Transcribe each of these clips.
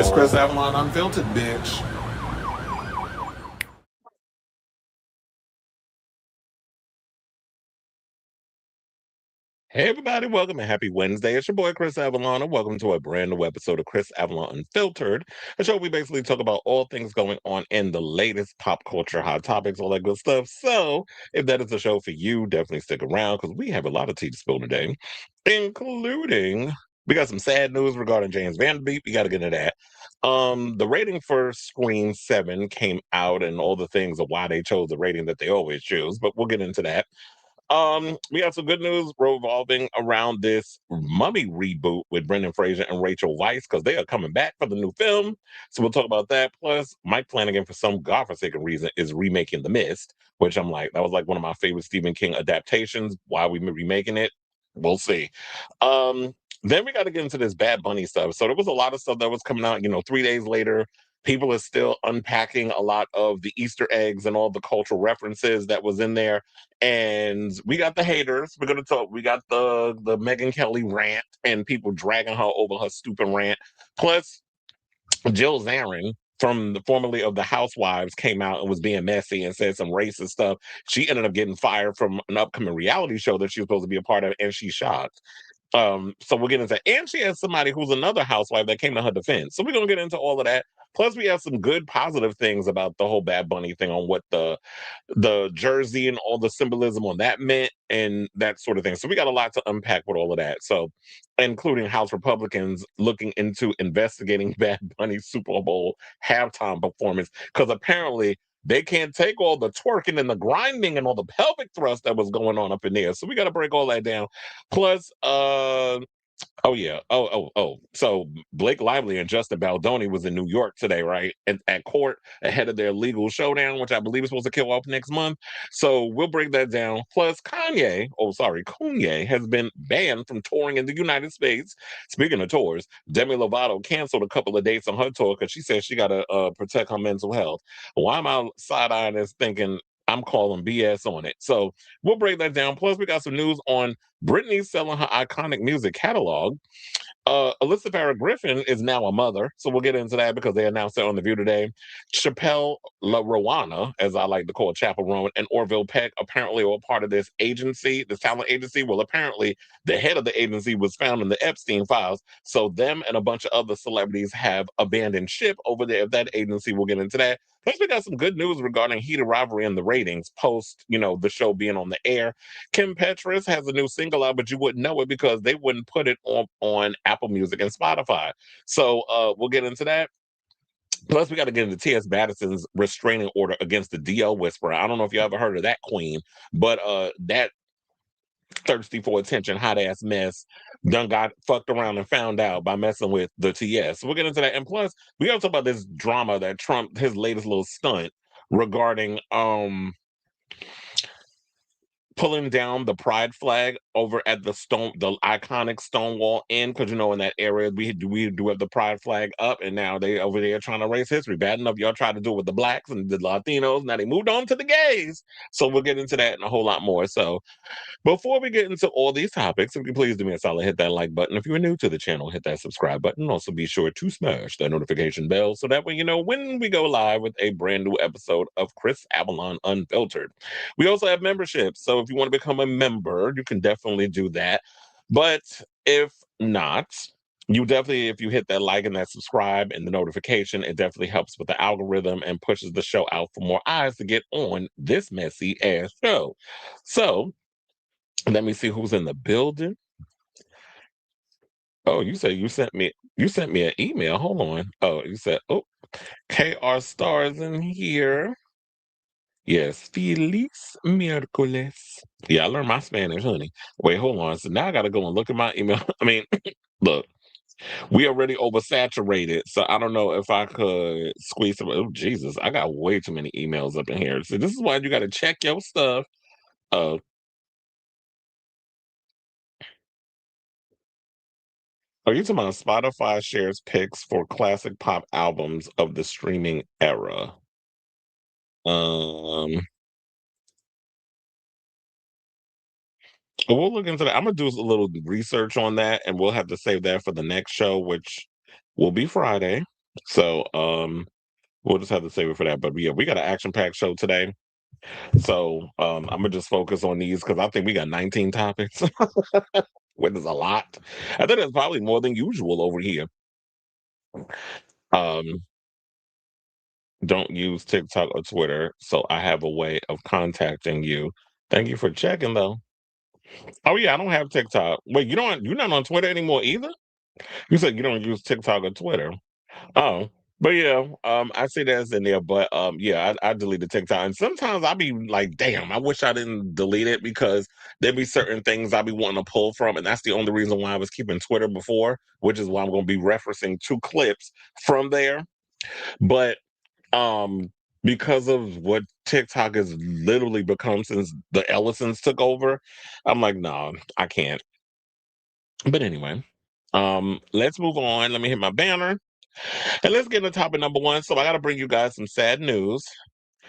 It's Chris Avalon Unfiltered, bitch. Hey everybody, welcome and happy Wednesday. It's your boy Chris Avalon, and welcome to a brand new episode of Chris Avalon Unfiltered, a show we basically talk about all things going on in the latest pop culture, hot topics, all that good stuff. So if that is the show for you, definitely stick around because we have a lot of tea to spill today, including we got some sad news regarding James Van Beek. We got to get into that. The rating for Screen 7 came out and all the things of why they chose the rating that they always choose, but we'll get into that. We got some good news revolving around this Mummy reboot with Brendan Fraser and Rachel Weisz because they are coming back for the new film. So we'll talk about that. Plus, Mike Flanagan, for some godforsaken reason, is remaking The Mist, which I'm like, that was like one of my favorite Stephen King adaptations. Why are we remaking it? We'll see. Then we got to get into this Bad Bunny stuff. So there was a lot of stuff that was coming out, 3 days later. People are still unpacking a lot of the Easter eggs and all the cultural references that was in there. And we got the haters. We're gonna talk. We got the Megyn Kelly rant and people dragging her over her stupid rant. Plus, Jill Zarin from the formerly of the Housewives came out and was being messy and said some racist stuff. She ended up getting fired from an upcoming reality show that she was supposed to be a part of, and she's shocked. So we'll get into that. And she has somebody who's another housewife that came to her defense. So we're gonna get into all of that. Plus, we have some good positive things about the whole Bad Bunny thing on what the jersey and all the symbolism on that meant and that sort of thing. So we got a lot to unpack with all of that. So, including House Republicans looking into investigating Bad Bunny's Super Bowl halftime performance because apparently they can't take all the twerking and the grinding and all the pelvic thrust that was going on up in there. So we got to break all that down. Plus, oh yeah. So Blake Lively and Justin Baldoni was in New York today, right? At court ahead of their legal showdown, which I believe is supposed to kick off next month. So we'll break that down. Plus, Kanye has been banned from touring in the United States. Speaking of tours, Demi Lovato canceled a couple of dates on her tour because she said she got to protect her mental health. Why am I side eyeing this thinking I'm calling BS on it? So we'll break that down. Plus, we got some news on Britney selling her iconic music catalog. Alyssa Farah Griffin is now a mother, so we'll get into that because they announced it on The View today. Chappelle La Rowana, as I like to call Chaperone, and Orville Peck apparently are part of this agency, this talent agency. Well, apparently the head of the agency was found in the Epstein files, so them and a bunch of other celebrities have abandoned ship over there at that agency. We'll get into that. Plus, we got some good news regarding heated rivalry and the ratings post, the show being on the air. Kim Petras has a new single out, but you wouldn't know it because they wouldn't put it on Apple Music and Spotify. So we'll get into that. Plus, we got to get into T.S. Madison's restraining order against the DL Whisperer. I don't know if you ever heard of that queen, but that thirsty for attention, hot ass mess, done got fucked around and found out by messing with the TS. So we'll get into that. And plus, we got to talk about this drama that Trump, his latest little stunt regarding pulling down the pride flag over at the iconic Stonewall Inn, because in that area we do have the pride flag up, and now they over there trying to erase history. Bad enough y'all tried to do it with the blacks and the Latinos. Now they moved on to the gays. So we'll get into that and a whole lot more. So before we get into all these topics, if you please do me a solid, hit that like button. If you're new to the channel, hit that subscribe button. Also, be sure to smash that notification bell so that way you know when we go live with a brand new episode of Chris Avalon Unfiltered. We also have memberships, so if you want to become a member, you can definitely do that. But if not, you definitely, if you hit that like and that subscribe and the notification, it definitely helps with the algorithm and pushes the show out for more eyes to get on this messy ass show. So, let me see who's in the building. Oh, you say you sent me an email. Hold on. Oh, you said, oh, KR Stars in here. Yes, Feliz miércoles. Yeah, I learned my Spanish, honey. Wait, hold on. So now I gotta go and look at my email. I mean, look, we already oversaturated, so I don't know if I could squeeze some. Oh, Jesus, I got way too many emails up in here. So this is why you gotta check your stuff. Uh, Are you talking about Spotify shares picks for classic pop albums of the streaming era? Um, we'll look into that. I'm gonna do a little research on that, and we'll have to save that for the next show, which will be Friday. So we'll just have to save it for that. But yeah, we got an action-packed show today. So I'm gonna just focus on these because I think we got 19 topics, which is a lot. I think it's probably more than usual over here. Um, don't use TikTok or Twitter, so I have a way of contacting you. Thank you for checking though. Oh yeah, I don't have TikTok. Wait, you're not on Twitter anymore either? You said you don't use TikTok or Twitter. Oh, but yeah, I see that's in there, but yeah, I deleted TikTok, and sometimes I be like, damn, I wish I didn't delete it because there be certain things I be wanting to pull from, and that's the only reason why I was keeping Twitter before, which is why I'm going to be referencing two clips from there. But um, because of what TikTok has literally become since the Ellisons took over, I'm like, no, I can't. But anyway, let's move on. Let me hit my banner. And let's get into topic number one. So I got to bring you guys some sad news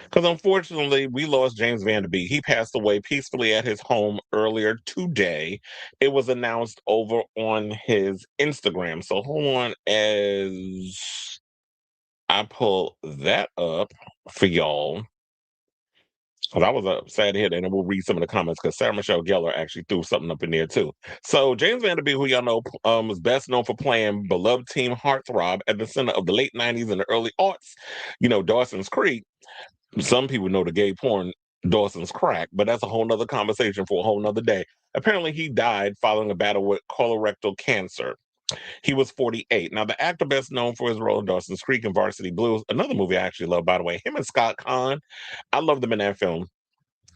because unfortunately we lost James Van Der Beek. He passed away peacefully at his home earlier today. It was announced over on his Instagram. So hold on as I pull that up for y'all. Well, that was a sad hit, and then we'll read some of the comments because Sarah Michelle Gellar actually threw something up in there too. So James Van Der Beek, who y'all know, was best known for playing beloved teen heartthrob at the center of the late '90s and the early aughts. You know, Dawson's Creek. Some people know the gay porn Dawson's Crack, but that's a whole nother conversation for a whole nother day. Apparently, he died following a battle with colorectal cancer. He was 48. Now, the actor best known for his role in Dawson's Creek and Varsity Blues, another movie I actually love, by the way, him and Scott Conn. I love them in that film.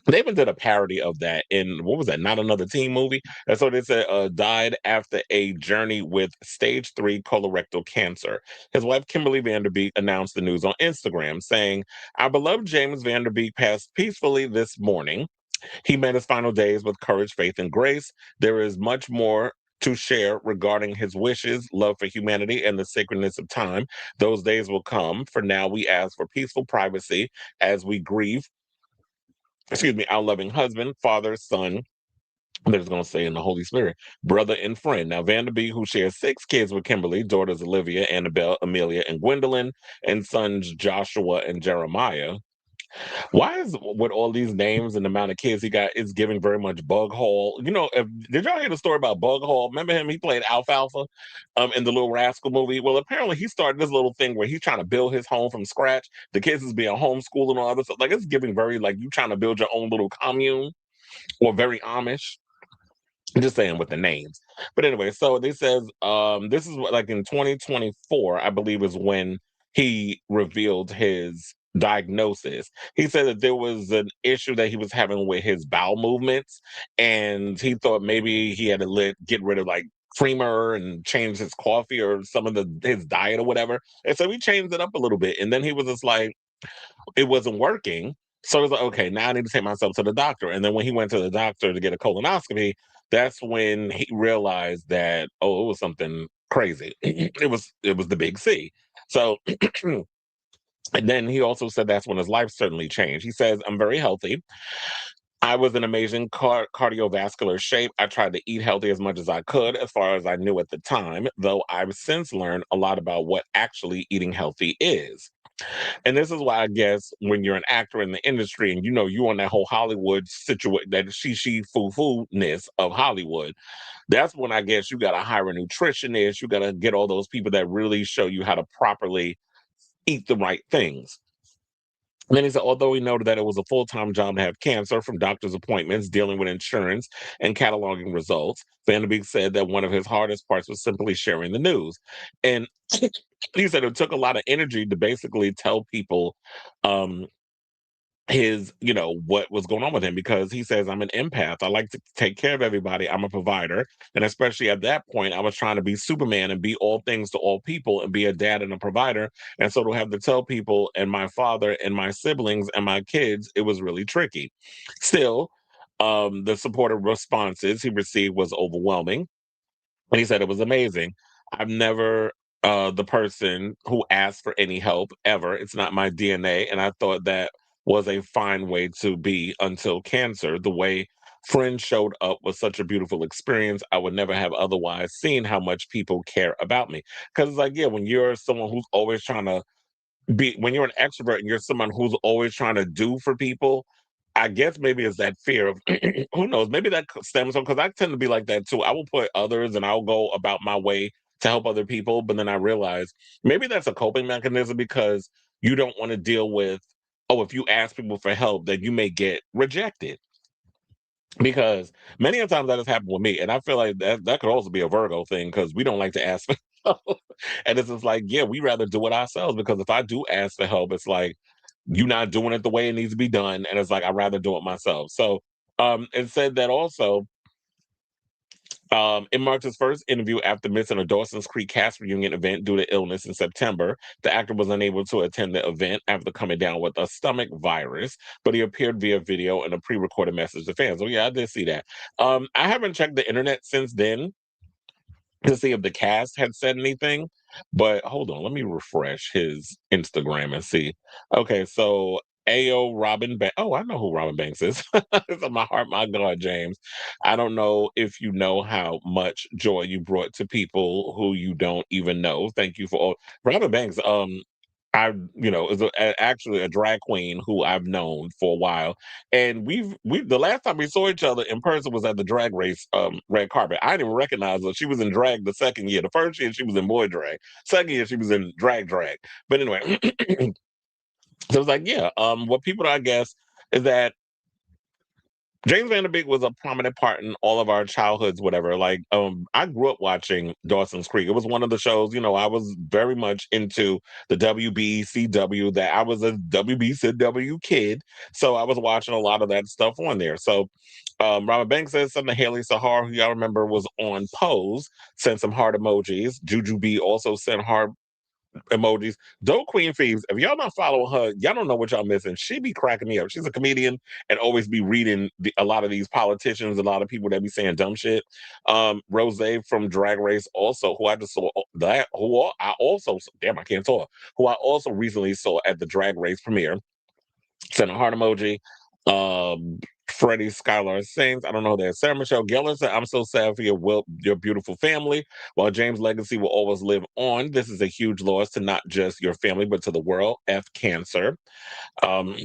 They even did a parody of that in what was that? Not Another Teen movie. And so they said died after a journey with stage 3 colorectal cancer. His wife Kimberly Van Der Beek announced the news on Instagram, saying, "Our beloved James Van Der Beek passed peacefully this morning. He met his final days with courage, faith, and grace. There is much more." To share regarding his wishes, love for humanity, and the sacredness of time. Those days will come. For now, we ask for peaceful privacy as we grieve, our loving husband, father, son, there's going to say in the Holy Spirit, brother and friend. Now, Van Der Beek, who shares 6 kids with Kimberly, daughters Olivia, Annabelle, Amelia, and Gwendolyn, and sons Joshua and Jeremiah. Why is with all these names and the amount of kids he got is giving very much Bug Hall? You know, did y'all hear the story about Bug Hall? Remember him? He played Alfalfa in the Little Rascal movie. Well, apparently he started this little thing where he's trying to build his home from scratch. The kids is being homeschooled and all other stuff. Like it's giving very like you trying to build your own little commune or very Amish. I'm just saying with the names. But anyway, so this says this is what like in 2024, I believe is when he revealed his diagnosis. He said that there was an issue that he was having with his bowel movements, and he thought maybe he had to get rid of like creamer and change his coffee or some of his diet or whatever. And so he changed it up a little bit. And then he was just like, it wasn't working. So he was like, okay, now I need to take myself to the doctor. And then when he went to the doctor to get a colonoscopy, that's when he realized that, oh, it was something crazy. It was the big C. So and then he also said that's when his life certainly changed. He says, I'm very healthy. I was in amazing cardiovascular shape. I tried to eat healthy as much as I could, as far as I knew at the time, though I've since learned a lot about what actually eating healthy is. And this is why I guess when you're an actor in the industry and you know you on that whole Hollywood situation, that she foo ness of Hollywood, that's when I guess you got to hire a nutritionist. You got to get all those people that really show you how to properly eat the right things. And then he said, although he noted that it was a full-time job to have cancer, from doctor's appointments, dealing with insurance, and cataloging results, Van Der Beek said that one of his hardest parts was simply sharing the news. And he said it took a lot of energy to basically tell people um, what was going on with him because he says, I'm an empath. I like to take care of everybody. I'm a provider. And especially at that point, I was trying to be Superman and be all things to all people and be a dad and a provider. And so to have to tell people and my father and my siblings and my kids, it was really tricky. Still, the supportive responses he received was overwhelming. And he said it was amazing. I've never the person who asked for any help ever. It's not my DNA. And I thought that was a fine way to be until cancer. The way friends showed up was such a beautiful experience. I would never have otherwise seen how much people care about me. Because it's like, yeah, when you're someone who's always trying to when you're an extrovert and you're someone who's always trying to do for people, I guess maybe it's that fear of who knows, maybe that stems from because I tend to be like that too. I will put others and I'll go about my way to help other people, but then I realize maybe that's a coping mechanism because you don't want to deal with, oh, if you ask people for help, then you may get rejected. Because many a times that has happened with me, and I feel like that could also be a Virgo thing because we don't like to ask for help. And it's just like, yeah, we rather do it ourselves because if I do ask for help, it's like you're not doing it the way it needs to be done, and it's like I'd rather do it myself. So, it said that also it marked his first interview after missing a Dawson's Creek cast reunion event due to illness in September. The actor was unable to attend the event after coming down with a stomach virus, but he appeared via video and a pre-recorded message to fans. So yeah, I did see that. I haven't checked the internet since then to see if the cast had said anything. But hold on, let me refresh his Instagram and see. Okay, so AO Robin Banks. Oh, I know who Robin Banks is. It's on my heart, my God, James. I don't know if you know how much joy you brought to people who you don't even know. Thank you for all. Robin Banks. Is actually a drag queen who I've known for a while, and we the last time we saw each other in person was at the drag race red carpet. I didn't even recognize her. She was in drag the second year. The first year she was in boy drag. Second year she was in drag. But anyway, so it's like, yeah, what people I guess is that James Vanderbeek was a prominent part in all of our childhoods, whatever. Like, I grew up watching Dawson's Creek. It was one of the shows, I was very much into the WBCW, that I was a WBCW kid. So I was watching a lot of that stuff on there. So Robert Banks says something to Haley Sahar, who y'all remember was on Pose, sent some heart emojis. Juju B also sent heart emojis. Doe Queen Thieves, if y'all not following her, y'all don't know what y'all missing. She be cracking me up. She's a comedian and always be reading a lot of these politicians, a lot of people that be saying dumb shit. Rose from Drag Race, also, who I just saw that, who I also, damn, I can't talk, who I also recently saw at the Drag Race premiere. Sent a heart emoji. Um, Freddie Skylar sings. I don't know that. Sarah Michelle Gellar said, I'm so sad for your beautiful family. While James' legacy will always live on, this is a huge loss to not just your family, but to the world. F cancer. Um,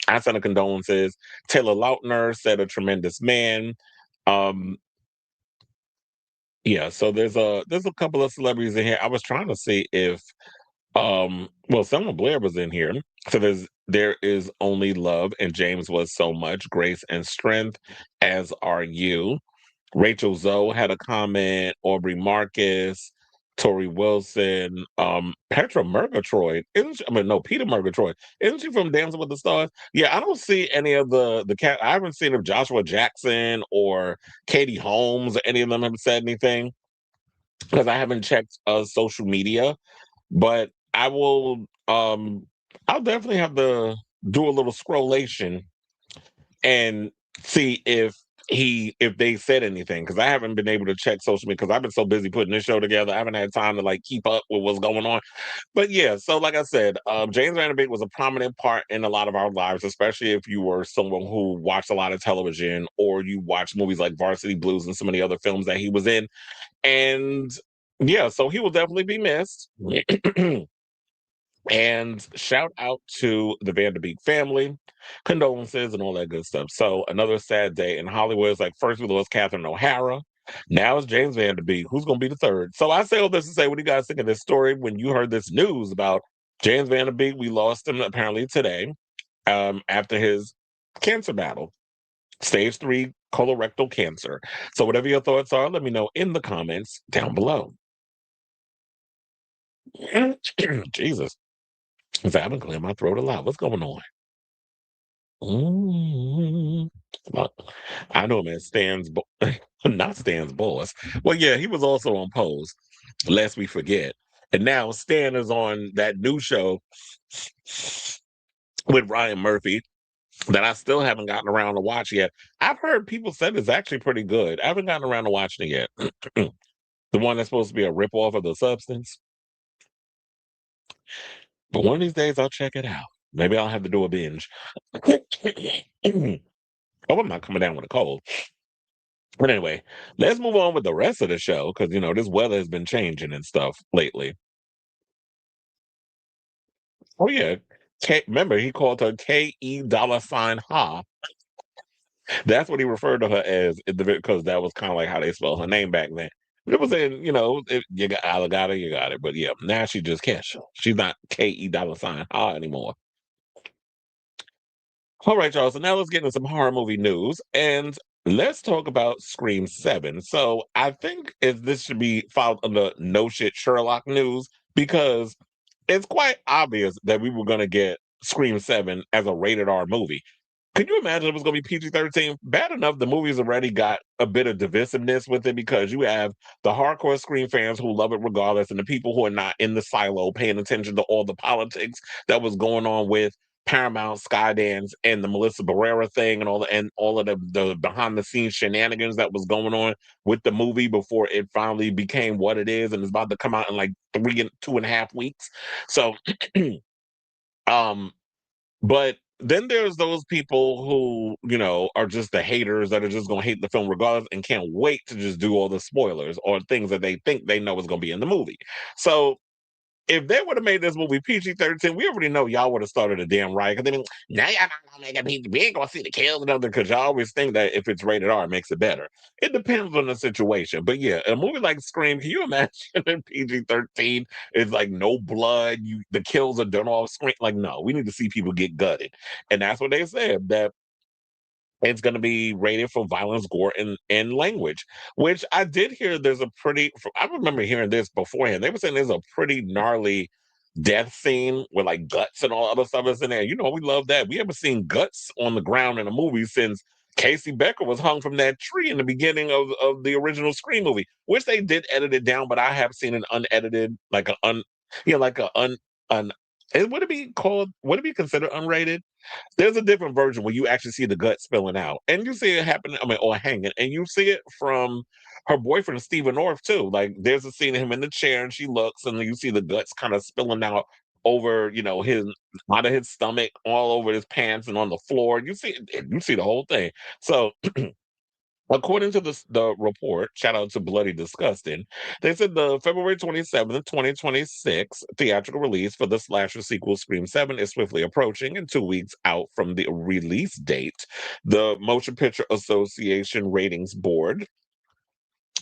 I sent a condolences. Taylor Lautner said a tremendous man. Um, yeah, so there's a couple of celebrities in here. I was trying to see if well, Selma Blair was in here. So there is only love, and James was so much grace and strength, as are you. Rachel Zoe had a comment, Aubrey Marcus, Tori Wilson, Petra Murgatroyd. Isn't she, I mean, no, Peter Murgatroyd. Isn't she from Dancing with the Stars? Yeah, I don't see any of the cat. I haven't seen if Joshua Jackson or Katie Holmes or any of them have said anything because I haven't checked social media, but I will I'll definitely have to do a little scrollation and see if they said anything because I haven't been able to check social media because I've been so busy putting this show together. I haven't had time to like keep up with what's going on. But yeah, so like I said, James Vanderbeek was a prominent part in a lot of our lives, especially if you were someone who watched a lot of television or you watched movies like Varsity Blues and so many other films that he was in. And yeah, so he will definitely be missed. And shout out to the Vanderbeek family, condolences and all that good stuff. So another sad day in Hollywood is like first we lost Catherine O'Hara. Now it's James Vanderbeek. Who's going to be the third? So I say all this to say, what do you guys think of this story when you heard this news about James Vanderbeek? We lost him apparently today after his cancer battle, stage 3 colorectal cancer. So whatever your thoughts are, let me know in the comments down below. Jesus. I've been clearing my throat a lot. What's going on? Mm. Well, I know him as not Stan's boss. Well, yeah, he was also on Pose, lest we forget. And now Stan is on that new show with Ryan Murphy that I still haven't gotten around to watch yet. I've heard people said it's actually pretty good. I haven't gotten around to watching it yet. The one that's supposed to be a ripoff of The Substance. But one of these days I'll check it out. Maybe I'll have to do a binge. Oh, I'm not coming down with a cold. But anyway, let's move on with the rest of the show because this weather has been changing and stuff lately. Oh yeah, remember he called her Ke ha. That's what he referred to her as because that was kind of like how they spelled her name back then. It was saying, if you got alligator, you got it. But yeah, now she just can't. She's not Ke ha anymore. All right, y'all. So now let's get into some horror movie news and let's talk about Scream 7. So I think this should be filed under no shit Sherlock news because it's quite obvious that we were going to get Scream 7 as a rated R movie. Could you imagine it was going to be PG-13? Bad enough, the movie's already got a bit of divisiveness with it because you have the hardcore Scream fans who love it regardless, and the people who are not in the silo paying attention to all the politics that was going on with Paramount, Skydance, and the Melissa Barrera thing, and all of the behind the scenes shenanigans that was going on with the movie before it finally became what it is, and it's about to come out in like 2.5 weeks. So, um, but then there's those people who, are just the haters that are just going to hate the film regardless and can't wait to just do all the spoilers or things that they think they know is going to be in the movie. So if they would have made this movie PG-13, we already know y'all would have started a damn riot. Because now y'all not gonna make it PG. We ain't gonna see the kills and other. Because y'all always think that if it's rated R, it makes it better. It depends on the situation. But yeah, a movie like Scream, can you imagine in PG-13? It's like no blood. The kills are done off screen. Like no, we need to see people get gutted, and that's what they said that it's going to be rated for violence, gore, and language, which I did hear there's I remember hearing this beforehand. They were saying there's a pretty gnarly death scene with like guts and all other stuff is in there. We love that. We haven't seen guts on the ground in a movie since Casey Becker was hung from that tree in the beginning of the original Scream movie, which they did edit it down, but I have seen an unedited, like like would it be called, would it be considered unrated? There's a different version where you actually see the gut spilling out, and you see it happen. I mean, or hanging, and you see it from her boyfriend Stephen North too. Like, there's a scene of him in the chair, and she looks, and you see the guts kind of spilling out over, his out of his stomach, all over his pants, and on the floor. You see the whole thing. So according to the report, shout out to Bloody Disgusting, they said the February 27th, 2026 theatrical release for the slasher sequel Scream 7 is swiftly approaching and 2 weeks out from the release date. The Motion Picture Association Ratings Board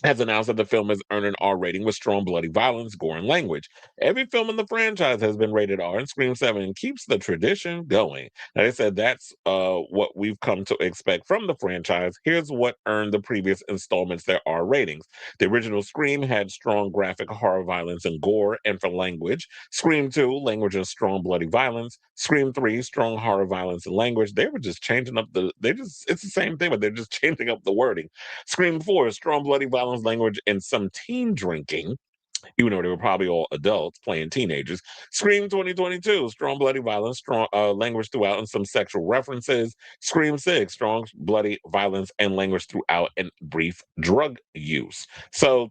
has announced that the film is earning an R rating with strong bloody violence, gore, and language. Every film in the franchise has been rated R, and Scream 7 keeps the tradition going. Now, they said that's what we've come to expect from the franchise. Here's what earned the previous installments their R ratings. The original Scream had strong graphic horror violence and gore, and for language. Scream 2, language and strong bloody violence. Scream 3, strong horror violence and language. They were just changing up it's the same thing, but they're just changing up the wording. Scream 4, strong bloody violence, language, and some teen drinking, even though they were probably all adults playing teenagers. Scream 2022, strong bloody violence, strong language throughout, and some sexual references. Scream 6, strong bloody violence and language throughout, and brief drug use. So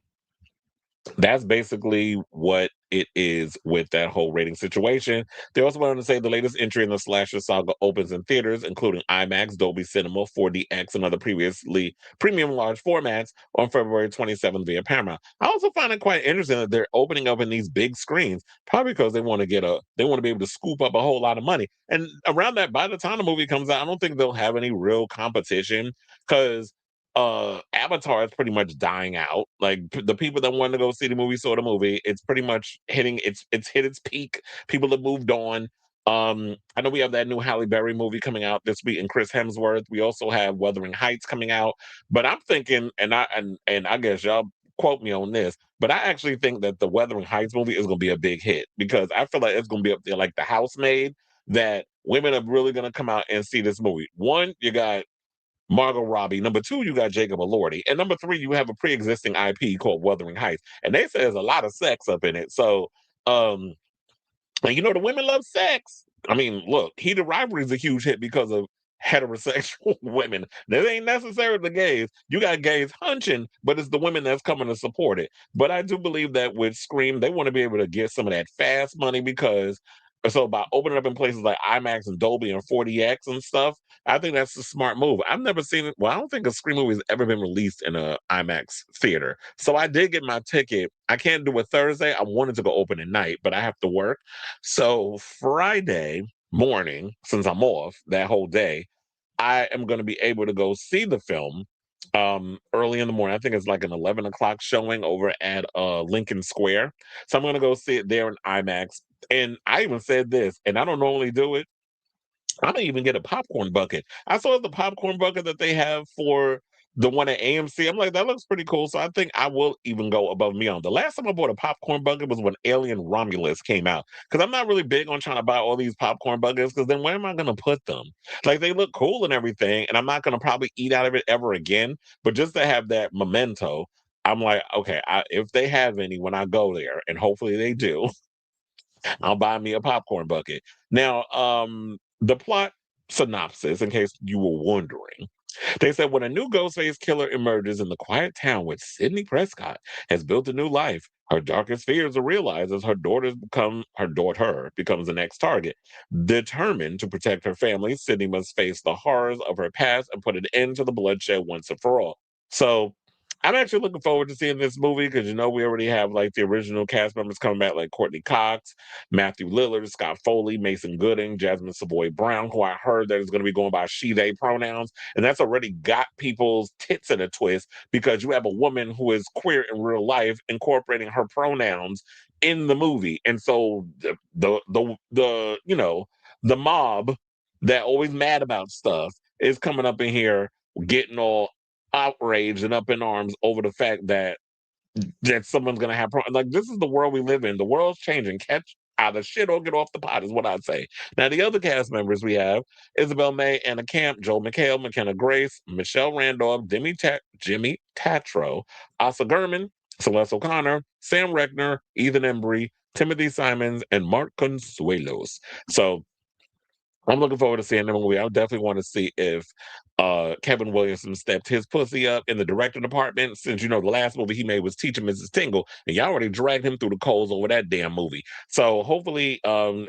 that's basically what it is with that whole rating situation. They also wanted to say the latest entry in the slasher saga opens in theaters, including IMAX, Dolby Cinema, 4DX, and other previously premium large formats on February 27th via Paramount. I also find it quite interesting that they're opening up in these big screens, probably because they want to be able to scoop up a whole lot of money. And around that, by the time the movie comes out, I don't think they'll have any real competition because Avatar is pretty much dying out. Like the people that wanted to go see the movie saw the movie. It's pretty much it's hit its peak. People have moved on. I know we have that new Halle Berry movie coming out this week, and Chris Hemsworth. We also have Wuthering Heights coming out. But I'm thinking, and I guess y'all quote me on this, but I actually think that the Wuthering Heights movie is going to be a big hit because I feel like it's going to be up there like The Housemaid. That women are really going to come out and see this movie. One, you got Margot Robbie. Number two, you got Jacob Elordi. And number three, you have a pre-existing IP called Wuthering Heights. And they say there's a lot of sex up in it. So, um, and the women love sex. I mean, look, Heated Rivalry is a huge hit because of heterosexual women. That ain't necessarily the gays. You got gays hunching, but it's the women that's coming to support it. But I do believe that with Scream, they want to be able to get some of that fast money because So by opening up in places like IMAX and Dolby and 40X and stuff, I think that's a smart move. I've never seen it. Well, I don't think a Scream movie has ever been released in a IMAX theater. So I did get my ticket. I can't do it Thursday. I wanted to go open at night, but I have to work. So Friday morning, since I'm off that whole day, I am going to be able to go see the film early in the morning. I think it's like an 11 o'clock showing over at Lincoln Square. So I'm going to go see it there in IMAX. And I even said this, and I don't normally do it. I'm gonna even get a popcorn bucket. I saw the popcorn bucket that they have for the one at AMC. I'm like, that looks pretty cool. So I think I will even go above and beyond. The last time I bought a popcorn bucket was when Alien Romulus came out. Because I'm not really big on trying to buy all these popcorn buckets, because then where am I gonna put them? Like, they look cool and everything, and I'm not gonna probably eat out of it ever again. But just to have that memento, I'm like, okay, if they have any when I go there, and hopefully they do, I'll buy me a popcorn bucket. Now, the plot synopsis, in case you were wondering, they said when a new Ghostface killer emerges in the quiet town where Sidney Prescott has built a new life, her darkest fears are realized as her daughter becomes the next target. Determined to protect her family, Sidney must face the horrors of her past and put an end to the bloodshed once and for all. So I'm actually looking forward to seeing this movie because we already have like the original cast members coming back, like Courtney Cox, Matthew Lillard, Scott Foley, Mason Gooding, Jasmine Savoy Brown, who I heard that is going to be going by she/they pronouns, and that's already got people's tits in a twist because you have a woman who is queer in real life incorporating her pronouns in the movie, and so the mob that always mad about stuff is coming up in here getting all outraged and up in arms over the fact that someone's gonna have like, this is the world we live in. The world's changing. Catch either shit or get off the pot is what I'd say. Now the other cast members we have: Isabel May, Anna Camp, Joel McHale, McKenna Grace, Michelle Randolph, Jimmy Tatro, Asa Gurman, Celeste O'Connor, Sam Reckner, Ethan Embry, Timothy Simons, and Mark Consuelos. So I'm looking forward to seeing the movie. I definitely want to see if Kevin Williamson stepped his pussy up in the director department, since the last movie he made was Teaching Mrs. Tingle, and y'all already dragged him through the coals over that damn movie. So hopefully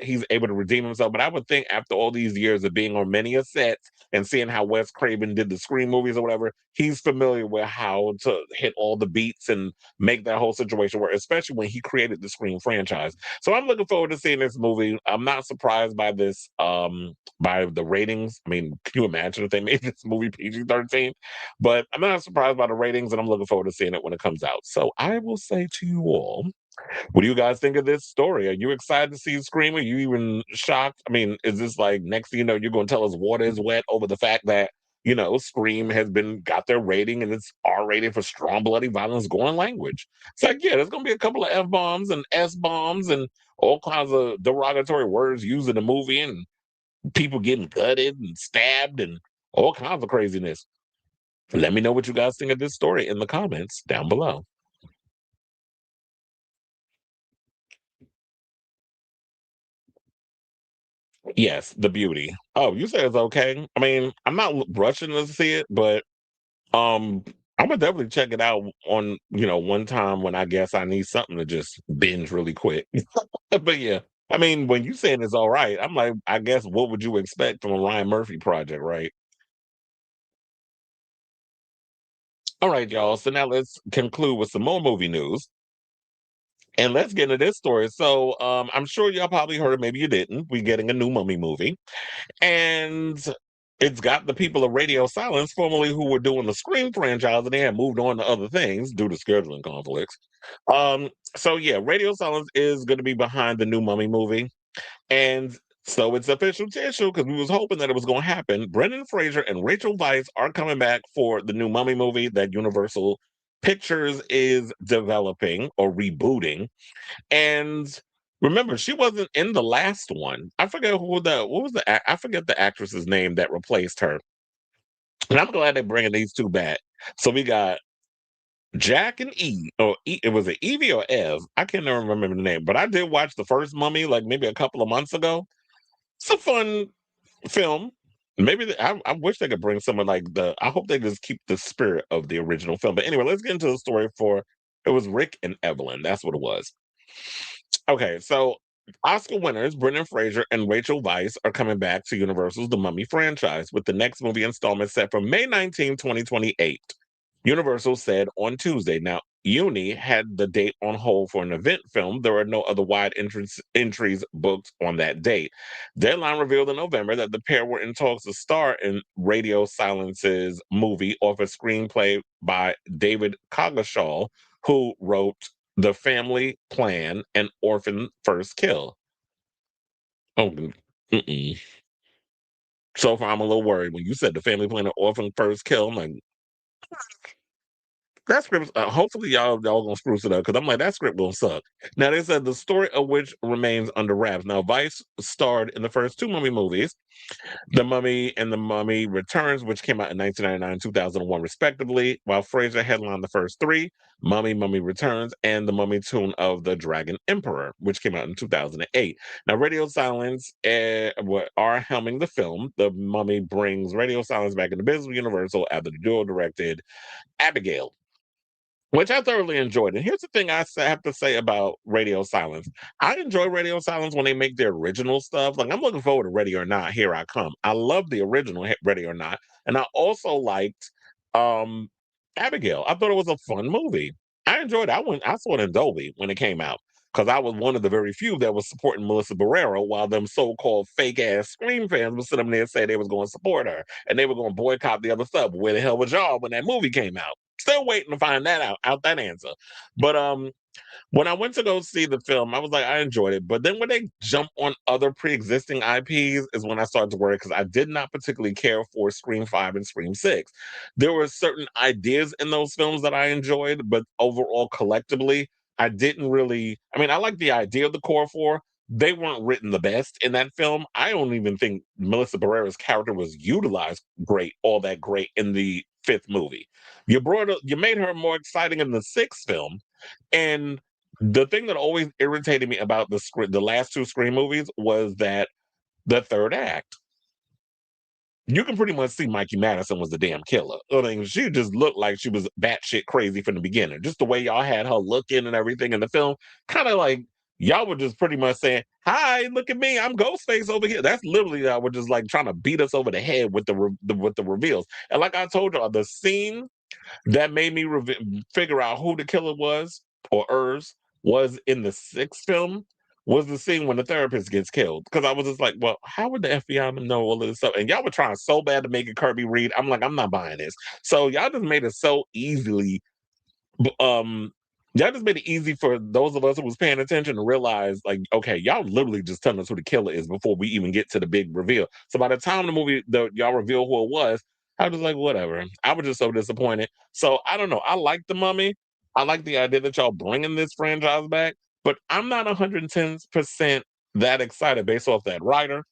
he's able to redeem himself. But I would think after all these years of being on many a set and seeing how Wes Craven did the Scream movies or whatever, he's familiar with how to hit all the beats and make that whole situation work, especially when he created the Scream franchise. So I'm looking forward to seeing this movie. I'm not surprised by this, by the ratings. I mean, can you imagine if they made this movie PG-13? But I'm not surprised by the ratings, and I'm looking forward to seeing it when it comes out. So I will say to you all, what do you guys think of this story? Are you excited to see Scream? Are you even shocked? I mean, is this like, next thing you know, you're going to tell us water is wet over the fact that Scream has got their rating and it's R-rated for strong bloody violence, going language? It's like, yeah, there's going to be a couple of F-bombs and S-bombs and all kinds of derogatory words used in the movie, and people getting gutted and stabbed and all kinds of craziness. Let me know what you guys think of this story in the comments down below. Yes, The Beauty. Oh, you said it's okay. I mean, I'm not rushing to see it, but um, I'm gonna definitely check it out on one time when I guess I need something to just binge really quick. But yeah, I mean, when you saying it's all right, I'm like, I guess what would you expect from a Ryan Murphy project, right? All right, y'all. So now let's conclude with some more movie news. And let's get into this story. So I'm sure y'all probably heard, maybe you didn't. We're getting a new Mummy movie. And it's got the people of Radio Silence, formerly who were doing the Scream franchise, and they had moved on to other things due to scheduling conflicts. So yeah, Radio Silence is going to be behind the new Mummy movie, and so it's official tissue because we was hoping that it was going to happen. Brendan Fraser and Rachel Weisz are coming back for the new Mummy movie that Universal Pictures is developing or rebooting. And remember, she wasn't in the last one. I forget I forget the actress's name that replaced her. And I'm glad they're bringing these two back. So we got Jack and Eve, or it was it Evie or Ev? I can't even remember the name, but I did watch the first Mummy like maybe a couple of months ago. It's a fun film. Maybe I wish they could bring someone like I hope they just keep the spirit of the original film. But anyway, let's get into the story for it was Rick and Evelyn. That's what it was. Okay, so Oscar winners Brendan Fraser and Rachel Weisz are coming back to Universal's The Mummy franchise, with the next movie installment set for May 19, 2028. Universal said on Tuesday. Now, Uni had the date on hold for an event film. There are no other wide entries booked on that date. Deadline revealed in November that the pair were in talks to star in Radio Silence's movie off a screenplay by David Coggeshall, who wrote The Family Plan and Orphan First Kill. Oh, mm-mm. So far, I'm a little worried. When you said The Family Plan and Orphan First Kill, I'm like, that script, hopefully y'all gonna spruce it up, because I'm like, that script will suck. Now, they said the story of which remains under wraps. Now, Vice starred in the first two Mummy movies, The Mummy and The Mummy Returns, which came out in 1999 and 2001, respectively, while Fraser headlined the first three, Mummy, Mummy Returns, and The Mummy Tomb of the Dragon Emperor, which came out in 2008. Now, Radio Silence are helming the film. The Mummy brings Radio Silence back into business with Universal after the duo directed Abigail, which I thoroughly enjoyed. And here's the thing have to say about Radio Silence. I enjoy Radio Silence when they make their original stuff. Like, I'm looking forward to Ready or Not, Here I Come. I love the original Ready or Not. And I also liked um, Abigail. I thought it was a fun movie. I enjoyed it. I saw it in Dolby when it came out, because I was one of the very few that was supporting Melissa Barrera, while them so-called fake-ass Scream fans were sitting there and say they was going to support her and they were going to boycott the other stuff. Where the hell was y'all when that movie came out? Still waiting to find out that answer. But when I went to go see the film, I was like, I enjoyed it. But then when they jump on other pre-existing IPs is when I started to worry, because I did not particularly care for Scream 5 and Scream 6. There were certain ideas in those films that I enjoyed, but overall, collectively, I didn't really. I mean, I like the idea of the core four. They weren't written the best in that film. I don't even think Melissa Barrera's character was utilized all that great in the fifth movie. You made her more exciting in the sixth film, and the thing that always irritated me about the last two Scream movies was that the third act, you can pretty much see Mikey Madison was the damn killer. I mean, she just looked like she was batshit crazy from the beginning. Just the way y'all had her looking and everything in the film, kind of like y'all were just pretty much saying, "Hi, look at me, I'm Ghostface over here." That's literally y'all were just like trying to beat us over the head with with the reveals. And like I told y'all, the scene that made me figure out who the killer was, or Urs was, in the sixth film, was the scene when the therapist gets killed. Because I was just like, well, how would the FBI know all of this stuff? And y'all were trying so bad to make it Kirby Reed. I'm like, I'm not buying this. So y'all just made it so easily um y'all just made it easy for those of us who was paying attention to realize, like, okay, y'all literally just telling us who the killer is before we even get to the big reveal. So by the time y'all reveal who it was, I was like, whatever. I was just so disappointed. So I don't know. I like The Mummy. I like the idea that y'all bringing this franchise back, but I'm not 110% that excited based off that writer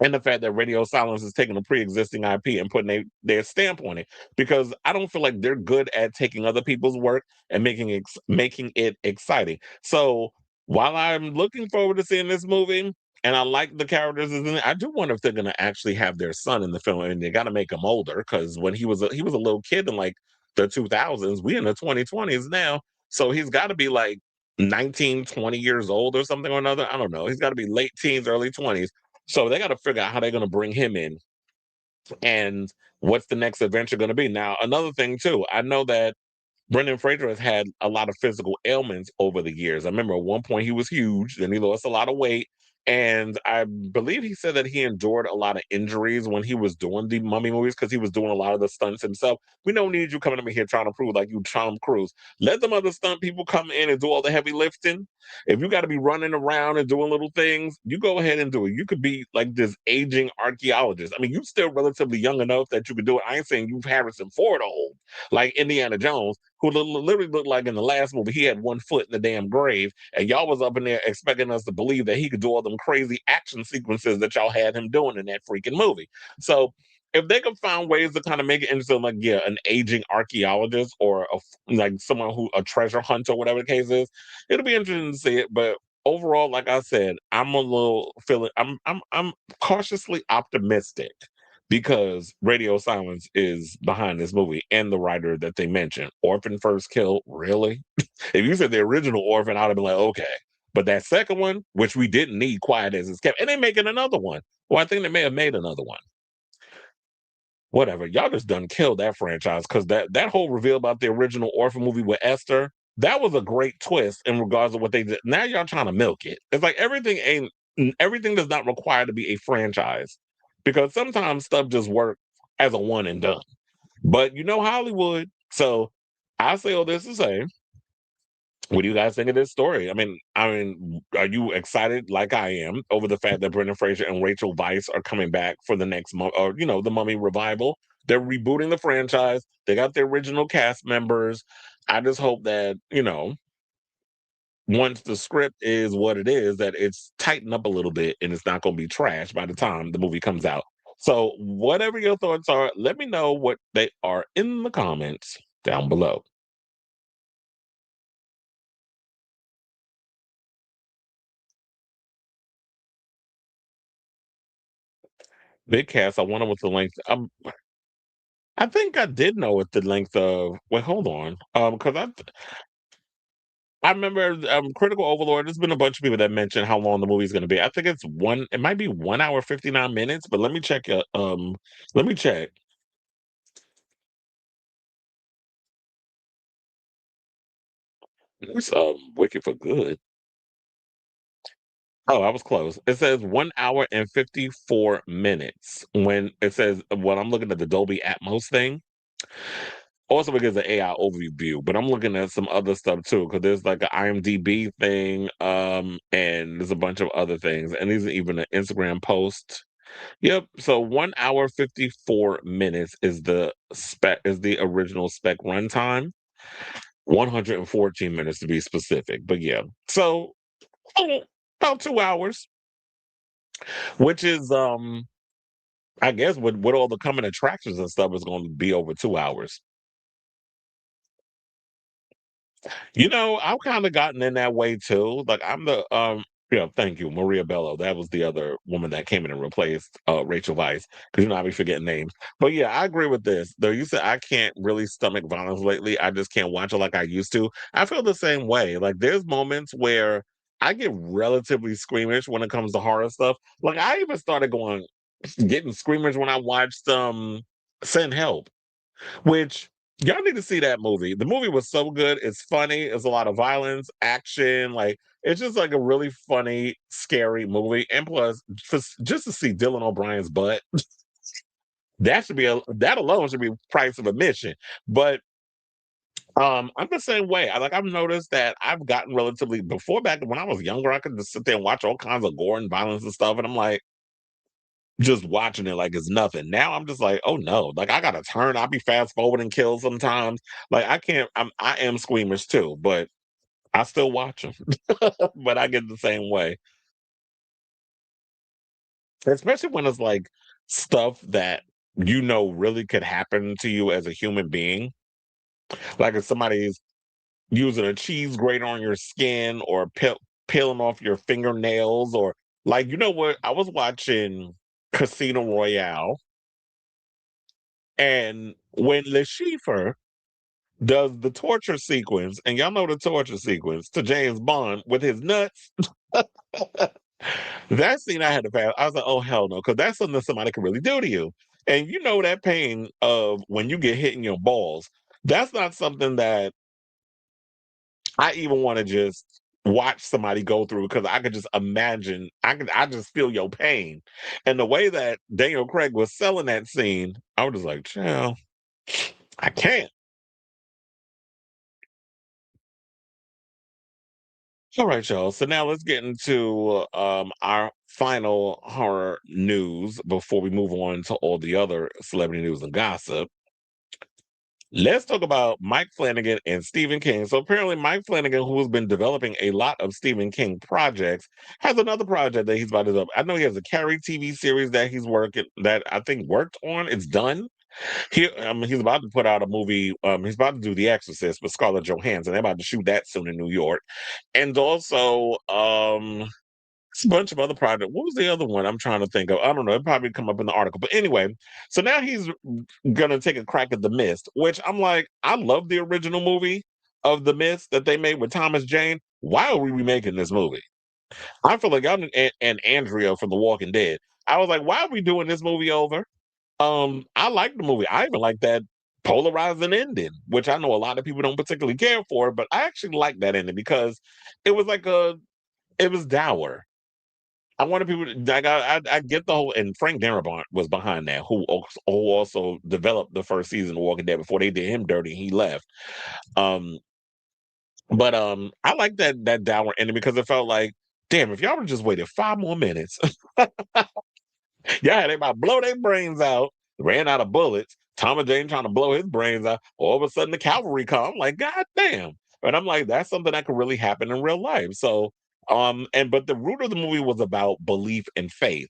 and the fact that Radio Silence is taking a pre-existing IP and putting their stamp on it, because I don't feel like they're good at taking other people's work and making it exciting. So while I'm looking forward to seeing this movie and I like the characters in it, I do wonder if they're going to actually have their son in the film, and they got to make him older, because when he was a little kid in like the 2000s, we in the 2020s now, so he's got to be like 19, 20 years old or something or another. I don't know. He's got to be late teens, early 20s, so they got to figure out how they're going to bring him in and what's the next adventure going to be. Now, another thing too, I know that Brendan Fraser has had a lot of physical ailments over the years. I remember at one point he was huge, then he lost a lot of weight. And I believe he said that he endured a lot of injuries when he was doing the Mummy movies, because he was doing a lot of the stunts himself. We don't need you coming to me here trying to prove like you Tom Cruise. Let them other stunt people come in and do all the heavy lifting. If you got to be running around and doing little things, you go ahead and do it. You could be like this aging archaeologist. I mean, you're still relatively young enough that you could do it. I ain't saying you've Harrison Ford old, like Indiana Jones, who literally looked like in the last movie he had one foot in the damn grave, and y'all was up in there expecting us to believe that he could do all them crazy action sequences that y'all had him doing in that freaking movie. So if they could find ways to kind of make it interesting, like, yeah, an aging archaeologist or like someone who a treasure hunter, whatever the case is, it'll be interesting to see it. But overall, like I said, I'm cautiously optimistic, because Radio Silence is behind this movie and the writer that they mentioned. Orphan First Kill, really? If you said the original Orphan, I'd have been like, okay. But that second one, which we didn't need, Quiet as It's Kept, and they're making another one. Well, I think they may have made another one. Whatever. Y'all just done killed that franchise because that whole reveal about the original Orphan movie with Esther, that was a great twist in regards to what they did. Now y'all trying to milk it. It's like everything does not require to be a franchise because sometimes stuff just works as a one and done. But you know Hollywood. So I say all this to say, what do you guys think of this story? I mean, are you excited like I am over the fact that Brendan Fraser and Rachel Weisz are coming back for the next month, or the Mummy revival? They're rebooting the franchise. They got the original cast members. I just hope that once the script is what it is, that it's tightened up a little bit and it's not going to be trash by the time the movie comes out. So, whatever your thoughts are, let me know what they are in the comments down below. Big cast. I wonder what the length. I think I did know what the length of. Wait, hold on. Because I remember Critical Overlord. There's been a bunch of people that mentioned how long the movie's going to be. I think it's one. It might be 1 hour 59 minutes. But let me check. Let me check. It's Wicked for Good. Oh, I was close. It says 1 hour and 54 minutes. When it says when I'm looking at the Dolby Atmos thing. Also because of AI overview, but I'm looking at some other stuff too, because there's like an IMDb thing, and there's a bunch of other things, and there's even an Instagram post. Yep. So 1 hour 54 minutes is the original spec runtime. 114 minutes to be specific. But yeah. So about 2 hours, which is I guess with all the coming attractions and stuff is gonna be over 2 hours. I've kind of gotten in that way too. Like I'm the yeah, thank you, Maria Bello. That was the other woman that came in and replaced Rachel Weisz. Because I be forgetting names. But yeah, I agree with this. Though you said I can't really stomach violence lately. I just can't watch it like I used to. I feel the same way. Like there's moments where I get relatively squeamish when it comes to horror stuff. Like I even started getting squeamish when I watched Send Help. Which y'all need to see that movie. The movie was so good. It's funny. It's a lot of violence, action. Like it's just like a really funny, scary movie. And plus, just to see Dylan O'Brien's butt, that alone should be price of admission. But I'm the same way. I've noticed that I've gotten relatively before back when I was younger, I could just sit there and watch all kinds of gore and violence and stuff, and I'm like just watching it like it's nothing. Now I'm just like, oh no, like I gotta turn. I'll be fast forwarding kills sometimes. Like I can't. I am squeamish too, but I still watch them. But I get the same way, especially when it's like stuff that really could happen to you as a human being. Like if somebody's using a cheese grater on your skin or peeling off your fingernails, or like what? I was watching Casino Royale, and when Le Chiffre does the torture sequence, and y'all know the torture sequence to James Bond with his nuts. That scene I had to pass. I was like, oh hell no, because that's something that somebody can really do to you. And that pain of when you get hit in your balls. That's not something that I even want to just watch somebody go through because I could just imagine. I just feel your pain. And the way that Daniel Craig was selling that scene, I was just like, chill, I can't. All right, y'all. So now let's get into our final horror news before we move on to all the other celebrity news and gossip. Let's talk about Mike Flanagan and Stephen King. So apparently, Mike Flanagan, who has been developing a lot of Stephen King projects, has another project that he's about to do. I know he has a Carrie TV series that that I think worked on. It's done. He's about to put out a movie. He's about to do The Exorcist with Scarlett Johansson. They're about to shoot that soon in New York. And also, it's a bunch of other projects. What was the other one I'm trying to think of? I don't know. It probably come up in the article. But anyway, so now he's gonna take a crack at The Mist, which I'm like, I love the original movie. of The Mist that they made with Thomas Jane, why are we remaking this movie? I feel like y'all and Andrea from The Walking Dead. I was like, why are we doing this movie over? I like the movie. I even like that polarizing ending, which I know a lot of people don't particularly care for, but I actually like that ending because it was it was dour. I wanted people to, like, I get the whole, and Frank Darabont was behind that, who also developed the first season of Walking Dead before they did him dirty. He left. Um, but I like that dour ending because it felt like, damn, if y'all would just waited 5 more minutes, yeah, they about blow their brains out, ran out of bullets. Thomas Jane trying to blow his brains out. All of a sudden, the cavalry come. Like, God damn. And I'm like, that's something that could really happen in real life. So, but the root of the movie was about belief and faith,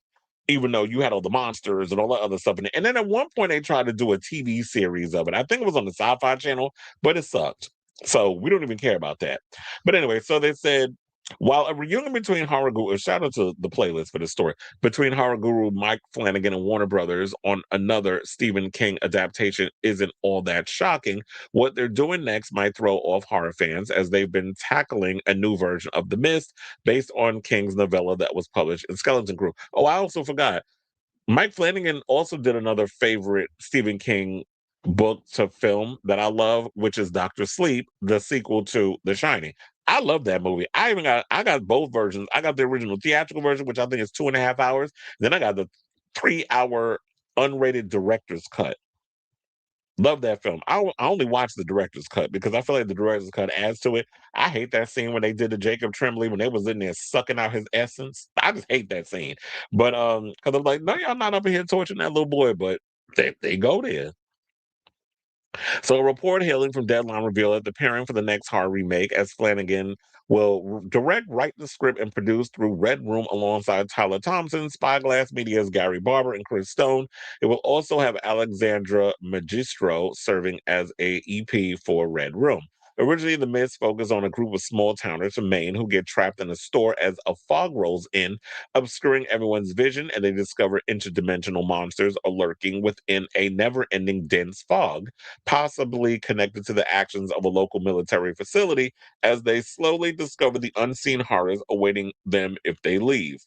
even though you had all the monsters and all that other stuff in it. And then at one point, they tried to do a TV series of it. I think it was on the Sci Fi channel, but it sucked. So we don't even care about that. But anyway, so they said, while a reunion between horror guru, shout out to the playlist for this story, between horror guru Mike Flanagan and Warner Brothers on another Stephen King adaptation isn't all that shocking, what they're doing next might throw off horror fans as they've been tackling a new version of The Mist based on King's novella that was published in Skeleton Crew. Oh, I also forgot. Mike Flanagan also did another favorite Stephen King book to film that I love, which is Doctor Sleep, the sequel to The Shining. I love that movie. I got both versions. I got the original theatrical version, which I think is 2.5 hours. Then I got the 3 hour unrated director's cut. Love that film. I only watch the director's cut because I feel like the director's cut adds to it. I hate that scene when they did the Jacob Tremblay when they was in there sucking out his essence. I just hate that scene. But because I'm like, no, y'all not up in here torturing that little boy, but they go there. So a report hailing from Deadline revealed that the pairing for the next horror remake, as Flanagan will direct, write the script, and produce through Red Room alongside Tyler Thompson, Spyglass Media's Gary Barber, and Chris Stone. It will also have Alexandra Magistro serving as a EP for Red Room. Originally, The Mist focused on a group of small towners from Maine who get trapped in a store as a fog rolls in, obscuring everyone's vision, and they discover interdimensional monsters are lurking within a never ending dense fog, possibly connected to the actions of a local military facility as they slowly discover the unseen horrors awaiting them if they leave.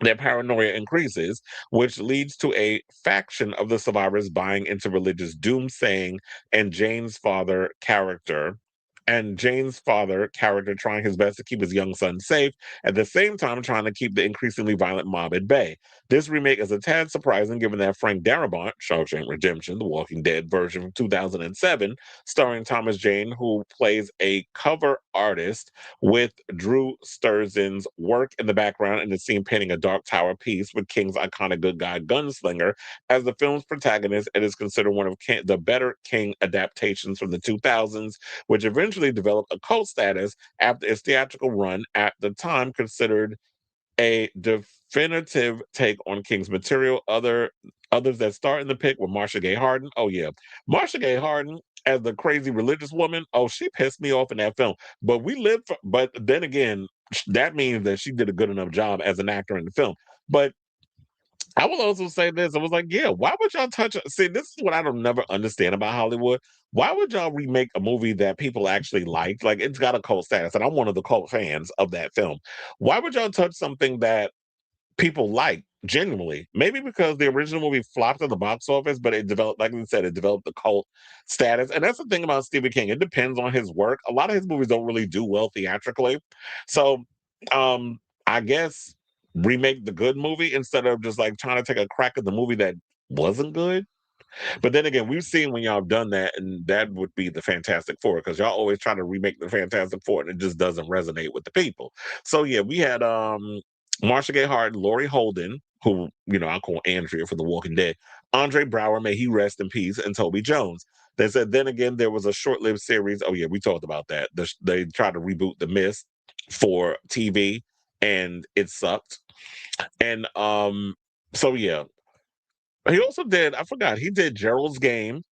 Their paranoia increases, which leads to a faction of the survivors buying into religious doomsaying and Jane's father character trying his best to keep his young son safe, at the same time trying to keep the increasingly violent mob at bay. This remake is a tad surprising given that Frank Darabont, Shawshank Redemption, the Walking Dead version from 2007, starring Thomas Jane, who plays a cover artist with Drew Sturzman's work in the background and is seen painting a Dark Tower piece with King's iconic good guy gunslinger as the film's protagonist, and is considered one of the better King adaptations from the 2000s, which eventually developed a cult status after its theatrical run, at the time considered a definitive take on King's material. Others that start in the pick were Marsha Gay Harden. Oh yeah, Marsha Gay Harden as the crazy religious woman. Oh, she pissed me off in that film. But but then again, that means that she did a good enough job as an actor in the film. But I will also say this. I was like, yeah, why would y'all touch? See, this is what I don't never understand about Hollywood. Why would y'all remake a movie that people actually liked? Like, it's got a cult status, and I'm one of the cult fans of that film. Why would y'all touch something that people like genuinely? Maybe because the original movie flopped at the box office, but it developed, like we said, it developed the cult status. And that's the thing about Stephen King. It depends on his work. A lot of his movies don't really do well theatrically. So I guess remake the good movie instead of just like trying to take a crack at the movie that wasn't good. But then again, we've seen when y'all have done that, and that would be the Fantastic Four, because y'all always try to remake the Fantastic Four, and it just doesn't resonate with the people. So yeah, we had Marsha Gay Harden, Laurie Holden, who I call Andrea for The Walking Dead, Andre Brower, may he rest in peace, and Toby Jones. They said then again there was a short-lived series. Oh yeah, we talked about that. They tried to reboot The Mist for TV, and it sucked. And so yeah, he also did, I forgot, he did Gerald's Game,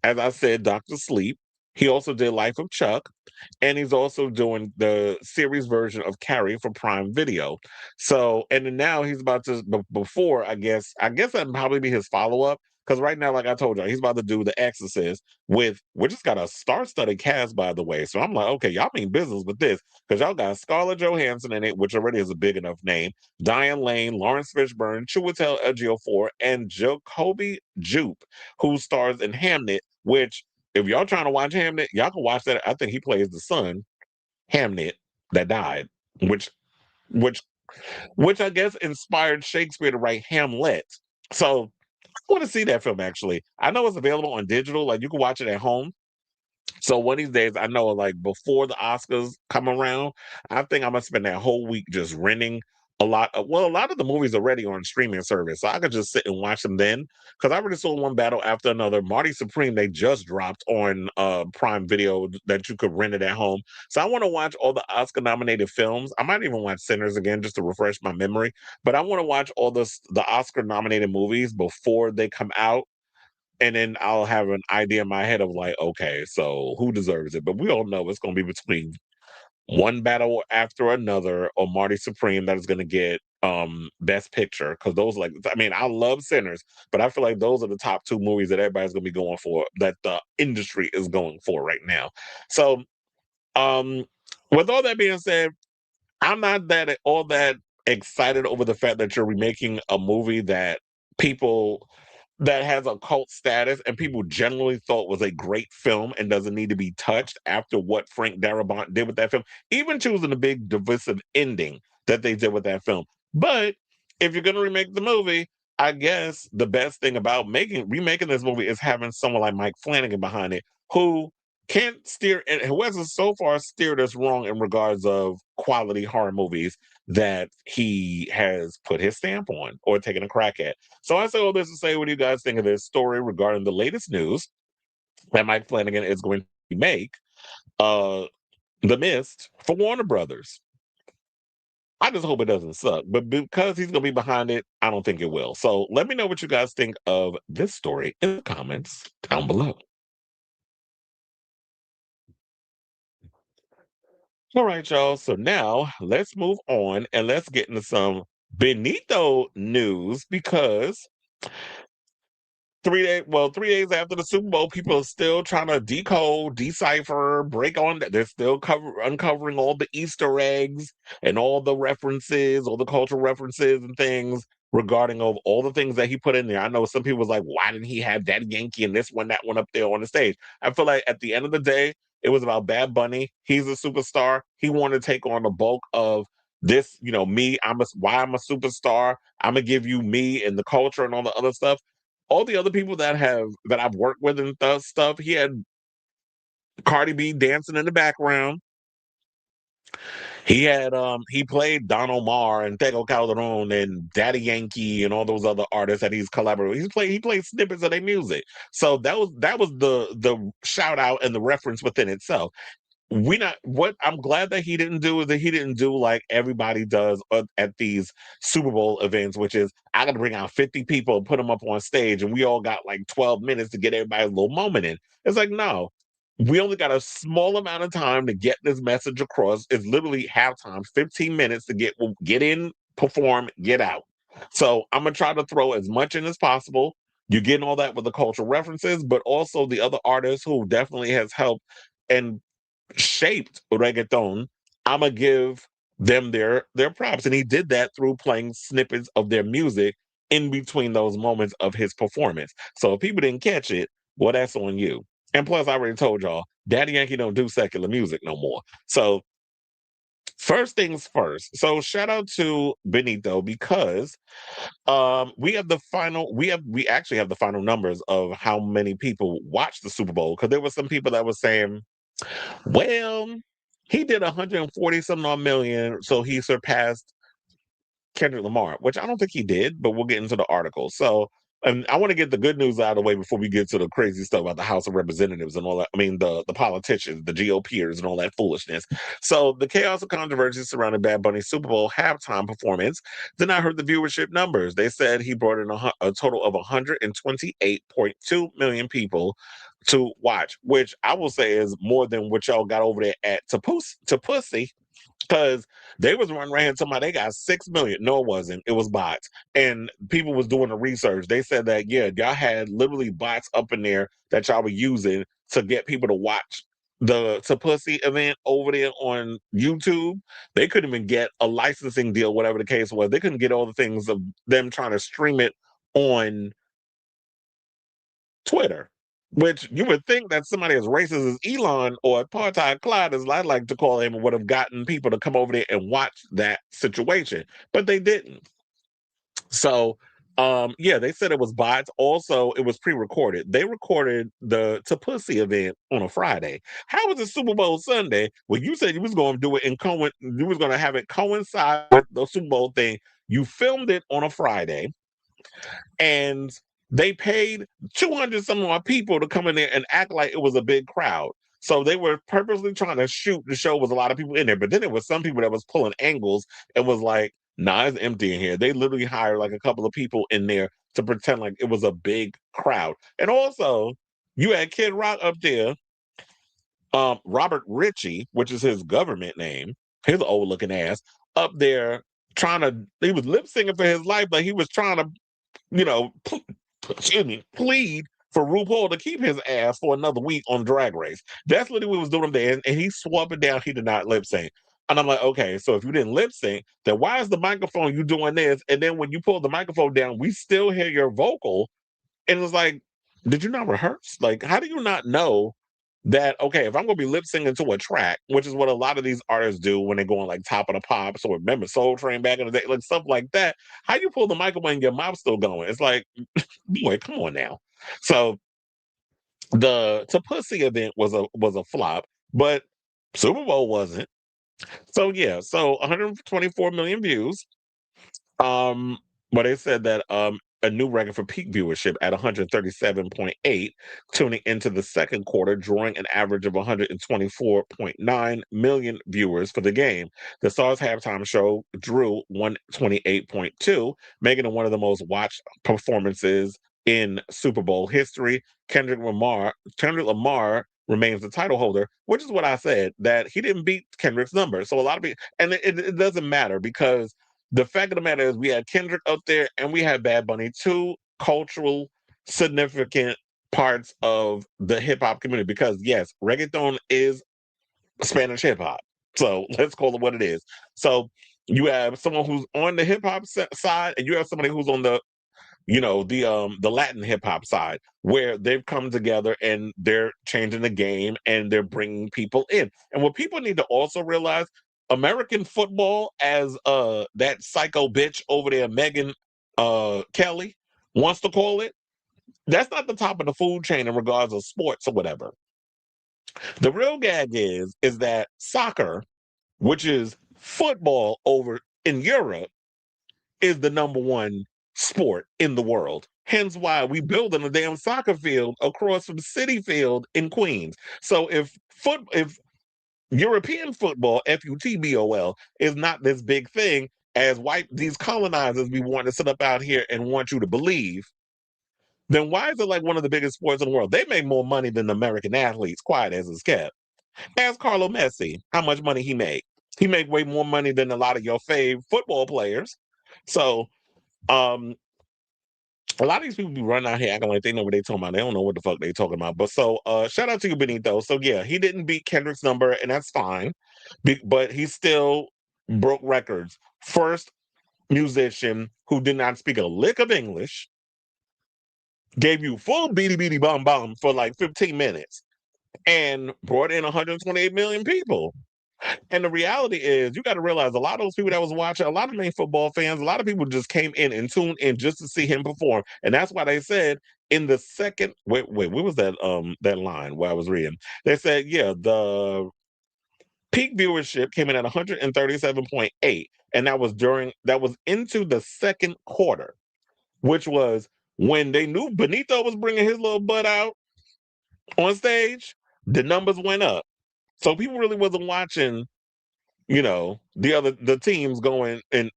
as I said, Dr. Sleep. He also did Life of Chuck, and he's also doing the series version of Carrie for Prime Video. So, and then now he's about to, before, I guess that'd probably be his follow up, Because right now, like I told y'all, he's about to do The Exorcist which has got a star-studded cast, by the way. So I'm like, okay, y'all mean business with this. Because y'all got Scarlett Johansson in it, which already is a big enough name, Diane Lane, Lawrence Fishburne, Chiwetel Ejiofor, and Jacoby Jupe, who stars in Hamnet, which, if y'all trying to watch Hamnet, y'all can watch that. I think he plays the son, Hamnet, that died, which which which I guess inspired Shakespeare to write Hamlet. So I want to see that film actually. I know it's available on digital, like you can watch it at home. So one of these days, I know like before the Oscars come around, I think I'm gonna spend that whole week just renting a lot of the movies already on streaming service. So I could just sit and watch them then. Because I already saw one battle after another. Marty Supreme, they just dropped on Prime Video that you could rent it at home. So I want to watch all the Oscar nominated films. I might even watch Sinners again just to refresh my memory. But I want to watch all the Oscar nominated movies before they come out, and then I'll have an idea in my head of like, okay, so who deserves it? But we all know it's going to be between one battle after another or Marty Supreme that is going to get Best Picture, because those, like, I mean, I love Sinners, but I feel like those are the top two movies that everybody's going to be going for, that the industry is going for right now. So um with all that being said, I'm not that all that excited over the fact that you're remaking a movie people that has a cult status and people generally thought was a great film and doesn't need to be touched after what Frank Darabont did with that film, even choosing the big divisive ending that they did with that film. But if you're going to remake the movie, I guess the best thing about remaking this movie is having someone like Mike Flanagan behind it, who can't steer and who hasn't so far steered us wrong in regards of quality horror movies that he has put his stamp on or taken a crack at. So I say all this to say, what do you guys think of this story regarding the latest news that Mike Flanagan is going to make uh The Mist for Warner Brothers? I just hope it doesn't suck, but because he's going to be behind it, I don't think it will. So let me know what you guys think of this story in the comments down below. All right, y'all. So now let's move on and let's get into some Benito news, because 3 days after the Super Bowl, people are still trying to decode, decipher, break on. They're still uncovering all the Easter eggs and all the references, all the cultural references and things regarding of all the things that he put in there. I know some people was like, why didn't he have that Yankee and this one, that one up there on the stage? I feel like at the end of the day, it was about Bad Bunny. He's a superstar. He wanted to take on the bulk of this, me. Why I'm a superstar. I'm gonna give you me and the culture and all the other stuff. All the other people that I've worked with and stuff, he had Cardi B dancing in the background. He played Don Omar and Tego Calderon and Daddy Yankee and all those other artists that he's collaborated. He played snippets of their music. So that was the shout out and the reference within itself. We not what I'm glad that he didn't do is that he didn't do like everybody does at these Super Bowl events, which is I got to bring out 50 people and put them up on stage, and we all got like 12 minutes to get everybody a little moment in. It's like, no, we only got a small amount of time to get this message across. It's literally halftime, 15 minutes to get in, perform, get out. So I'm gonna try to throw as much in as possible. You're getting all that with the cultural references, but also the other artists who definitely has helped and shaped reggaeton. I'm gonna give them their props, and he did that through playing snippets of their music in between those moments of his performance. So if people didn't catch it, well, that's on you. And plus, I already told y'all, Daddy Yankee don't do secular music no more. So first things first. So shout out to Benito, because we actually have the final numbers of how many people watched the Super Bowl, because there were some people that were saying, well, he did 140 something on million, so he surpassed Kendrick Lamar, which I don't think he did, but we'll get into the article. So, and I want to get the good news out of the way before we get to the crazy stuff about the House of Representatives and all that. I mean, the politicians, the GOPers, and all that foolishness. So, the chaos and controversy surrounding Bad Bunny's Super Bowl halftime performance did not hurt the viewership numbers. They said he brought in a total of 128.2 million people to watch, which I will say is more than what y'all got over there at to Pussy. Because they was running around talking about they got 6 million. No, it wasn't. It was bots. And people was doing the research. They said that, yeah, y'all had literally bots up in there that y'all were using to get people to watch the To Pussy event over there on YouTube. They couldn't even get a licensing deal, whatever the case was. They couldn't get all the things of them trying to stream it on Twitter. Which you would think that somebody as racist as Elon or apartheid Clyde, as I like to call him, would have gotten people to come over there and watch that situation, but they didn't. So, yeah, they said it was bots. Also, it was pre-recorded. They recorded the To Pussy event on a Friday. How was it Super Bowl Sunday? Well, you said you was going to do it you was going to have it coincide with the Super Bowl thing. You filmed it on a Friday, and they paid 200 some odd people to come in there and act like it was a big crowd. So they were purposely trying to shoot the show with a lot of people in there. But then there was some people that was pulling angles and was like, nah, it's empty in here. They literally hired like a couple of people in there to pretend like it was a big crowd. And also, you had Kid Rock up there, Robert Ritchie, which is his government name, his old looking ass, up there he was lip syncing for his life, but he was trying to, you know, plead for RuPaul to keep his ass for another week on Drag Race. That's literally what he was doing there, and he swore it down. He did not lip sync. And I'm like, okay, so if you didn't lip sync, then why is the microphone you doing this? And then when you pull the microphone down, we still hear your vocal. And it's like, did you not rehearse? Like, how do you not know that, okay, if I'm going to be lip syncing to a track, which is what a lot of these artists do when they go on like Top of the Pops or remember Soul Train back in the day, like stuff like that, how you pull the microphone and your mouth's still going? It's like, boy, come on now. So the To Pussy event was a flop, but Super Bowl wasn't. So yeah, so 124 million views. But they said that a new record for peak viewership at 137.8, tuning into the second quarter, drawing an average of 124.9 million viewers for the game. The Stars halftime show drew 128.2, making it one of the most watched performances in Super Bowl history. Kendrick Lamar remains the title holder, which is what I said, that he didn't beat Kendrick's number. So a lot of people, and it doesn't matter because the fact of the matter is we had Kendrick up there and we had Bad Bunny, two cultural significant parts of the hip hop community. Because yes, reggaeton is Spanish hip hop. So let's call it what it is. So you have someone who's on the hip hop side, and you have somebody who's on the Latin hip hop side, where they've come together and they're changing the game and they're bringing people in. And what people need to also realize, American football, as that psycho bitch over there, Megyn Kelly, wants to call it, that's not the top of the food chain in regards of sports or whatever. The real gag is that soccer, which is football over in Europe, is the number one sport in the world. Hence why we building a damn soccer field across from City Field in Queens. So if European football, FUTBOL, is not this big thing as these colonizers we want to sit up out here and want you to believe, then why is it like one of the biggest sports in the world? They make more money than American athletes, quiet as it's kept. Ask Carlo Messi how much money he made. He made way more money than a lot of your fave football players. So um, a lot of these people be running out here acting like they know what they talking about. They don't know what the fuck they talking about. But so shout out to you, Benito. So yeah, he didn't beat Kendrick's number, and that's fine. But he still broke records. First musician who did not speak a lick of English, gave you full beady beady bum bum for like 15 minutes, and brought in 128 million people. And the reality is, you got to realize a lot of those people that was watching, a lot of them ain't football fans. A lot of people just came in and tuned in just to see him perform. And that's why they said in the second, wait, what was that line where I was reading? They said, yeah, the peak viewership came in at 137.8, and that was into the second quarter, which was when they knew Benito was bringing his little butt out on stage. The numbers went up, so people really wasn't watching the teams going, and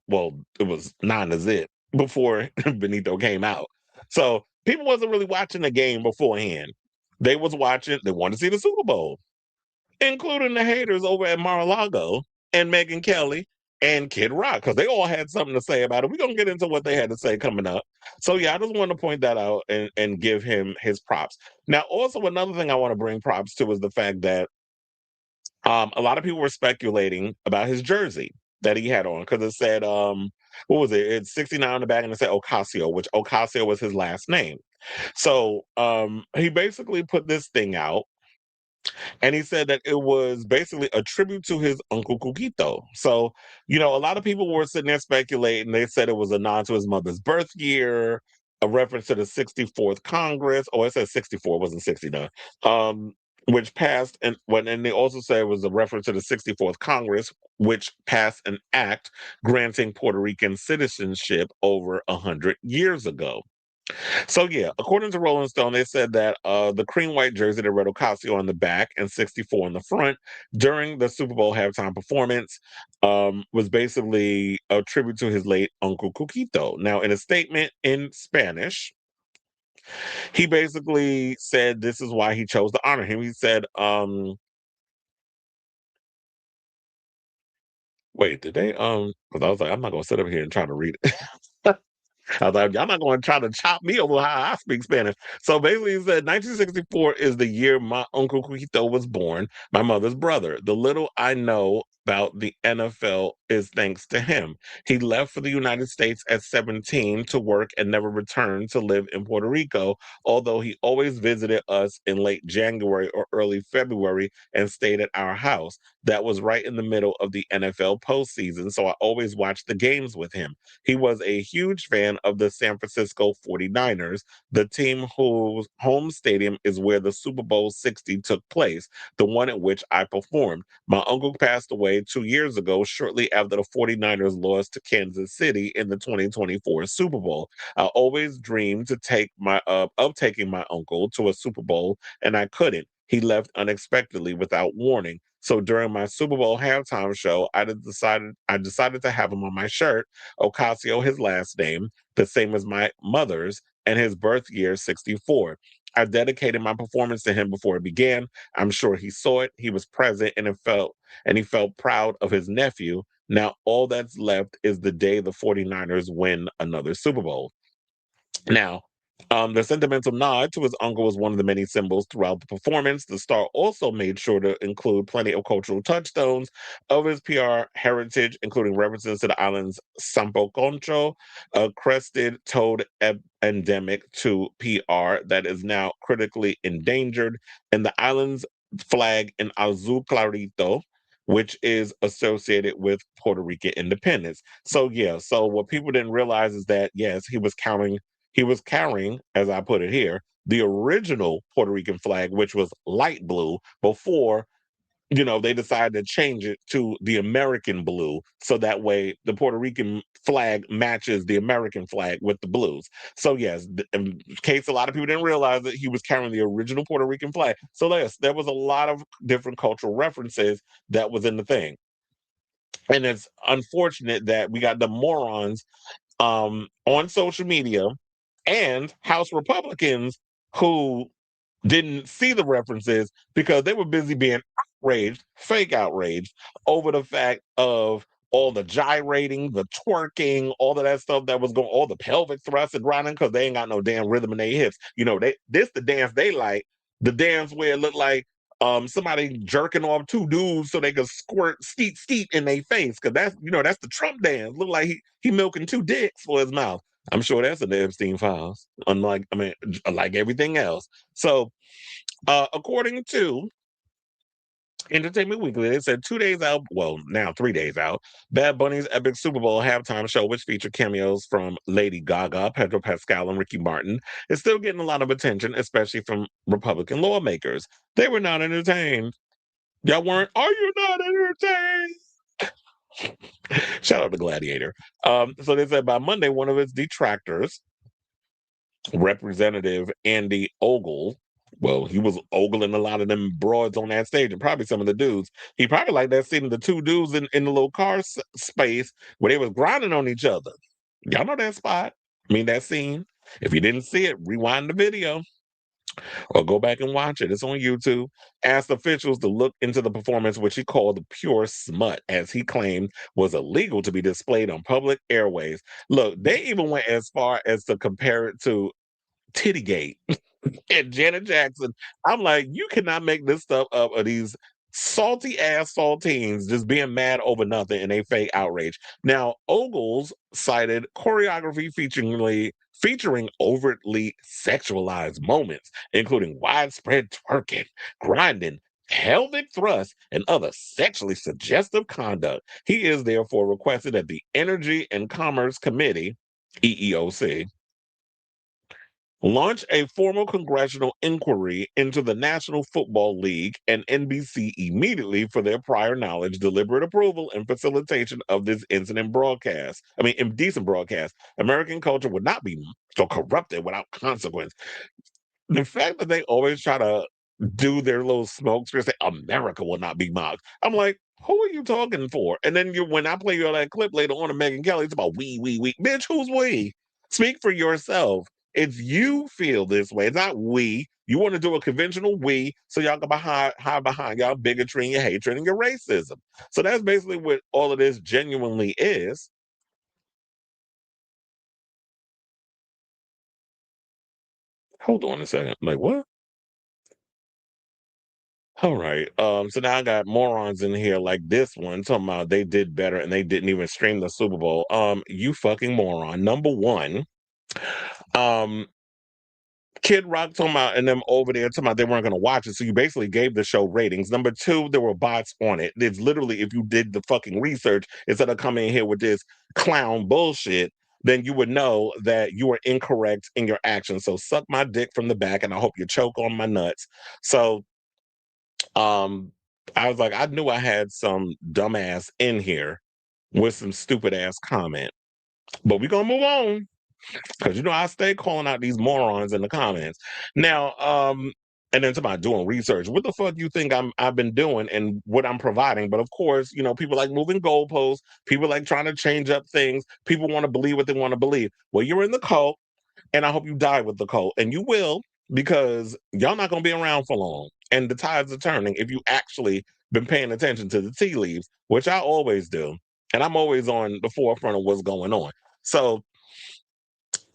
well, it was 9-zip before Benito came out. So people wasn't really watching the game beforehand. They wanted to see the Super Bowl, including the haters over at Mar-a-Lago and Megyn Kelly and Kid Rock, because they all had something to say about it. We're going to get into what they had to say coming up. So, yeah, I just want to point that out and give him his props. Now, also, another thing I want to bring props to is the fact that a lot of people were speculating about his jersey that he had on because it said, what was it? It's 69 on the back and it said Ocasio, which Ocasio was his last name. So he basically put this thing out and he said that it was basically a tribute to his Uncle Cuquito. So, a lot of people were sitting there speculating. They said it was a nod to his mother's birth year, a reference to the 64th Congress. Oh, it says 64, it wasn't 69. Which passed, and they also said it was a reference to the 64th Congress, which passed an act granting Puerto Rican citizenship over 100 years ago. So yeah, according to Rolling Stone, they said that the cream white jersey that read Ocasio on the back and 64 on the front during the Super Bowl halftime performance was basically a tribute to his late Uncle Cuquito. Now, in a statement in Spanish, he basically said this is why he chose to honor him. He said, wait, did they because I was like, I'm not gonna sit up here and try to read it. I was like, y'all not going to try to chop me over how I speak Spanish. So basically, he said 1964 is the year my Uncle Cuquito was born, my mother's brother. The little I know about the NFL is thanks to him. He left for the United States at 17 to work and never returned to live in Puerto Rico, although he always visited us in late January or early February and stayed at our house. That was right in the middle of the NFL postseason, so I always watched the games with him. He was a huge fan of the San Francisco 49ers, the team whose home stadium is where the Super Bowl 60 took place, the one at which I performed. My uncle passed away 2 years ago, shortly after the 49ers lost to Kansas City in the 2024 Super Bowl. I always dreamed of taking my uncle to a Super Bowl, and I couldn't. He left unexpectedly without warning. So during my Super Bowl halftime show, I decided to have him on my shirt, Ocasio, his last name, the same as my mother's, and his birth year, 64. I dedicated my performance to him before it began. I'm sure he saw it. He was present, and he felt proud of his nephew. Now all that's left is the day the 49ers win another Super Bowl. Now, the sentimental nod to his uncle was one of the many symbols throughout the performance. The star also made sure to include plenty of cultural touchstones of his PR heritage, including references to the island's Sampo Concho, a crested toad endemic to PR that is now critically endangered, and the island's flag in azul clarito, which is associated with Puerto Rican independence. So yeah, so what people didn't realize is that yes, he was carrying, as I put it here, the original Puerto Rican flag, which was light blue, before they decided to change it to the American blue, so that way the Puerto Rican flag matches the American flag with the blues. So yes, in case a lot of people didn't realize that he was carrying the original Puerto Rican flag. So yes, there was a lot of different cultural references that was in the thing. And it's unfortunate that we got the morons on social media and House Republicans who didn't see the references because they were busy being outraged, fake outraged, over the fact of all the gyrating, the twerking, all of that stuff that was going, all the pelvic thrusts and grinding because they ain't got no damn rhythm in their hips. This the dance they like, the dance where it looked like somebody jerking off two dudes so they could squirt skeet skeet in their face because that's the Trump dance. Look like he milking two dicks for his mouth. I'm sure that's in the Epstein files. Like everything else. So, according to Entertainment Weekly, they said 2 days out, well, now 3 days out, Bad Bunny's epic Super Bowl halftime show, which featured cameos from Lady Gaga, Pedro Pascal, and Ricky Martin, is still getting a lot of attention, especially from Republican lawmakers. They were not entertained. Y'all weren't? Are you not entertained? Shout out to Gladiator. So they said by Monday, one of its detractors, Representative Andy Ogle. Well, he was ogling a lot of them broads on that stage, and probably some of the dudes. He probably liked that scene of the two dudes in the little car space where they was grinding on each other. Y'all know that spot? I mean, that scene. If you didn't see it, rewind the video. or go back and watch it. It's on YouTube. Asked officials to look into the performance, which he called pure smut, as he claimed was illegal to be displayed on public airways. Look, they even went as far as to compare it to Tittygate and Janet Jackson. I'm like, you cannot make this stuff up, of these salty ass saltines just being mad over nothing and they fake outrage. Now, Ogles cited choreography featuring overtly sexualized moments, including widespread twerking, grinding, pelvic thrust, and other sexually suggestive conduct. He is therefore requested that the Energy and Commerce Committee, EEOC, launch a formal congressional inquiry into the National Football League and NBC immediately for their prior knowledge, deliberate approval, and facilitation of this incident broadcast. I mean, indecent broadcast. American culture would not be so corrupted without consequence. The fact that they always try to do their little smoke screen, say America will not be mocked. I'm like, who are you talking for? And then when I play you all that clip later on of Megyn Kelly, it's about we. Bitch, who's we? Speak for yourself. It's you feel this way. It's not we. You want to do a conventional we so y'all can hide behind y'all bigotry and your hatred and your racism. So that's basically what all of this genuinely is. Hold on a second. Like, what? All right. So now I got morons in here like this one talking about they did better and they didn't even stream the Super Bowl. You fucking moron. Number one, um, Kid Rock talking about and them over there talking about they weren't gonna watch it. So you basically gave the show ratings. Number two, there were bots on it. It's literally, if you did the fucking research instead of coming in here with this clown bullshit, then you would know that you were incorrect in your actions. So suck my dick from the back and I hope you choke on my nuts. So um, I was like, I knew I had some dumbass in here with some stupid ass comment. But we're gonna move on. Because I stay calling out these morons in the comments. Now, and then somebody doing research. What the fuck you think I've been doing and what I'm providing? But of course, people like moving goalposts, people like trying to change up things, people want to believe what they want to believe. Well, you're in the cult, and I hope you die with the cult. And you will, because y'all not gonna be around for long. And the tides are turning if you actually been paying attention to the tea leaves, which I always do. And I'm always on the forefront of what's going on. So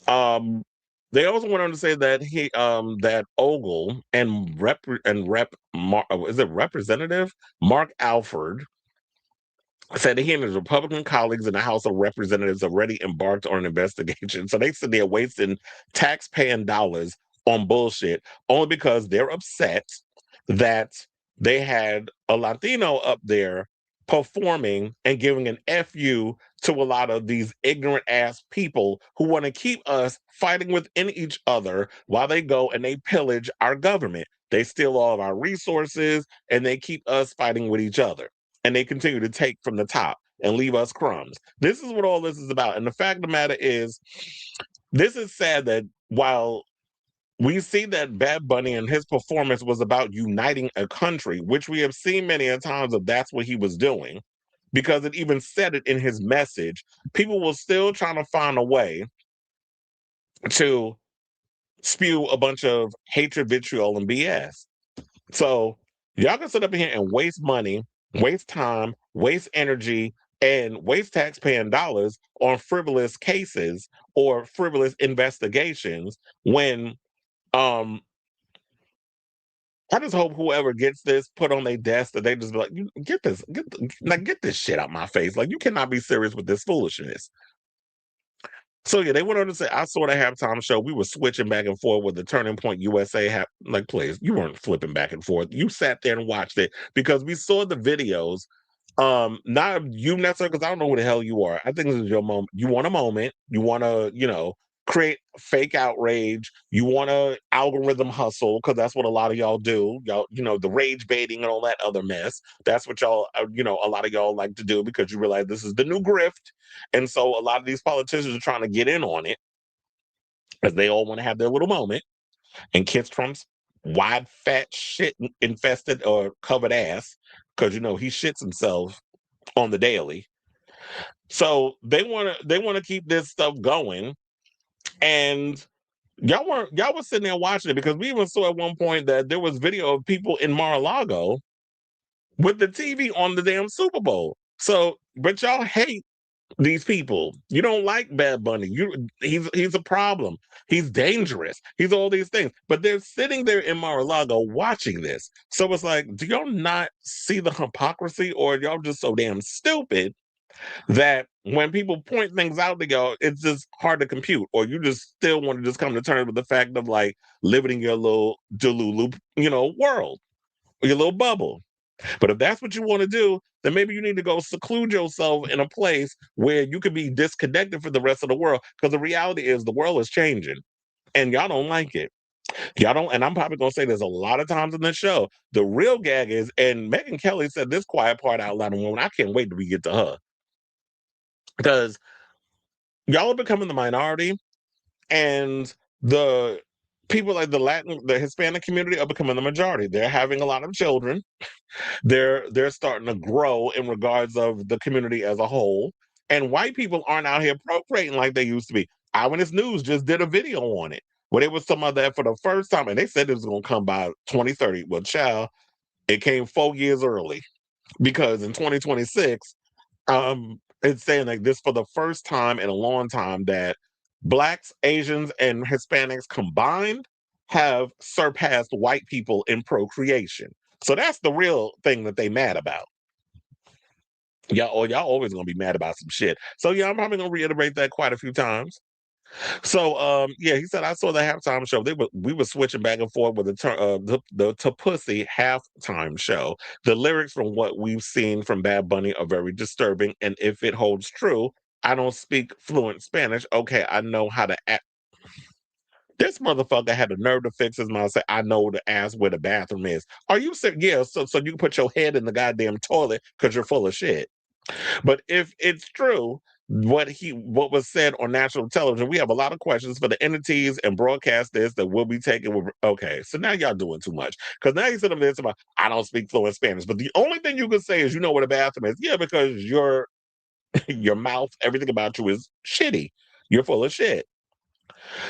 um, they also went on to say that that Ogle and is it Representative Mark Alford said that he and his Republican colleagues in the House of Representatives already embarked on an investigation. So they said they're wasting tax-paying dollars on bullshit only because they're upset that they had a Latino up there performing and giving an FU to a lot of these ignorant ass people who want to keep us fighting within each other while they go and they pillage our government. They steal all of our resources and they keep us fighting with each other, and they continue to take from the top and leave us crumbs. This is what all this is about. And the fact of the matter is, this is sad that while we see that Bad Bunny and his performance was about uniting a country, which we have seen many a times that that's what he was doing, because it even said it in his message, people were still trying to find a way to spew a bunch of hatred, vitriol, and BS. So y'all can sit up here and waste money, waste time, waste energy, and waste taxpaying dollars on frivolous cases or frivolous investigations when um I just hope whoever gets this put on their desk that they just be like, you get this shit out my face. Like, you cannot be serious with this foolishness. So yeah, they went on to say, I saw the halftime show. We were switching back and forth with the Turning Point USA. Like, please, you weren't flipping back and forth. You sat there and watched it because we saw the videos. Not you necessarily, because I don't know who the hell you are. I think this is your moment. You want a moment. You want to, create fake outrage. You want to algorithm hustle because that's what a lot of y'all do. Y'all, the rage baiting and all that other mess. That's what y'all, a lot of y'all like to do because you realize this is the new grift. And so a lot of these politicians are trying to get in on it because they all want to have their little moment. And Kiss Trump's wide, fat, shit infested or covered ass, because he shits himself on the daily. So they want to keep this stuff going, and y'all was sitting there watching it because we even saw at one point that there was video of people in Mar-a-Lago with the TV on the damn Super Bowl. So, but y'all hate these people. You don't like Bad Bunny. He's a problem. He's dangerous. He's all these things. But they're sitting there in Mar-a-Lago watching this. So it's like, do y'all not see the hypocrisy, or y'all just so damn stupid that when people point things out to y'all, it's just hard to compute, or you just still want to just come to terms with the fact of like living in your little Delulu, world, your little bubble. But if that's what you want to do, then maybe you need to go seclude yourself in a place where you can be disconnected from the rest of the world. Because the reality is the world is changing and y'all don't like it. Y'all don't, and I'm probably gonna say there's a lot of times in the show. The real gag is, and Megyn Kelly said this quiet part out loud, and I can't wait till we get to her. Because y'all are becoming the minority, and the people like the Hispanic community are becoming the majority. They're having a lot of children. They're starting to grow in regards of the community as a whole. And white people aren't out here procreating like they used to be. Eyewitness News just did a video on it where they was talking about that for the first time, and they said it was going to come by 2030. Well, child, it came 4 years early because in 2026, it's saying like this for the first time in a long time that Blacks, Asians, and Hispanics combined have surpassed white people in procreation. So that's the real thing that they mad about. Y'all always gonna be mad about some shit. So yeah, I'm probably gonna reiterate that quite a few times. So yeah, he said I saw the halftime show. We were switching back and forth with the To Pussy halftime show. The lyrics from what we've seen from Bad Bunny are very disturbing, and if it holds true, I don't speak fluent Spanish. Okay, I know how to act. This motherfucker had the nerve to fix his mouth and say, I know to ask where the bathroom is. Are you serious? Yeah, so you can put your head in the goddamn toilet because you're full of shit. But if it's true, what was said on national television, we have a lot of questions for the entities and broadcasters that will be taken with. Okay, so now y'all doing too much. Because now you sit up there about, I don't speak fluent Spanish. But the only thing you can say is you know where the bathroom is. Yeah, because your mouth, everything about you is shitty. You're full of shit.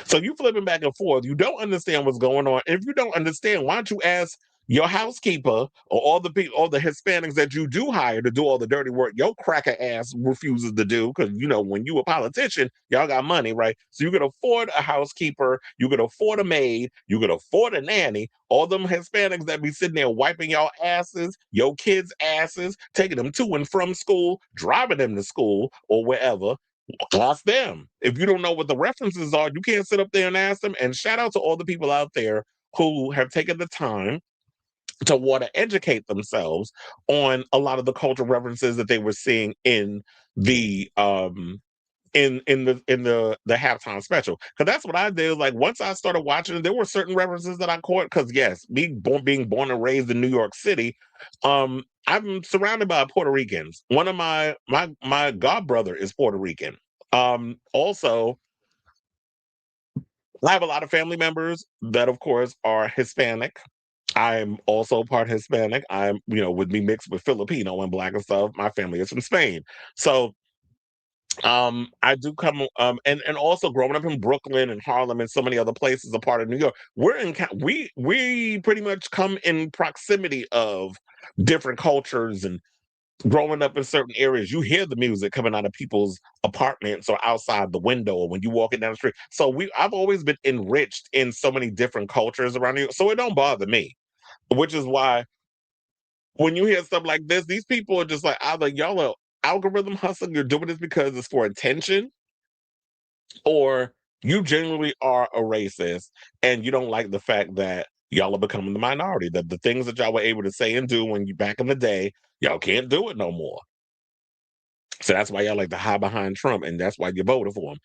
So you flipping back and forth. You don't understand what's going on. If you don't understand, why don't you ask your housekeeper or all the people, all the Hispanics that you do hire to do all the dirty work, your cracker ass refuses to do because when you a politician, y'all got money, right? So you can afford a housekeeper, you can afford a maid, you can afford a nanny. All them Hispanics that be sitting there wiping y'all asses, your kids' asses, taking them to and from school, driving them to school or wherever. Ask them. If you don't know what the references are, you can't sit up there and ask them. And shout out to all the people out there who have taken the time to want to educate themselves on a lot of the cultural references that they were seeing in the in the halftime special. Because that's what I did. Like once I started watching it, there were certain references that I caught. Because yes, being born and raised in New York City, I'm surrounded by Puerto Ricans. One of my god brother is Puerto Rican. Also, I have a lot of family members that, of course, are Hispanic. I'm also part Hispanic. I'm, with me mixed with Filipino and Black and stuff. My family is from Spain. So I do come and also growing up in Brooklyn and Harlem and so many other places a part of New York, we pretty much come in proximity of different cultures. And growing up in certain areas, you hear the music coming out of people's apartments or outside the window or when you walking down the street. So I've always been enriched in so many different cultures around here. So it don't bother me. Which is why when you hear stuff like this, these people are just like, either y'all are algorithm hustling, you're doing this because it's for attention, or you genuinely are a racist and you don't like the fact that y'all are becoming the minority. That the things that y'all were able to say and do when you back in the day, y'all can't do it no more. So that's why y'all like to hide behind Trump, and that's why you voted for him.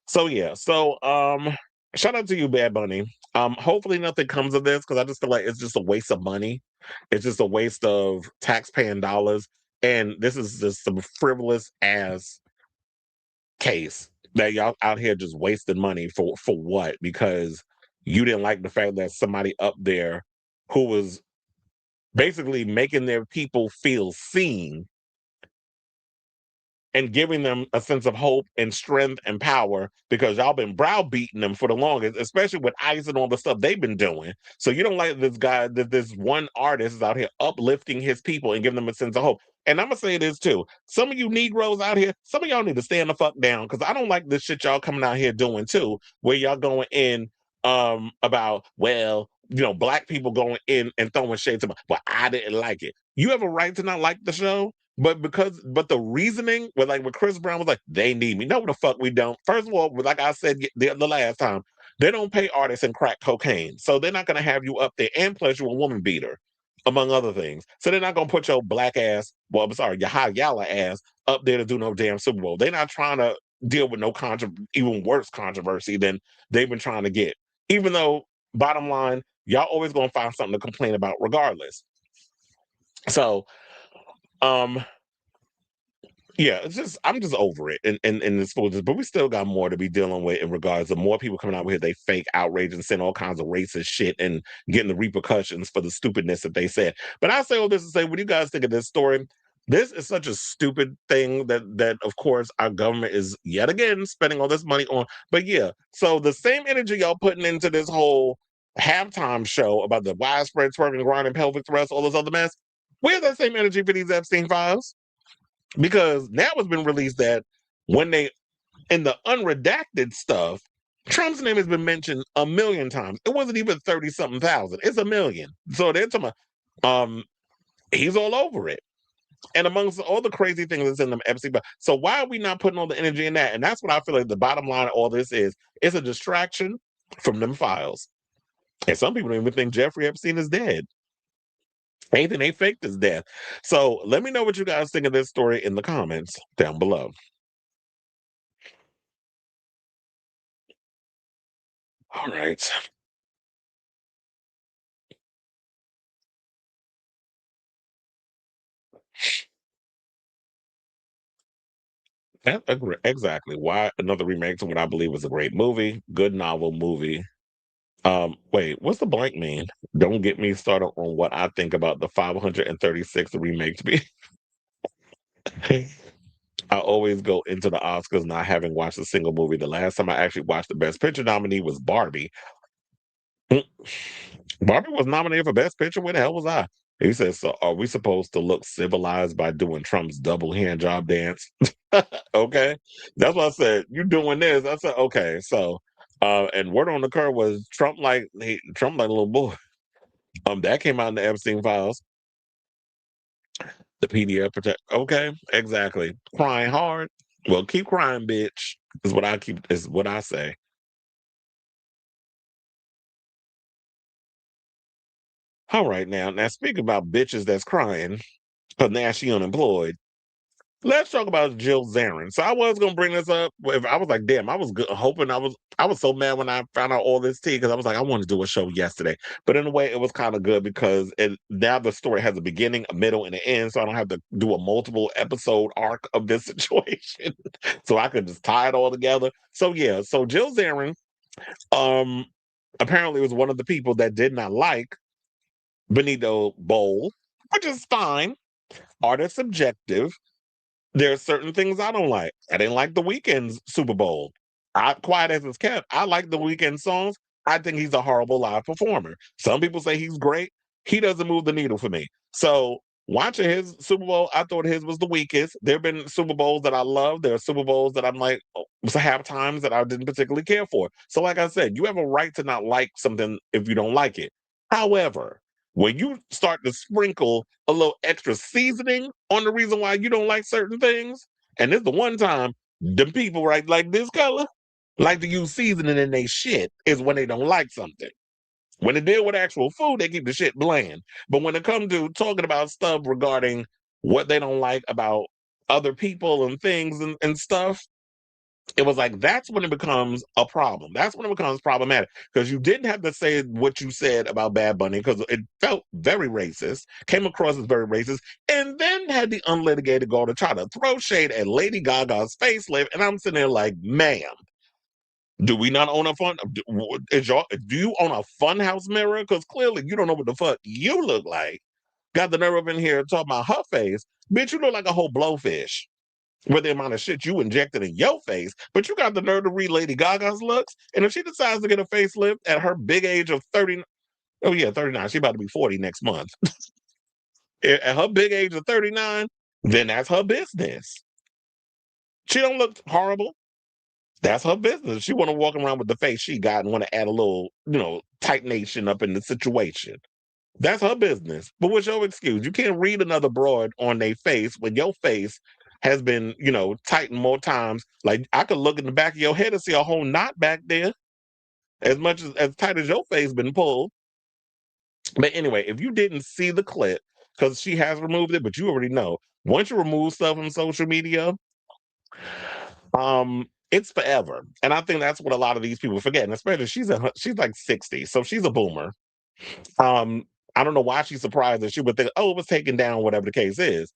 So yeah, shout out to you, Bad Bunny. Hopefully nothing comes of this because I just feel like it's just a waste of money. It's just a waste of taxpaying dollars, and this is just some frivolous ass case that y'all out here just wasting money for what? Because you didn't like the fact that somebody up there who was basically making their people feel seen and giving them a sense of hope and strength and power because y'all been browbeating them for the longest, especially with ICE and all the stuff they've been doing. So you don't like this guy, that this one artist is out here uplifting his people and giving them a sense of hope. And I'm gonna say this too. Some of you Negroes out here, some of y'all need to stand the fuck down because I don't like this shit y'all coming out here doing too, where y'all going in about, well, black people going in and throwing shade to me. Well, I didn't like it. You have a right to not like the show, but the reasoning with Chris Brown was like, they need me. No, the fuck we don't. First of all, like I said the last time, they don't pay artists in crack cocaine. So they're not gonna have you up there, and plus you're a woman beater, among other things. So they're not gonna put your black ass, well, I'm sorry, your high yalla ass up there to do no damn Super Bowl. They're not trying to deal with no even worse controversy than they've been trying to get. Even though, bottom line, y'all always gonna find something to complain about regardless. So, yeah, I'm just over it in this foolishness, but we still got more to be dealing with in regards to more people coming out with they fake outrage and saying all kinds of racist shit and getting the repercussions for the stupidness that they said. But I say all this to say, what do you guys think of this story? This is such a stupid thing that of course our government is yet again spending all this money on. But yeah, so the same energy y'all putting into this whole halftime show about the widespread twerking, grinding, pelvic thrust, all this other mess, where's that same energy for these Epstein files? Because now it's been released that when they, in the unredacted stuff, Trump's name has been mentioned a million times. It wasn't even 30 something thousand. It's a million. So they're talking about, he's all over it. And amongst all the crazy things that's in them Epstein. So why are we not putting all the energy in that? And that's what I feel like the bottom line of all this is. It's a distraction from them files. And some people don't even think Jeffrey Epstein is dead. Anything they faked his death. So let me know what you guys think of this story in the comments down below. All right. Exactly. Why another remake to what I believe was a great movie, good novel movie. Wait, what's the blank mean? Don't get me started on what I think about the 536 remake to be. I always go into the Oscars not having watched a single movie. The last time I actually watched the Best Picture nominee was Barbie. Mm. Barbie was nominated for Best Picture. Where the hell was I? He says, so are we supposed to look civilized by doing Trump's double hand job dance? Okay. That's what I said. You doing this. I said, okay. So and word on the curve was Trump like a little boy. That came out in the Epstein files. The PDF protect. Okay, exactly. Crying hard. Well, keep crying, bitch. Is what I say. All right now. Now speaking about bitches that's crying, because now she unemployed. Let's talk about Jill Zarin. So I was gonna bring this up. If I was like, damn, I was hoping I was so mad when I found out all this tea because I was like, I wanted to do a show yesterday. But in a way, it was kind of good because now the story has a beginning, a middle, and an end, so I don't have to do a multiple episode arc of this situation. So I could just tie it all together. So yeah, so Jill Zarin, um, apparently was one of the people that did not like Benito Bowl, which is fine. Art is subjective. There are certain things I don't like. I didn't like the Weeknd's Super Bowl. Quiet as it's kept, I like the Weeknd songs. I think he's a horrible live performer. Some people say he's great. He doesn't move the needle for me. So watching his Super Bowl, I thought his was the weakest. There have been Super Bowls that I love. There are Super Bowls that I'm like, half times that I didn't particularly care for. So like I said, you have a right to not like something if you don't like it. However, when you start to sprinkle a little extra seasoning on the reason why you don't like certain things, and it's the one time the people right like this color like to use seasoning in their shit is when they don't like something. When they deal with actual food, they keep the shit bland. But when it comes to talking about stuff regarding what they don't like about other people and things and stuff, it was like that's when it becomes a problem. That's when it becomes problematic because you didn't have to say what you said about Bad Bunny because it felt very racist, came across as very racist, and then had the unlitigated goal to try to throw shade at Lady Gaga's facelift. And I'm sitting there like, ma'am, do we not own a fun? Do you own a funhouse mirror? Because clearly you don't know what the fuck you look like. Got the nerve up in here talking about her face, bitch. You look like a whole blowfish. with the amount of shit you injected in your face, but you got the nerve to read Lady Gaga's looks. And if she decides to get a facelift at her big age of 30, oh yeah, 39, she about to be 40 next month. At her big age of 39, then that's her business. She don't look horrible. That's her business. She want to walk around with the face she got and want to add a little, tightenation up in the situation. That's her business. But what's your excuse? You can't read another broad on their face when your face has been, tightened more times. Like I could look in the back of your head and see a whole knot back there, as tight as your face been pulled. But anyway, if you didn't see the clip, because she has removed it, but you already know, once you remove stuff from social media, it's forever. And I think that's what a lot of these people forget. And especially she's like 60, so she's a boomer. I don't know why she's surprised that she would think, oh, it was taken down, whatever the case is.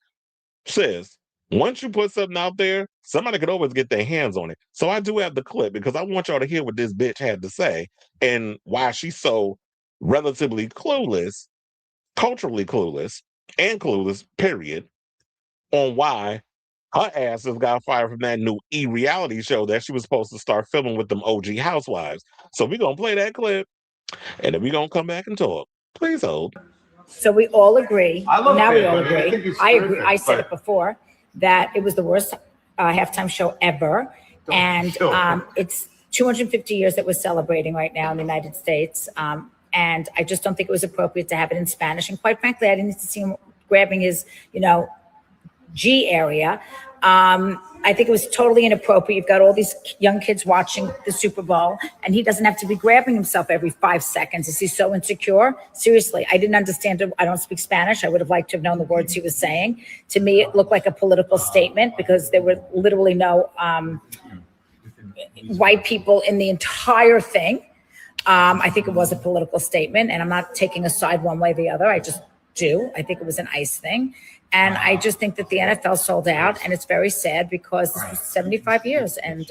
Sis, once you put something out there, somebody could always get their hands on it. So I do have the clip because I want y'all to hear what this bitch had to say and why she's so relatively clueless, culturally clueless, and clueless, period, on why her ass has got fired from that new reality show that she was supposed to start filming with them OG housewives. So we're going to play that clip and then we're going to come back and talk. Please hold. So we all agree. I love now it, we all but I agree. think it's I agree. terrific, I said but- it before that it was the worst halftime show ever, and it's 250 years that we're celebrating right now in the United States. And I just don't think it was appropriate to have it in Spanish. And quite frankly, I didn't need to see him grabbing his, G area. I think it was totally inappropriate. You've got all these young kids watching the Super Bowl, and he doesn't have to be grabbing himself every 5 seconds. Is he so insecure? Seriously, I didn't understand it. I don't speak Spanish. I would have liked to have known the words he was saying. To me, it looked like a political statement because there were literally no white people in the entire thing. I think it was a political statement, and I'm not taking a side one way or the other. I just do. I think it was an ICE thing. And I just think that the NFL sold out, and it's very sad because this was 75 years. And,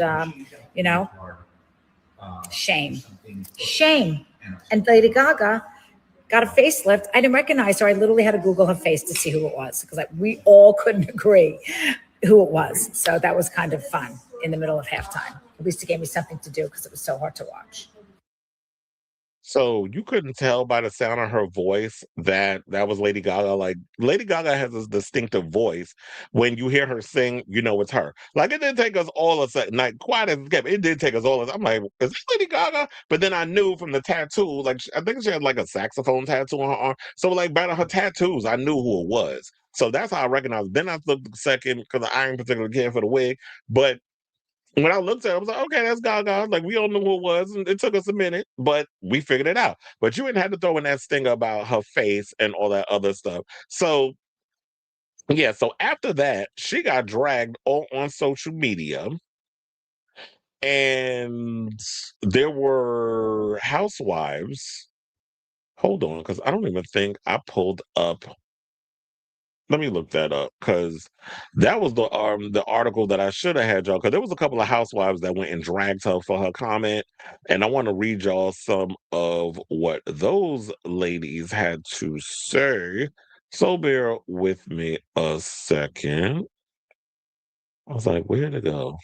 shame. And Lady Gaga got a facelift. I didn't recognize her. I literally had to Google her face to see who it was because we all couldn't agree who it was. So that was kind of fun in the middle of halftime. At least it gave me something to do because it was so hard to watch. So you couldn't tell by the sound of her voice that was Lady Gaga. Like Lady Gaga has this distinctive voice. When you hear her sing, you know it's her. Like it did take us all a second, like quiet as it kept. It did take us all. I'm like, is this Lady Gaga? But then I knew from the tattoo, like I think she had like a saxophone tattoo on her arm. So like by her tattoos, I knew who it was. So that's how I recognized. Then I looked a second because I didn't particularly care for the wig, but when I looked at it, I was like, okay, that's Gaga. Like, we all knew who it was. And it took us a minute, but we figured it out. But you didn't have to throw in that stinger about her face and all that other stuff. So, yeah, so after that, she got dragged all on social media. And there were housewives. Hold on, because I don't even think I pulled up. Let me look that up because that was the article that I should have had y'all, because there was a couple of housewives that went and dragged her for her comment, and I want to read y'all some of what those ladies had to say. So bear with me a second. I was like, where to go?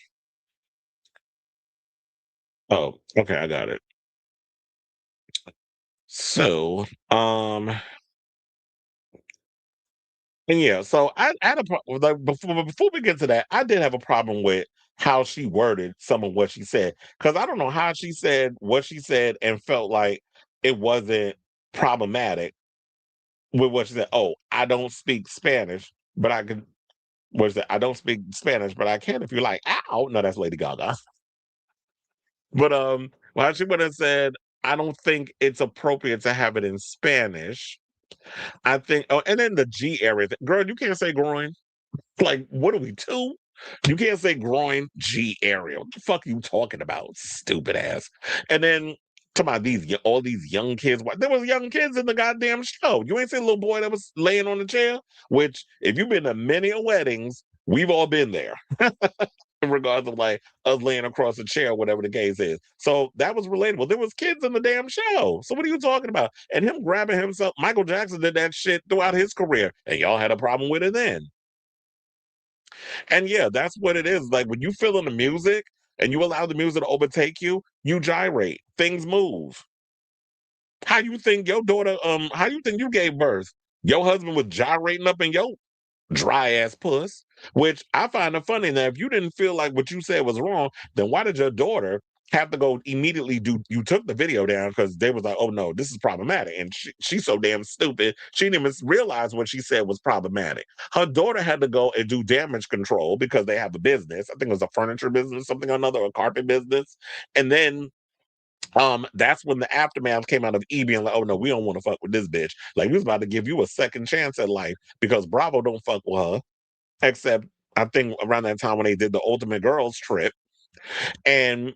Oh, okay, I got it. So, and yeah, so I had like before we get to that, I did have a problem with how she worded some of what she said, because I don't know how she said what she said and felt like it wasn't problematic with what she said. Oh, I don't speak Spanish, but I can. Was that I don't speak Spanish, but I can if you like. Ow, no, that's Lady Gaga. But well, she would have said, I don't think it's appropriate to have it in Spanish. I think. Oh, and then the G area, girl, you can't say groin. Like, what are we, two? You can't say groin G area. What the fuck are you talking about, stupid ass? And then to my all these young kids. There was young kids in the goddamn show. You ain't seen a little boy that was laying on the chair. Which, if you've been to many weddings, we've all been there. In regards of like us laying across a chair, whatever the case is. So that was relatable. There was kids in the damn show. So what are you talking about? And him grabbing himself, Michael Jackson did that shit throughout his career, and y'all had a problem with it then. And yeah, that's what it is. Like when you feel in the music and you allow the music to overtake you, you gyrate. Things move. How you think your daughter, how you think you gave birth? Your husband was gyrating up in your dry ass puss, which I find it funny. Now, if you didn't feel like what you said was wrong, then why did your daughter have to go immediately you took the video down because they was like, oh no, this is problematic. And she's so damn stupid. She didn't even realize what she said was problematic. Her daughter had to go and do damage control because they have a business. I think it was a furniture business, something or another, a carpet business. And then that's when the aftermath came out of E being like, oh no, we don't want to fuck with this bitch. Like we was about to give you a second chance at life because Bravo don't fuck with her. Except I think around that time when they did the Ultimate Girls trip, and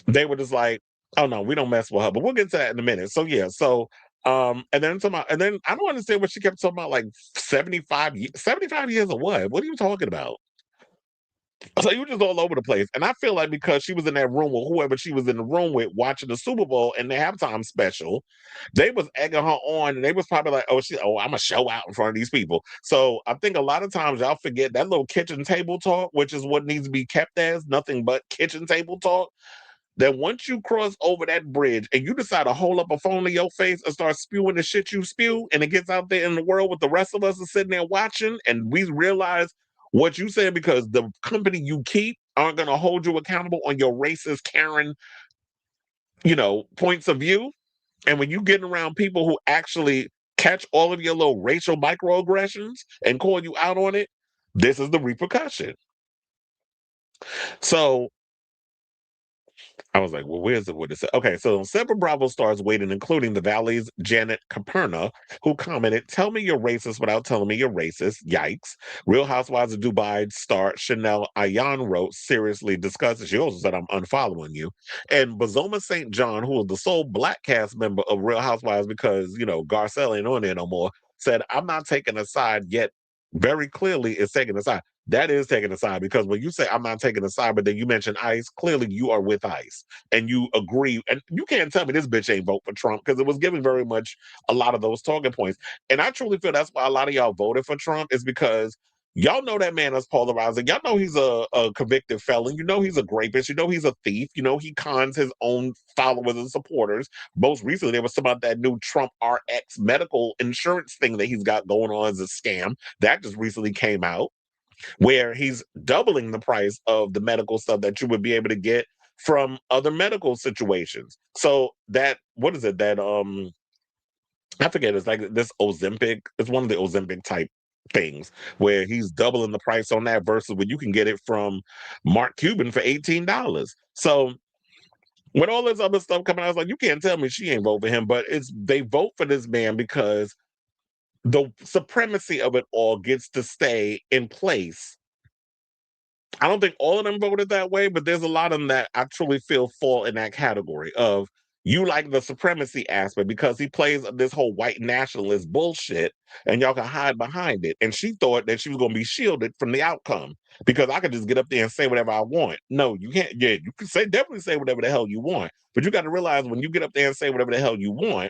they were just like, oh no, we don't mess with her. But we'll get to that in a minute. So yeah, so and then I don't understand what she kept talking about, like 75 years. 75 years of what? What are you talking about? So you were just all over the place. And I feel like because she was in that room with whoever she was in the room with watching the Super Bowl and the halftime special, they was egging her on and they was probably like, I'm gonna show out in front of these people. So I think a lot of times y'all forget that little kitchen table talk, which is what needs to be kept as nothing but kitchen table talk. That once you cross over that bridge and you decide to hold up a phone to your face and start spewing the shit you spew, and it gets out there in the world with the rest of us are sitting there watching, and we realize what you said because the company you keep aren't going to hold you accountable on your racist Karen, points of view. And when you get around people who actually catch all of your little racial microaggressions and call you out on it, this is the repercussion. So I was like, well, where's it? What is it? Okay, so several Bravo stars waited, including the Valley's Janet Caperna, who commented, tell me you're racist without telling me you're racist. Yikes. Real Housewives of Dubai star Chanel Ayan wrote, seriously disgusted. She also said, I'm unfollowing you. And Bazoma St. John, who was the sole black cast member of Real Housewives because, Garcelle ain't on there no more, said, I'm not taking a side yet. Very clearly is taking a side. That is taking a side because when you say I'm not taking a side, but then you mention ICE, clearly you are with ICE and you agree. And you can't tell me this bitch ain't vote for Trump because it was giving very much a lot of those talking points. And I truly feel that's why a lot of y'all voted for Trump is because y'all know that man is polarizing. Y'all know he's a convicted felon. You know he's a rapist. You know he's a thief. You know he cons his own followers and supporters. Most recently, there was some about that new Trump RX medical insurance thing that he's got going on as a scam. That just recently came out where he's doubling the price of the medical stuff that you would be able to get from other medical situations. So that, what is it? That, I forget, it's like this Ozempic, it's one of the Ozempic type things where he's doubling the price on that versus when you can get it from Mark Cuban for $18. So when all this other stuff coming out, I was like, you can't tell me she ain't vote for him, but they vote for this man because the supremacy of it all gets to stay in place. I don't think all of them voted that way, but there's a lot of them that I truly feel fall in that category of you like the supremacy aspect because he plays this whole white nationalist bullshit and y'all can hide behind it. And she thought that she was going to be shielded from the outcome because I could just get up there and say whatever I want. No, you can't. Yeah, you can definitely say whatever the hell you want, but you got to realize when you get up there and say whatever the hell you want,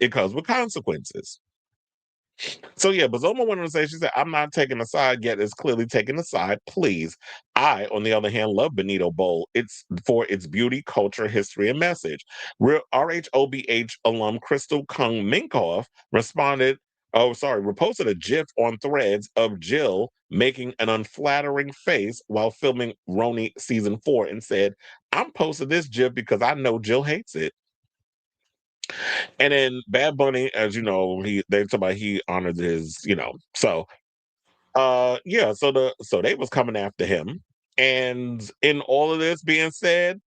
it comes with consequences. So yeah, Bazoma went on to say, she said, I'm not taking a side yet. It's clearly taking a side. Please. I, on the other hand, love Benito Bowl. It's for its beauty, culture, history, and message. Real RHOBH alum Crystal Kung Minkoff reposted a GIF on Threads of Jill making an unflattering face while filming RHONY season 4 and said, I'm posting this GIF because I know Jill hates it. And then Bad Bunny, as you know, they talk about he honored his, so so they was coming after him. And in all of this being said,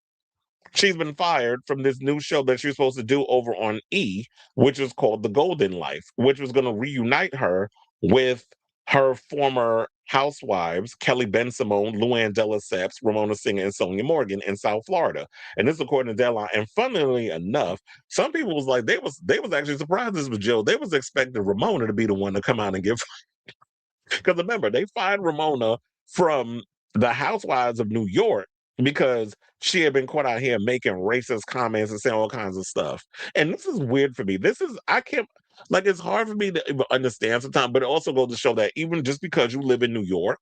she's been fired from this new show that she was supposed to do over on E, which is called The Golden Life, which was going to reunite her with her former housewives, Kelly Ben Simone, Luann de Lesseps, Ramona Singer, and Sonia Morgan in South Florida. And this according to Deadline. And funnily enough, some people was like, they was actually surprised this was Jill. They was expecting Ramona to be the one to come out and give. Because remember, they fired Ramona from the Housewives of New York because she had been caught out here making racist comments and saying all kinds of stuff. And this is weird for me. I can't, it's hard for me to understand sometimes, but it also goes to show that even just because you live in New York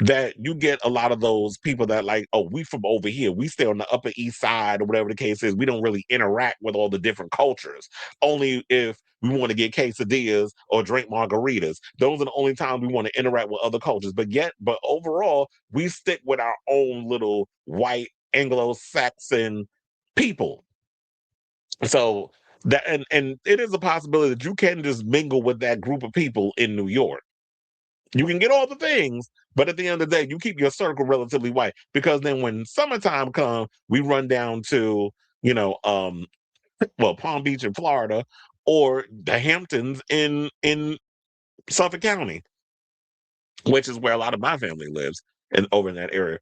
that you get a lot of those people that like, oh, we from over here. We stay on the Upper East Side or whatever the case is. We don't really interact with all the different cultures. Only if we want to get quesadillas or drink margaritas. Those are the only times we want to interact with other cultures. But overall, we stick with our own little white Anglo-Saxon people. So that and it is a possibility that you can just mingle with that group of people in New York. You can get all the things, but at the end of the day, you keep your circle relatively white, because then when summertime comes, we run down to, Palm Beach in Florida or the Hamptons in Suffolk County, which is where a lot of my family lives, and over in that area.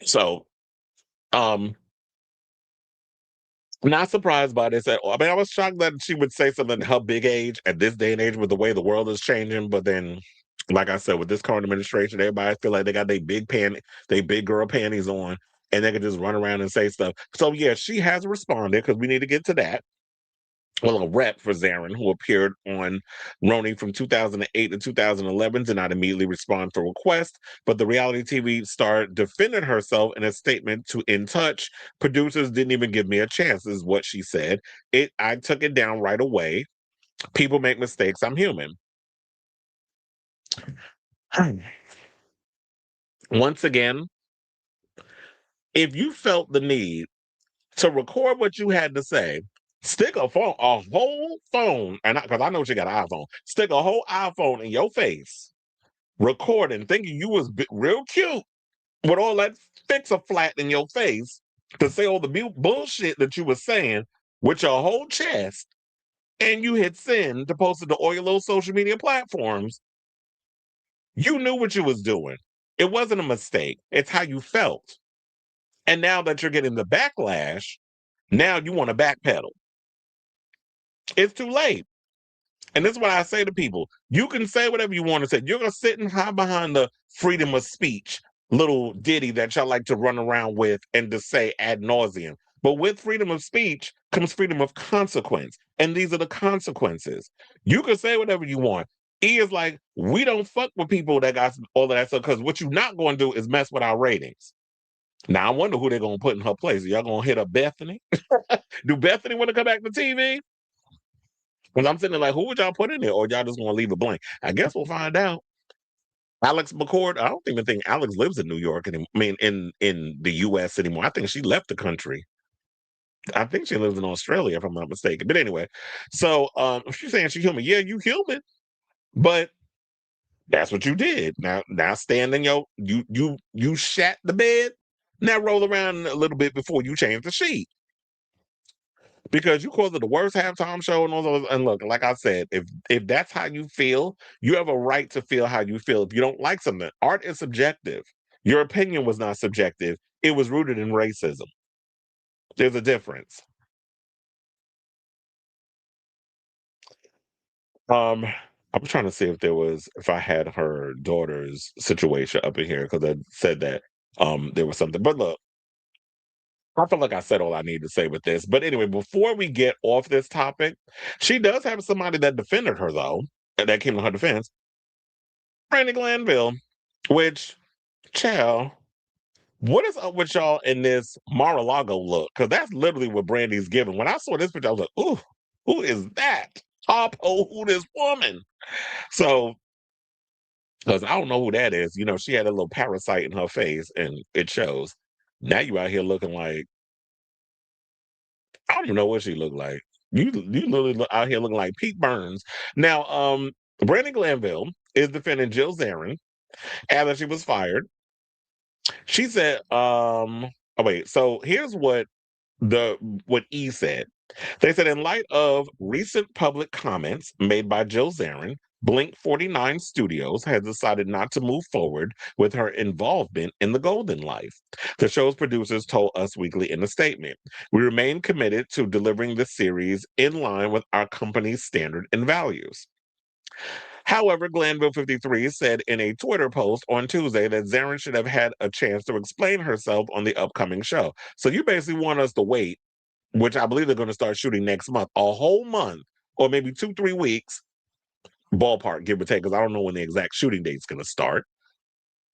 So, not surprised by this at all. I mean, I was shocked that she would say something at her big age at this day and age with the way the world is changing. But then, like I said, with this current administration, everybody feel like they got their big girl panties on, and they can just run around and say stuff. So yeah, she has responded, because we need to get to that. Well, a rep for Zarin, who appeared on RHONY from 2008 to 2011, did not immediately respond for requests, but the reality TV star defended herself in a statement to In Touch. Producers didn't even give me a chance, is what she said. I took it down right away. People make mistakes. I'm human. Once again, if you felt the need to record what you had to say, stick a whole phone, and because I know she got an iPhone, stick a whole iPhone in your face, recording, thinking you was real cute with all that fixer flat in your face to say all the bullshit that you were saying with your whole chest, and you hit send to post it to all your little social media platforms. You knew what you was doing. It wasn't a mistake. It's how you felt. And now that you're getting the backlash, now you want to backpedal. It's too late. And this is what I say to people. You can say whatever you want to say. You're going to sit and hide behind the freedom of speech little ditty that y'all like to run around with and to say ad nauseum. But with freedom of speech comes freedom of consequence. And these are the consequences. You can say whatever you want. E is like, we don't fuck with people that got all of that stuff, because what you're not going to do is mess with our ratings. Now, I wonder who they're going to put in her place. Are y'all going to hit up Bethany? Do Bethany want to come back to TV? Because I'm sitting there like, who would y'all put in there? Or y'all just want to leave it blank? I guess we'll find out. Alex McCord, I don't even think Alex lives in New York anymore. I mean, in the U.S. anymore. I think she left the country. I think she lives in Australia, if I'm not mistaken. But anyway, so she's saying she's human. Yeah, you human, but that's what you did. Now stand in you shat the bed. Now roll around a little bit before you change the sheet. Because you called it the worst halftime show and all those. And look, like I said, if that's how you feel, you have a right to feel how you feel. If you don't like something, art is subjective. Your opinion was not subjective. It was rooted in racism. There's a difference. I'm trying to see if I had her daughter's situation up in here, because I said that there was something. But look, I feel like I said all I need to say with this. But anyway, before we get off this topic, she does have somebody that defended her, though, and that came to her defense. Brandi Glanville, which, child, what is up with y'all in this Mar-a-Lago look? Because that's literally what Brandi's giving. When I saw this picture, I was like, ooh, who is that? Who this woman? So, because I don't know who that is. She had a little parasite in her face, and it shows. Now you out here looking like, I don't even know what she looked like. You literally out here looking like Pete Burns. Now, Brandi Glanville is defending Jill Zarin after she was fired. She said, oh wait, so here's what E said. They said, in light of recent public comments made by Jill Zarin, Blink 49 Studios has decided not to move forward with her involvement in The Golden Life. The show's producers told Us Weekly in a statement, we remain committed to delivering the series in line with our company's standard and values. However, Glanville 53 said in a Twitter post on Tuesday that Zarin should have had a chance to explain herself on the upcoming show. So you basically want us to wait, which I believe they're going to start shooting next month, a whole month, or maybe 2-3 weeks, ballpark, give or take, because I don't know when the exact shooting date's going to start,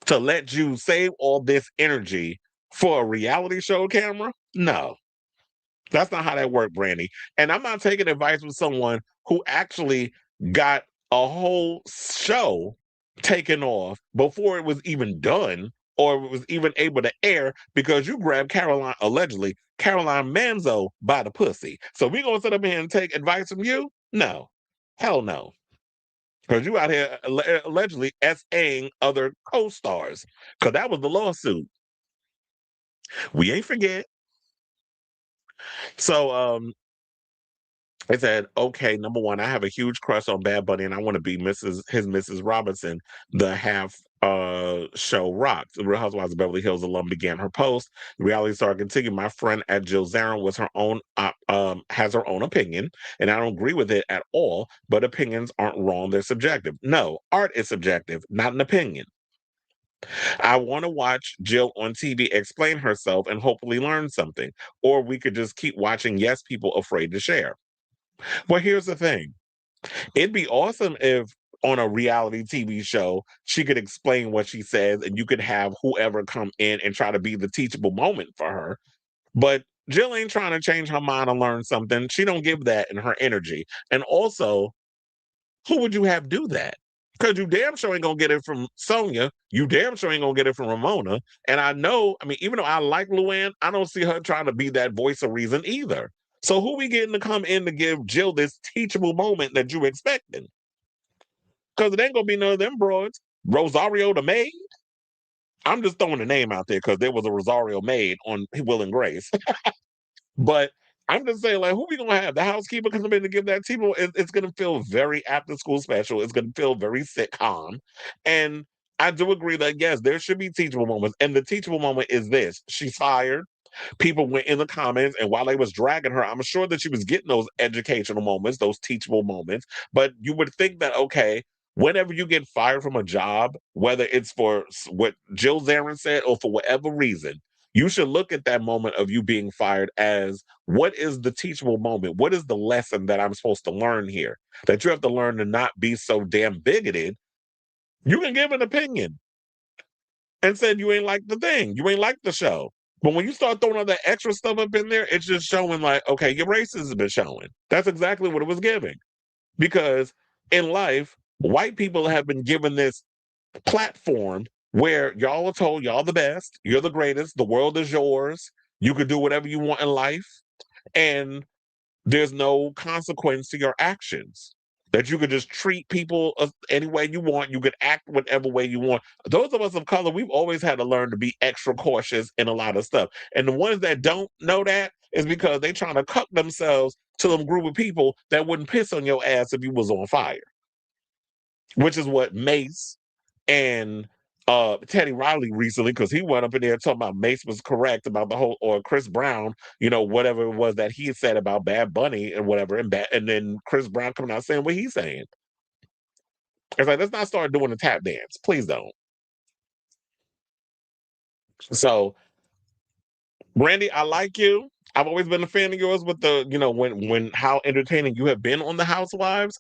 to let you save all this energy for a reality show camera? No, that's not how that worked, Brandi. And I'm not taking advice from someone who actually got a whole show taken off before it was even done or was even able to air because you grabbed Caroline, allegedly, Caroline Manzo by the pussy. So we going to sit up here and take advice from you? No. Hell no. Because you out here allegedly SAing other co-stars. Because that was the lawsuit. We ain't forget. So I said, okay, number one, I have a huge crush on Bad Bunny and I want to be Mrs. Robinson, the half show Rocks. The Real Housewives of Beverly Hills alum began her post. The reality star continued, my friend at Jill Zarin was her own has her own opinion, and I don't agree with it at all, but opinions aren't wrong, they're subjective. No, art is subjective, not an opinion. I want to watch Jill on TV explain herself and hopefully learn something. Or we could just keep watching yes people afraid to share. Well, here's the thing. It'd be awesome if on a reality TV show, she could explain what she says and you could have whoever come in and try to be the teachable moment for her. But Jill ain't trying to change her mind and learn something. She don't give that in her energy. And also, who would you have do that? Because you damn sure ain't gonna get it from Sonia. You damn sure ain't gonna get it from Ramona. And I know, I mean, even though I like Luann, I don't see her trying to be that voice of reason either. So who we getting to come in to give Jill this teachable moment that you expecting? Because it ain't gonna be none of them broads. Rosario the maid. I'm just throwing the name out there because there was a Rosario maid on Will and Grace. But I'm just saying, like, who we gonna have? The housekeeper coming in to give that teachable. It's gonna feel very after school special. It's gonna feel very sitcom. And I do agree that yes, there should be teachable moments. And the teachable moment is this: she's fired. People went in the comments, and while they was dragging her, I'm sure that she was getting those educational moments, those teachable moments. But you would think that, okay, whenever you get fired from a job, whether it's for what Jill Zarin said or for whatever reason, you should look at that moment of you being fired as what is the teachable moment? What is the lesson that I'm supposed to learn here? That you have to learn to not be so damn bigoted. You can give an opinion and said you ain't like the thing, you ain't like the show. But when you start throwing all that extra stuff up in there, it's just showing like, okay, your racism has been showing. That's exactly what it was giving. Because in life, white people have been given this platform where y'all are told y'all the best, you're the greatest, the world is yours, you can do whatever you want in life, and there's no consequence to your actions. That you could just treat people any way you want. You could act whatever way you want. Those of us of color, we've always had to learn to be extra cautious in a lot of stuff. And the ones that don't know that is because they trying to cuck themselves to them group of people that wouldn't piss on your ass if you was on fire. Which is what Mace and Teddy Riley recently, because he went up in there talking about Mace was correct about the whole, or Chris Brown, you know, whatever it was that he had said about Bad Bunny and whatever, and then Chris Brown coming out saying what he's saying. It's like, let's not start doing the tap dance. Please don't. So, Brandi, I like you. I've always been a fan of yours with the, you know, when how entertaining you have been on the Housewives.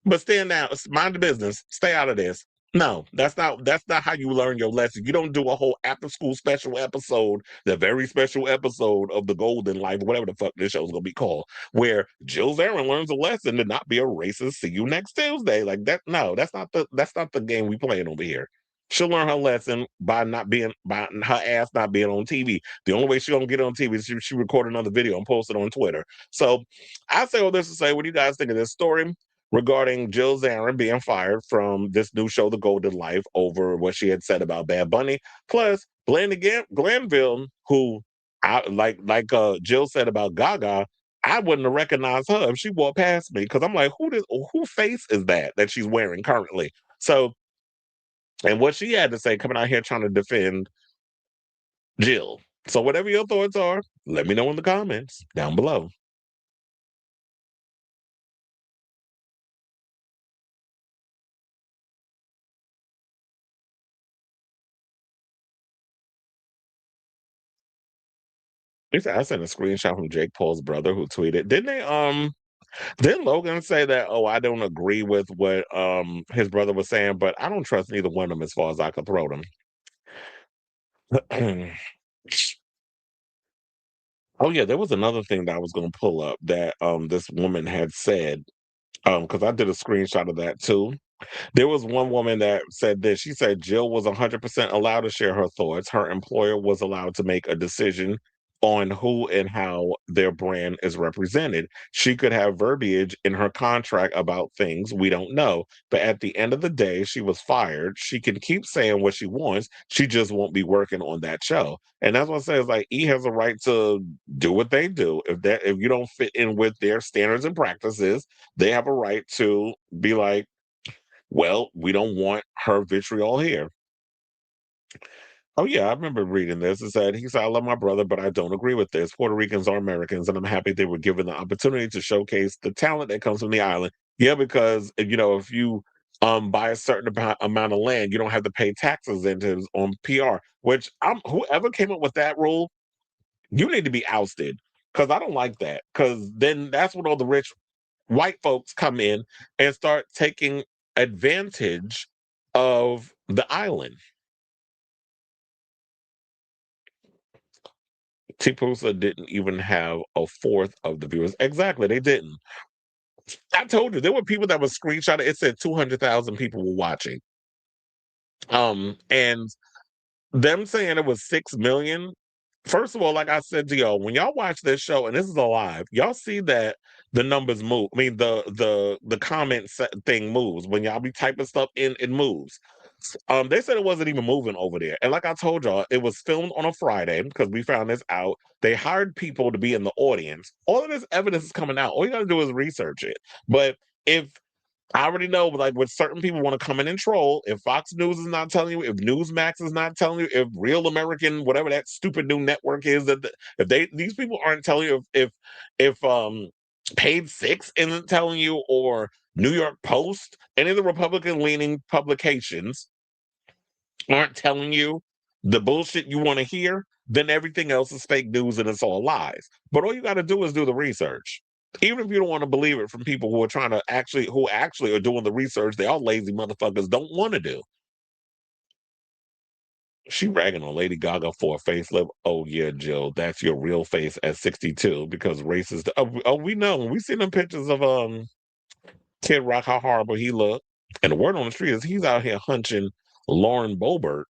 But stand down, mind the business, stay out of this. No, that's not how you learn your lesson. You don't do a whole after school special episode, the very special episode of the Golden Life, whatever the fuck this show's gonna be called, where Jill Zarin learns a lesson to not be a racist. See you next Tuesday. Like that. No, that's not the game we playing over here. She'll learn her lesson by her ass not being on TV. The only way she's gonna get on TV is she record another video and post it on Twitter. So I say all this to say, what do you guys think of this story regarding Jill Zarin being fired from this new show, The Golden Life, over what she had said about Bad Bunny? Plus, Glanville, who Jill said about Gaga, I wouldn't have recognized her if she walked past me because I'm like, who face is that she's wearing currently? So, and what she had to say coming out here trying to defend Jill. So whatever your thoughts are, let me know in the comments down below. I sent a screenshot from Jake Paul's brother who tweeted, didn't they Didn't Logan say that, oh, I don't agree with what his brother was saying, but I don't trust neither one of them as far as I could throw them. Oh yeah, there was another thing that I was gonna pull up that this woman had said, because I did a screenshot of that too. There was one woman that said this. She said Jill was 100% allowed to share her thoughts. Her employer was allowed to make a decision on who and how their brand is represented. She could have verbiage in her contract about things we don't know. But at the end of the day, she was fired. She can keep saying what she wants. She just won't be working on that show. And that's what I say is like E has a right to do what they do. If you don't fit in with their standards and practices, they have a right to be like, well, we don't want her vitriol here. Oh yeah, I remember reading this. He said, I love my brother, but I don't agree with this. Puerto Ricans are Americans, and I'm happy they were given the opportunity to showcase the talent that comes from the island. Yeah, because if you buy a certain amount of land, you don't have to pay taxes into on PR. Which whoever came up with that rule, you need to be ousted. Because I don't like that. Because then that's when all the rich white folks come in and start taking advantage of the island. Tipusa didn't even have a fourth of the viewers. Exactly, they didn't. I told you there were people that were screenshotted. It said 200,000 people were watching. And them saying it was 6 million. First of all, like I said to y'all, when y'all watch this show, and this is alive, y'all see that the numbers move. I mean, the comment thing moves. When y'all be typing stuff in, it moves. They said it wasn't even moving over there. And like I told y'all, it was filmed on a Friday because we found this out. They hired people to be in the audience. All of this evidence is coming out. All you gotta do is research it. But if I already know, like, when certain people want to come in and troll, if Fox News is not telling you, if Newsmax is not telling you, if Real American, whatever that stupid new network is, if these people aren't telling you, if Page Six isn't telling you, or New York Post, any of the Republican leaning publications aren't telling you the bullshit you want to hear, then everything else is fake news and it's all lies. But all you got to do is do the research. Even if you don't want to believe it from people who actually are doing the research, they all lazy motherfuckers don't want to do. She ragging on Lady Gaga for a facelift. Oh yeah, Jill, that's your real face at 62 because racist. Oh, we know. We seen them pictures of Kid Rock, how horrible he looked. And the word on the street is he's out here hunching Lauren Boebert.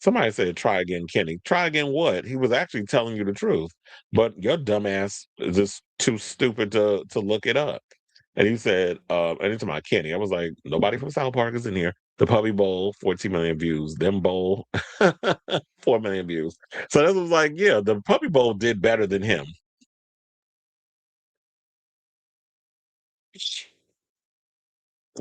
Somebody said, try again, Kenny. Try again what? He was actually telling you the truth. But your dumbass is just too stupid to look it up. And he said, anytime I Kenny, I was like, nobody from South Park is in here. The Puppy Bowl, 14 million views. Them Bowl, 4 million views. So this was like, yeah, the Puppy Bowl did better than him.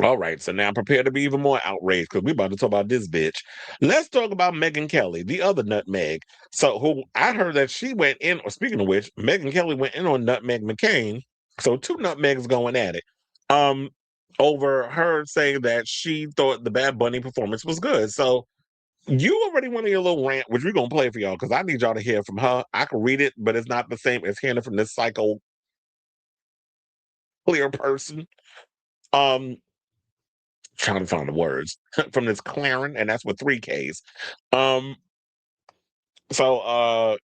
All right, so now prepare to be even more outraged because we're about to talk about this bitch. Let's talk about Megyn Kelly, the other nutmeg. So, who I heard that she went in, or speaking of which, Megyn Kelly went in on Nutmeg McCain. So, two nutmegs going at it. Over her saying that she thought the Bad Bunny performance was good. So, you already went on your little rant, which we're gonna play for y'all because I need y'all to hear from her. I can read it, but it's not the same as hearing it from this psycho clear person. Um, Trying to find the words from this Claren, and that's with 3 Ks. Um,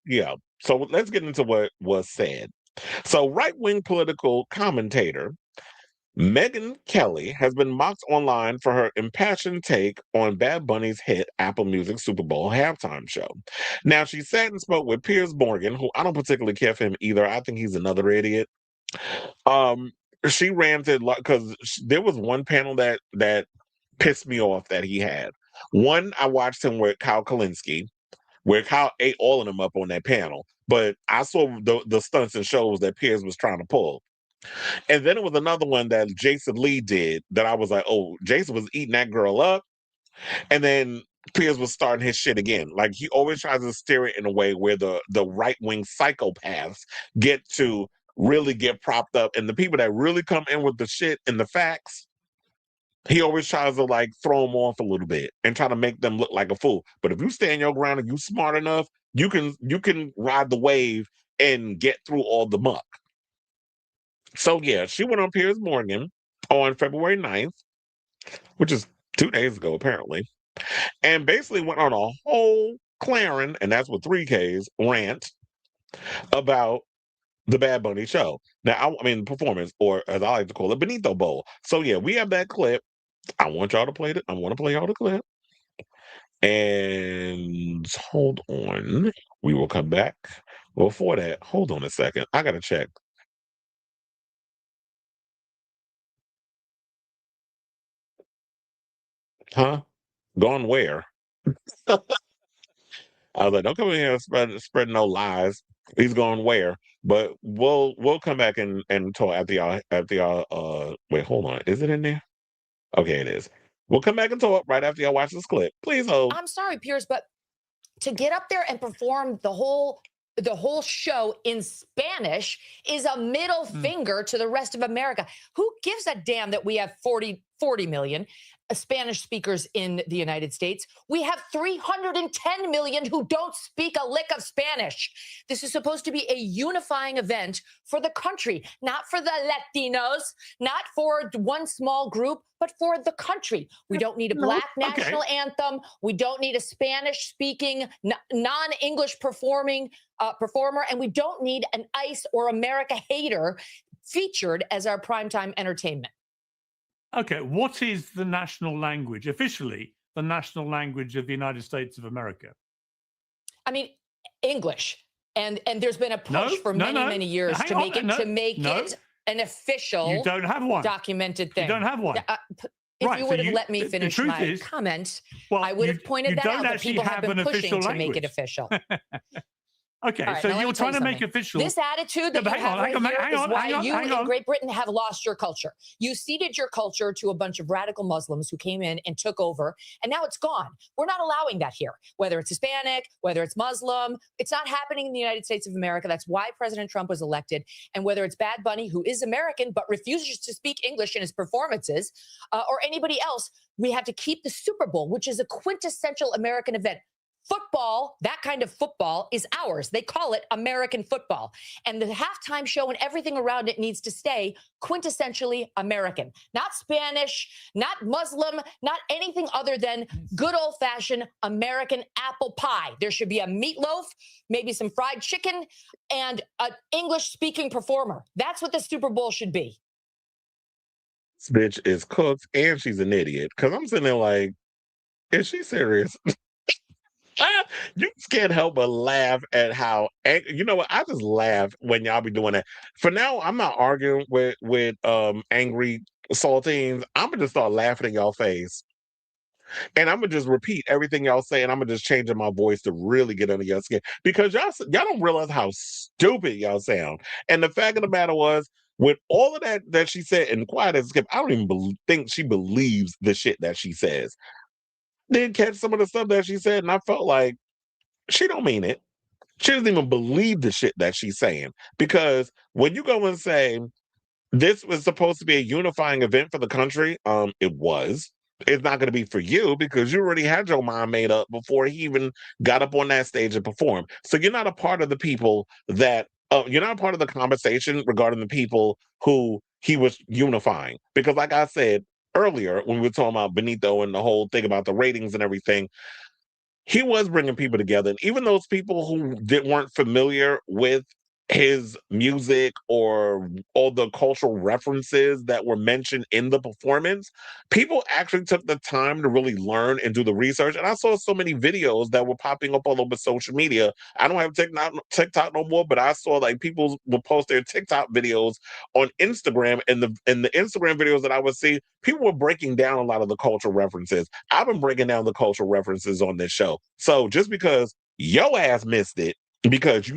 yeah. So let's get into what was said. So, right-wing political commentator Megyn Kelly has been mocked online for her impassioned take on Bad Bunny's hit Apple Music Super Bowl halftime show. Now, she sat and spoke with Piers Morgan, who I don't particularly care for him either. I think he's another idiot. Um, she ranted because there was one panel that pissed me off that he had. One, I watched him with Kyle Kalinske, where Kyle ate all of them up on that panel. But I saw the stunts and shows that Piers was trying to pull. And then it was another one that Jason Lee did that I was like, oh, Jason was eating that girl up. And then Piers was starting his shit again. Like, he always tries to steer it in a way where the right-wing psychopaths get to really get propped up. And the people that really come in with the shit and the facts, he always tries to like throw them off a little bit and try to make them look like a fool. But if you stand your ground and you smart enough, you can ride the wave and get through all the muck. So yeah, she went on Piers Morgan on February 9th, which is 2 days ago apparently, and basically went on a whole Clarin, and that's with 3 Ks, rant about the Bad Bunny show. Now, I mean, performance, or as I like to call it, Benito Bowl. So yeah, we have that clip. I want y'all to play it. I want to play y'all the clip. And hold on. We will come back. Before that, hold on a second. I got to check. Huh? Gone where? I was like, don't come in here and spread no lies. He's gone where? But we'll come back and talk after y'all wait, hold on. Is it in there? Okay, it is. We'll come back and talk right after y'all watch this clip. Please hold. I'm sorry, Piers, but to get up there and perform the whole show in Spanish is a middle finger to the rest of America. Who gives a damn that we have 40 million Spanish speakers in the United States? We have 310 million who don't speak a lick of Spanish. This is supposed to be a unifying event for the country, not for the Latinos, not for one small group, but for the country. We don't need a black national anthem. We don't need a Spanish-speaking, non-English performer, and we don't need an ICE or America hater featured as our primetime entertainment. Okay, what is the national language, officially the national language of the United States of America? I mean, English. And there's been a push for many years to make it an official, you don't have one documented thing. You don't have one. If you would have let me finish my comment, I would have pointed that out. But people have been pushing to make it official. Okay, right, so you're trying to make official. This attitude that you have right here is why you in Great Britain have lost your culture. You ceded your culture to a bunch of radical Muslims who came in and took over, and now it's gone. We're not allowing that here. Whether it's Hispanic, whether it's Muslim, it's not happening in the United States of America. That's why President Trump was elected. And whether it's Bad Bunny, who is American but refuses to speak English in his performances, or anybody else, we have to keep the Super Bowl, which is a quintessential American event. Football, that kind of football, is ours. They call it American football. And the halftime show and everything around it needs to stay quintessentially American. Not Spanish, not Muslim, not anything other than good old-fashioned American apple pie. There should be a meatloaf, maybe some fried chicken, and an English-speaking performer. That's what the Super Bowl should be. This bitch is cooked, and she's an idiot. Because I'm sitting there like, is she serious? You just can't help but laugh at how, you know what, I just laugh when y'all be doing that. For now, I'm not arguing with angry saltines. I'm gonna just start laughing in y'all face, and I'm gonna just repeat everything y'all say, and I'm gonna just change my voice to really get under your skin, because y'all don't realize how stupid y'all sound. And the fact of the matter was, with all of that she said, and quiet as skip, I don't even think she believes the shit that she says. Did catch some of the stuff that she said, and I felt like she don't mean it. She doesn't even believe the shit that she's saying. Because when you go and say this was supposed to be a unifying event for the country, it was. It's not going to be for you because you already had your mind made up before he even got up on that stage and performed. So you're not a part of the people that you're not a part of the conversation regarding the people who he was unifying. Because like I said earlier, when we were talking about Benito and the whole thing about the ratings and everything, he was bringing people together. And even those people who weren't familiar with his music or all the cultural references that were mentioned in the performance, people actually took the time to really learn and do the research. And I saw so many videos that were popping up all over social media. I don't have TikTok no more, but I saw like people would post their TikTok videos on Instagram, and the Instagram videos that I would see, people were breaking down a lot of the cultural references. I've been breaking down the cultural references on this show. So just because your ass missed it because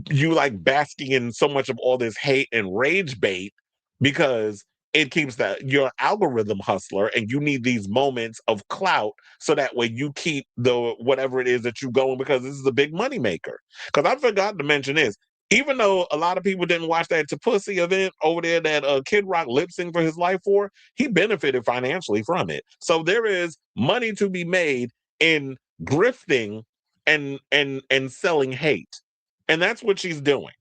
you like basking in so much of all this hate and rage bait, because it keeps your algorithm hustler, and you need these moments of clout so that way you keep the whatever it is that you going, because this is a big money maker. Because I forgot to mention this. Even though a lot of people didn't watch that To Pussy event over there that Kid Rock lip sync for his life for, he benefited financially from it. So there is money to be made in grifting and selling hate. And that's what she's doing.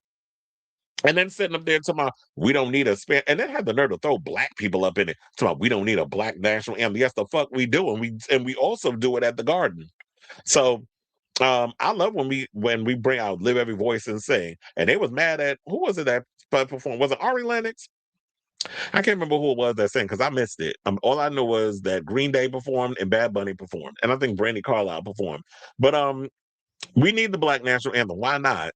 And then sitting up there talking about, we don't need a span, and then had the nerve to throw black people up in it. Talking about, we don't need a black national anthem. Yes, the fuck we do, and we also do it at the Garden. So I love when we bring out Live Every Voice and Sing. And they was mad at, who was it that performed? Was it Ari Lennox? I can't remember who it was that sang because I missed it. All I know was that Green Day performed and Bad Bunny performed, and I think Brandi Carlile performed. But we need the Black National Anthem. Why not?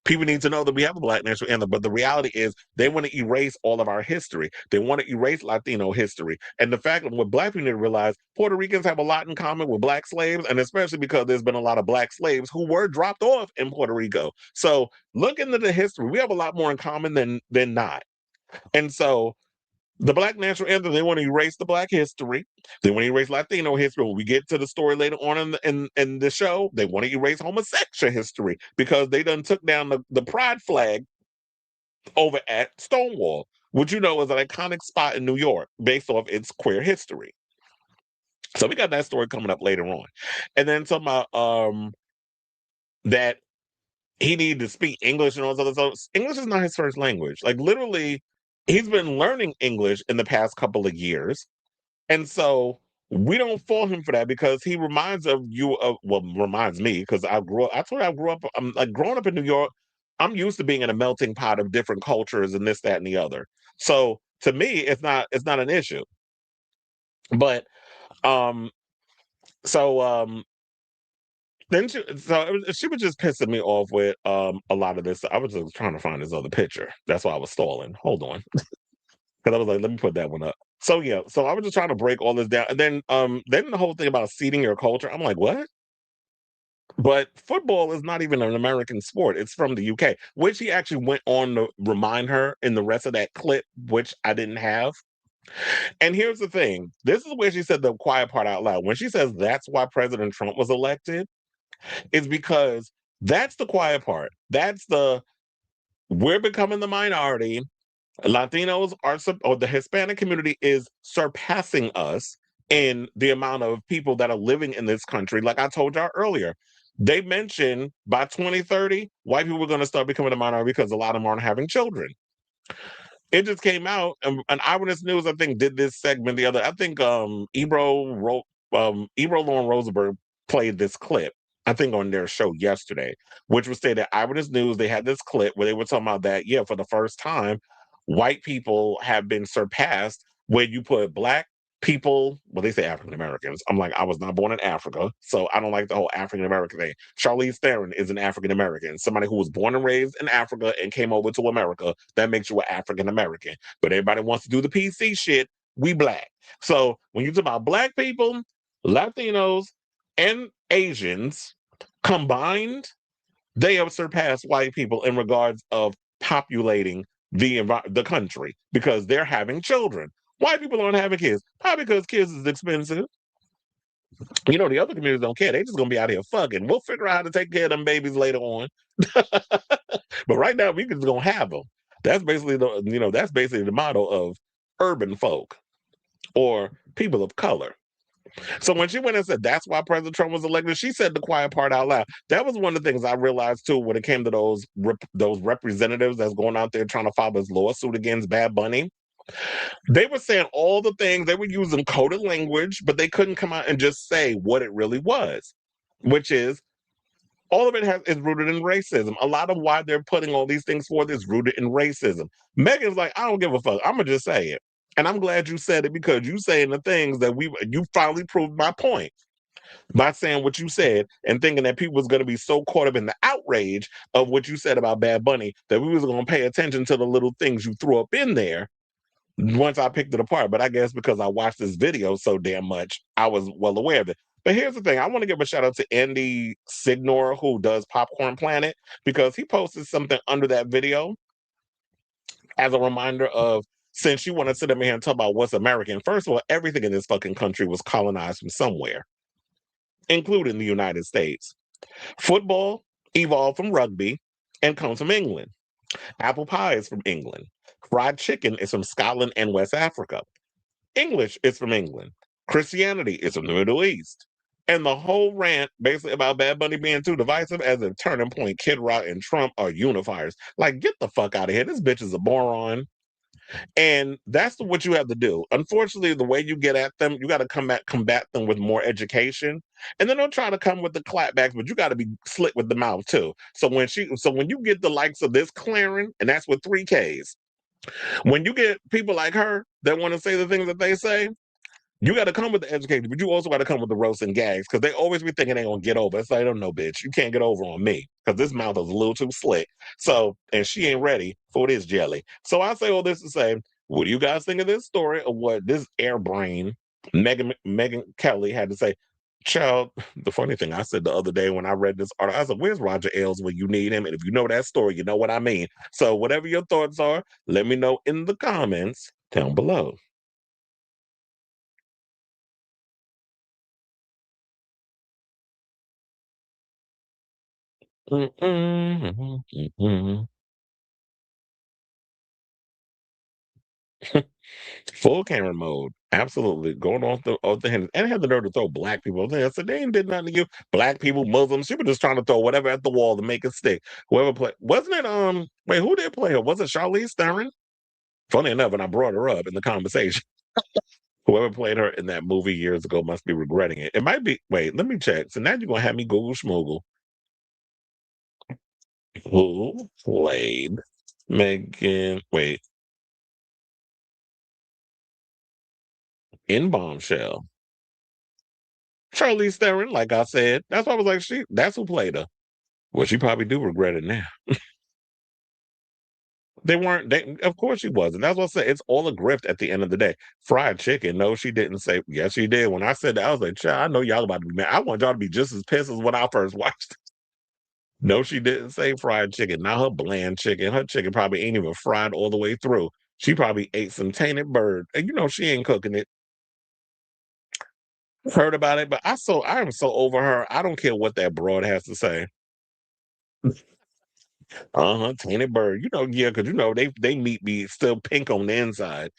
People need to know that we have a Black national anthem, but the reality is they want to erase all of our history. They want to erase Latino history. And the fact that what Black people need to realize, Puerto Ricans have a lot in common with Black slaves, and especially because there's been a lot of Black slaves who were dropped off in Puerto Rico. So look into the history. We have a lot more in common than not. And so the Black national anthem, they want to erase the Black history. They want to erase Latino history. When we get to the story later on in the show, they want to erase homosexual history because they done took down the pride flag over at Stonewall, which you know is an iconic spot in New York based off its queer history. So we got that story coming up later on. And then talking about that he needed to speak English and all this other stuff. English is not his first language. Like literally, he's been learning English in the past couple of years. And so we don't fault him for that because he reminds reminds me because I grew up, I'm like growing up in New York, I'm used to being in a melting pot of different cultures and this, that, and the other. So to me, it's not an issue. But then she was just pissing me off with a lot of this. I was just trying to find this other picture. That's why I was stalling. Hold on. Because I was like, let me put that one up. So yeah, so I was just trying to break all this down. And then the whole thing about seeding your culture, I'm like, what? But football is not even an American sport. It's from the UK, which he actually went on to remind her in the rest of that clip, which I didn't have. And here's the thing. This is where she said the quiet part out loud. When she says that's why President Trump was elected, it's because that's the quiet part. That's we're becoming the minority. Latinos or the Hispanic community is surpassing us in the amount of people that are living in this country. Like I told y'all earlier, they mentioned by 2030, white people are going to start becoming a minority because a lot of them aren't having children. It just came out, and Eyewitness News, I think, did this segment the other. I think Ebro Lauren Rosenberg played this clip, I think, on their show yesterday, which was stated Eyewitness News. They had this clip where they were talking about that, for the first time, white people have been surpassed where you put black people, well, they say African Americans. I'm like, I was not born in Africa, so I don't like the whole African American thing. Charlize Theron is an African American, somebody who was born and raised in Africa and came over to America. That makes you an African American. But everybody wants to do the PC shit. We black. So when you talk about black people, Latinos, and Asians combined, they have surpassed white people in regards of populating the country because they're having children. White people aren't having kids. Probably because kids is expensive. The other communities don't care. They just gonna be out here fucking. We'll figure out how to take care of them babies later on. But right now, we just gonna have them. That's basically the motto of urban folk or people of color. So when she went and said that's why President Trump was elected, she said the quiet part out loud. That was one of the things I realized too when it came to those representatives that's going out there trying to file this lawsuit against Bad Bunny. They were saying all the things, they were using coded language, but they couldn't come out and just say what it really was, which is all of it is rooted in racism. A lot of why they're putting all these things forth is rooted in racism. Megyn's like, I don't give a fuck. I'm going to just say it. And I'm glad you said it because you saying the things that you finally proved my point by saying what you said and thinking that people was going to be so caught up in the outrage of what you said about Bad Bunny that we was going to pay attention to the little things you threw up in there once I picked it apart. But I guess because I watched this video so damn much, I was well aware of it. But here's the thing. I want to give a shout out to Andy Signor, who does Popcorn Planet, because he posted something under that video as a reminder of, since you want to sit up here and talk about what's American, first of all, everything in this fucking country was colonized from somewhere, including the United States. Football evolved from rugby. and comes from England. Apple pie is from England. Fried chicken is from Scotland and West Africa. English is from England. Christianity is from the Middle East. And the whole rant basically about Bad Bunny being too divisive as a turning point, Kid Rock and Trump are unifiers. Like, get the fuck out of here. This bitch is a moron. And that's what you have to do. Unfortunately, the way you get at them, you got to combat them with more education. And then they'll try to come with the clapbacks, but you got to be slick with the mouth too. So when you get the likes of this Claren, and that's with 3 Ks, when you get people like her that want to say the things that they say, you got to come with the education, but you also got to come with the roast and gags because they always be thinking they're going to get over. It's like, I don't know, bitch. You can't get over on me because this mouth is a little too slick. So, and she ain't ready for this jelly. So I say all this to say, what do you guys think of this story of what this airbrain Megyn Kelly had to say? Child, the funny thing I said the other day when I read this article, I said, where's Roger Ailes when you need him? And if you know that story, you know what I mean. So whatever your thoughts are, let me know in the comments down below. Full camera mode, absolutely going off the hinges, and had the nerve to throw black people. I said they ain't did nothing to you. Black people, Muslims, she was just trying to throw whatever at the wall to make it stick. Whoever played, wasn't it? Wait, who did play her? Was it Charlize Theron? Funny enough, and I brought her up in the conversation. Whoever played her in that movie years ago must be regretting it. It might be. Wait, let me check. So now you're gonna have me Google schmoogle. Who played Megyn? Wait, in Bombshell. Charlize Theron, like I said. That's why I was like, that's who played her. Well, she probably do regret it now. Of course she wasn't. That's what I said. It's all a grift at the end of the day. Fried chicken. No, she didn't say, yes, she did. When I said that, I was like, child, I know y'all about to be mad. I want y'all to be just as pissed as when I first watched it. No, she didn't say fried chicken. Not her bland chicken. Her chicken probably ain't even fried all the way through. She probably ate some tainted bird. And you know she ain't cooking it. Heard about it, but I am so over her. I don't care what that broad has to say. Tainted bird. You know, yeah, because you know they meat be still pink on the inside.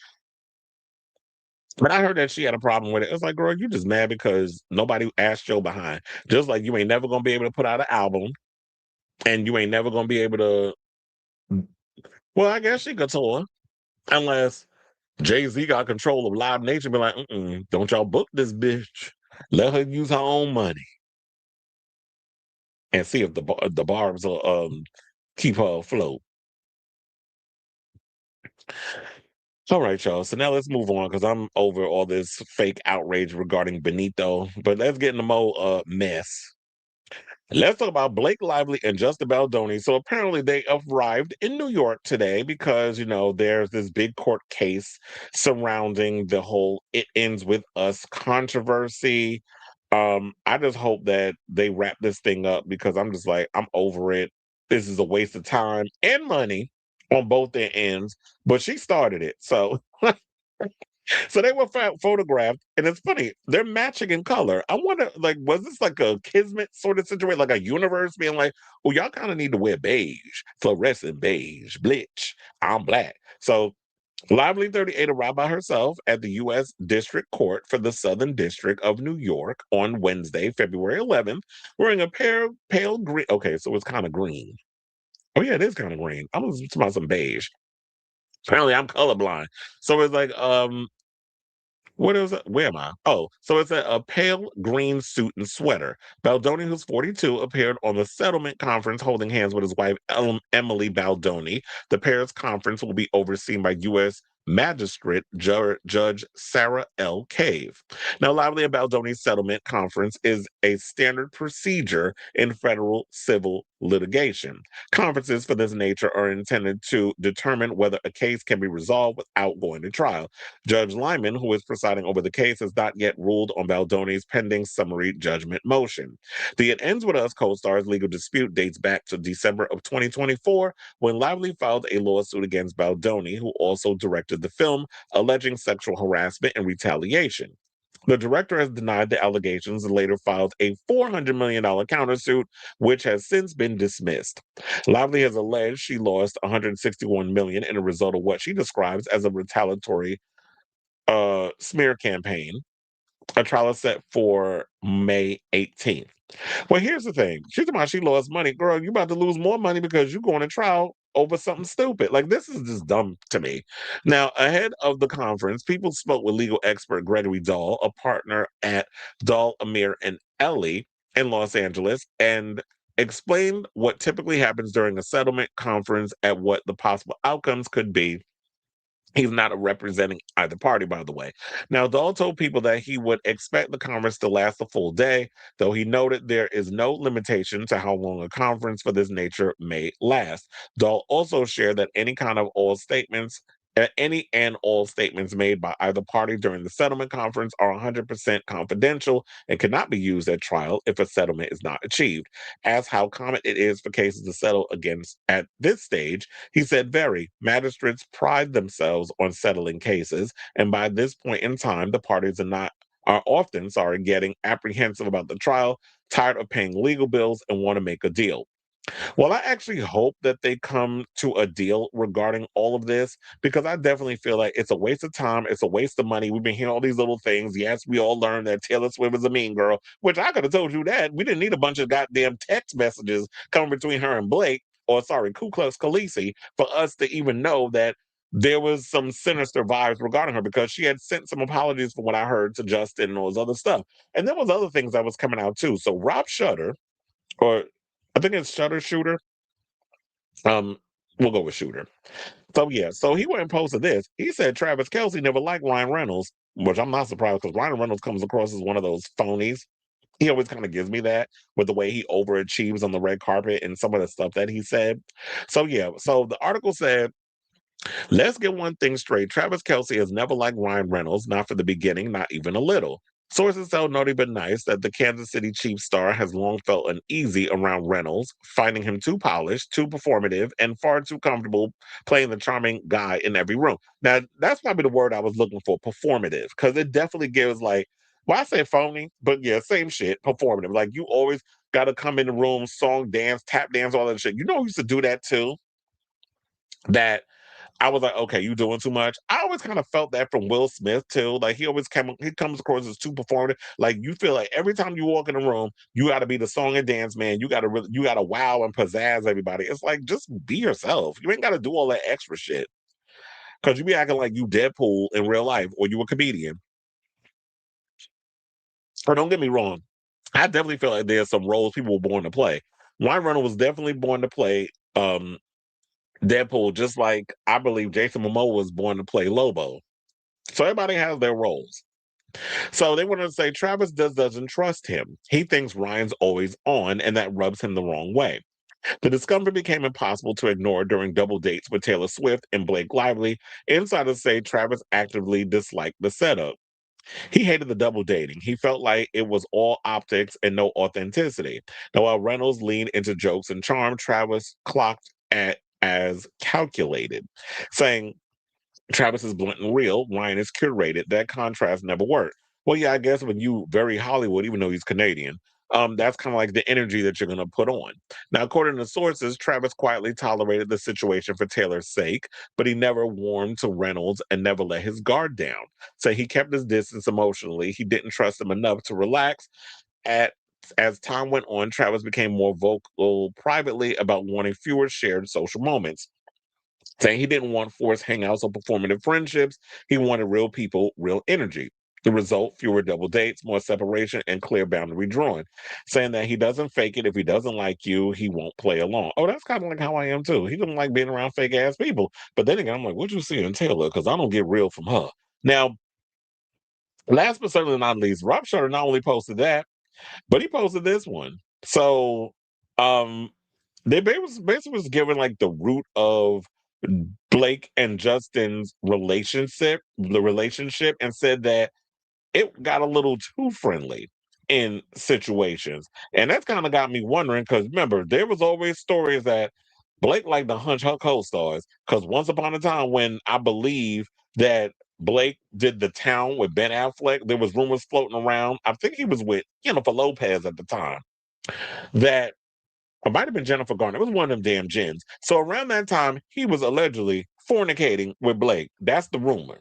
But I heard that she had a problem with it. It's like, girl, you just mad because nobody asked your behind. Just like you ain't never gonna be able to put out an album, and you ain't never gonna be able to. Well, I guess she could tour, unless Jay-Z got control of Live Nation. Be like, don't y'all book this bitch. Let her use her own money, and see if the barbs will keep her afloat. All right, y'all. So now let's move on because I'm over all this fake outrage regarding Benito. But let's get into more mess. Let's talk about Blake Lively and Justin Baldoni. So apparently they arrived in New York today because, you know, there's this big court case surrounding the whole "it ends with us" controversy. I just hope that they wrap this thing up because I'm just like, I'm over it. This is a waste of time and money on both their ends, but she started it. So so they were photographed, and it's funny, they're matching in color. I wonder, like, was this like a kismet sort of situation, like a universe being like, well, y'all kind of need to wear beige, fluorescent beige, bleach, I'm black. So Lively 38 arrived by herself at the U.S. District Court for the Southern District of New York on Wednesday, February 11th, wearing a pale green. Okay, so it's kind of green. Oh, yeah, it is kind of green. I was talking about some beige. Apparently, I'm colorblind. So it's like, what is it? Where am I? Oh, so it's a pale green suit and sweater. Baldoni, who's 42, appeared on the settlement conference holding hands with his wife, Emily Baldoni. The pair's conference will be overseen by U.S. Magistrate Judge Sarah L. Cave. Now, Lively and Baldoni's settlement conference is a standard procedure in federal civil litigation. Conferences for this nature are intended to determine whether a case can be resolved without going to trial. Judge Lyman, who is presiding over the case, has not yet ruled on Baldoni's pending summary judgment motion. The "It Ends With Us" co-star's legal dispute dates back to December of 2024, when Lively filed a lawsuit against Baldoni, who also directed the film, alleging sexual harassment and retaliation. The director has denied the allegations and later filed a $400 million countersuit, which has since been dismissed. Lively has alleged she lost $161 million in a result of what she describes as a retaliatory smear campaign. A trial is set for May 18th. Well, here's the thing. She's talking about she lost money. Girl, you about to lose more money because you're going to trial over something stupid. Like, this is just dumb to me. Now, ahead of the conference, people spoke with legal expert Gregory Dahl, a partner at Dahl, Amir, and Ellie in Los Angeles, and explained what typically happens during a settlement conference and what the possible outcomes could be. He's not representing either party, by the way. Now, Dahl told people that he would expect the conference to last a full day, though he noted there is no limitation to how long a conference for this nature may last. Dahl also shared that any and all statements made by either party during the settlement conference are 100% confidential and cannot be used at trial if a settlement is not achieved. As how common it is for cases to settle against at this stage, he said, magistrates pride themselves on settling cases, and by this point in time, the parties are often getting apprehensive about the trial, tired of paying legal bills, and want to make a deal. Well, I actually hope that they come to a deal regarding all of this, because I definitely feel like it's a waste of time. It's a waste of money. We've been hearing all these little things. Yes, we all learned that Taylor Swift is a mean girl, which I could have told you that. We didn't need a bunch of goddamn text messages coming between her and Blake, Ku Klux Khaleesi, for us to even know that there was some sinister vibes regarding her, because she had sent some apologies from what I heard to Justin and all this other stuff. And there was other things that was coming out too. So Rob Shutter, or I think it's Shutter Shooter. We'll go with Shooter. So he went and posted this. He said Travis Kelce never liked Ryan Reynolds, which I'm not surprised, because Ryan Reynolds comes across as one of those phonies. He always kind of gives me that with the way he overachieves on the red carpet and some of the stuff that he said. So the article said, let's get one thing straight. Travis Kelce has never liked Ryan Reynolds, not from the beginning, not even a little. Sources tell Naughty But Nice that the Kansas City Chiefs star has long felt uneasy around Reynolds, finding him too polished, too performative, and far too comfortable playing the charming guy in every room. Now, that's probably the word I was looking for, performative, because it definitely gives I say phony, but yeah, same shit, performative. Like, you always got to come in the room, song, dance, tap dance, all that shit. You know who used to do that too? That I was like, okay, you doing too much. I always kind of felt that from Will Smith too. Like, he comes across as too performative. Like, you feel like every time you walk in a room, you got to be the song and dance man. You got to wow and pizzazz everybody. It's like, just be yourself. You ain't got to do all that extra shit, because you be acting like you Deadpool in real life, or you a comedian. Or don't get me wrong, I definitely feel like there's some roles people were born to play. Ryan Reynolds was definitely born to play Deadpool, just like I believe Jason Momoa was born to play Lobo. So everybody has their roles. So they wanted to say Travis doesn't trust him. He thinks Ryan's always on, and that rubs him the wrong way. The discovery became impossible to ignore during double dates with Taylor Swift and Blake Lively. Insiders say Travis actively disliked the setup. He hated the double dating. He felt like it was all optics and no authenticity. Now, while Reynolds leaned into jokes and charm, Travis clocked as calculated, saying Travis is blunt and real, Ryan is curated. That contrast never worked. Well, yeah, I guess when you very Hollywood, even though he's Canadian, that's kind of like the energy that you're going to put on. Now, according to sources, Travis quietly tolerated the situation for Taylor's sake, but he never warmed to Reynolds and never let his guard down. So he kept his distance emotionally. He didn't trust him enough to relax. As time went on, Travis became more vocal privately about wanting fewer shared social moments, saying he didn't want forced hangouts or performative friendships. He wanted real people, real energy. The result, fewer double dates, more separation, and clear boundary drawing. Saying that he doesn't fake it. If he doesn't like you, he won't play along. Oh, that's kind of like how I am too. He doesn't like being around fake ass people. But then again, I'm like, what you see in Taylor? Because I don't get real from her. Now, last but certainly not least, Rob Shutter not only posted that, but he posted this one. So they basically was given like the root of Blake and Justin's relationship, and said that it got a little too friendly in situations. And that's kind of got me wondering, because remember, there was always stories that Blake liked to hunch her co-stars, because once upon a time when I believe that Blake did The Town with Ben Affleck, there was rumors floating around. I think he was with Jennifer Lopez at the time. That it might have been Jennifer Garner. It was one of them damn Jens. So around that time, he was allegedly fornicating with Blake. That's the rumor.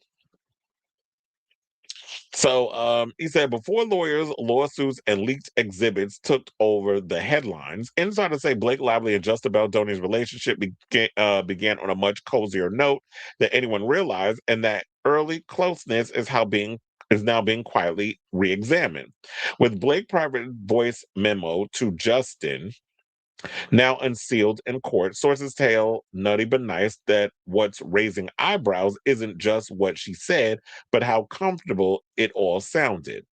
So he said before lawyers, lawsuits, and leaked exhibits took over the headlines, insiders say Blake Lively and Justin Baldoni's relationship began on a much cozier note than anyone realized, and that early closeness is now being quietly re-examined. With Blake's private voice memo to Justin now unsealed in court, sources tell Nutty But Nice that what's raising eyebrows isn't just what she said, but how comfortable it all sounded.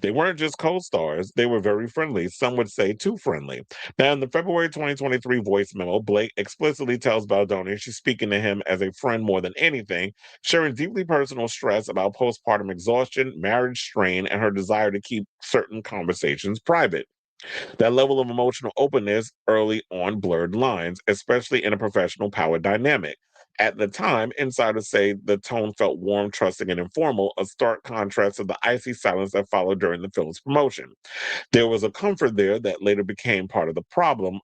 They weren't just co-stars, they were very friendly, some would say too friendly. Now, in the February 2023 voice memo, Blake explicitly tells Baldoni she's speaking to him as a friend more than anything, sharing deeply personal stress about postpartum exhaustion, marriage strain, and her desire to keep certain conversations private. That level of emotional openness early on blurred lines, especially in a professional power dynamic. At the time, insiders say the tone felt warm, trusting, and informal, a stark contrast to the icy silence that followed during the film's promotion. There was a comfort there that later became part of the problem,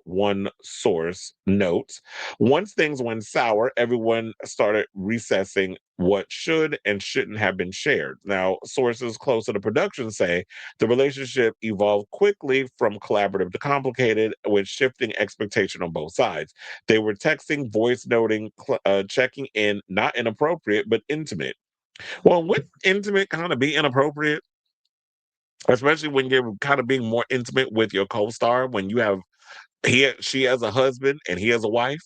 one source notes. Once things went sour, everyone started recessing what should and shouldn't have been shared. Now, sources close to the production say the relationship evolved quickly from collaborative to complicated, with shifting expectation on both sides. They were texting, voice noting, checking in, not inappropriate, but intimate. Well, would intimate kind of be inappropriate? Especially when you're kind of being more intimate with your co-star, when you have she has a husband and he has a wife.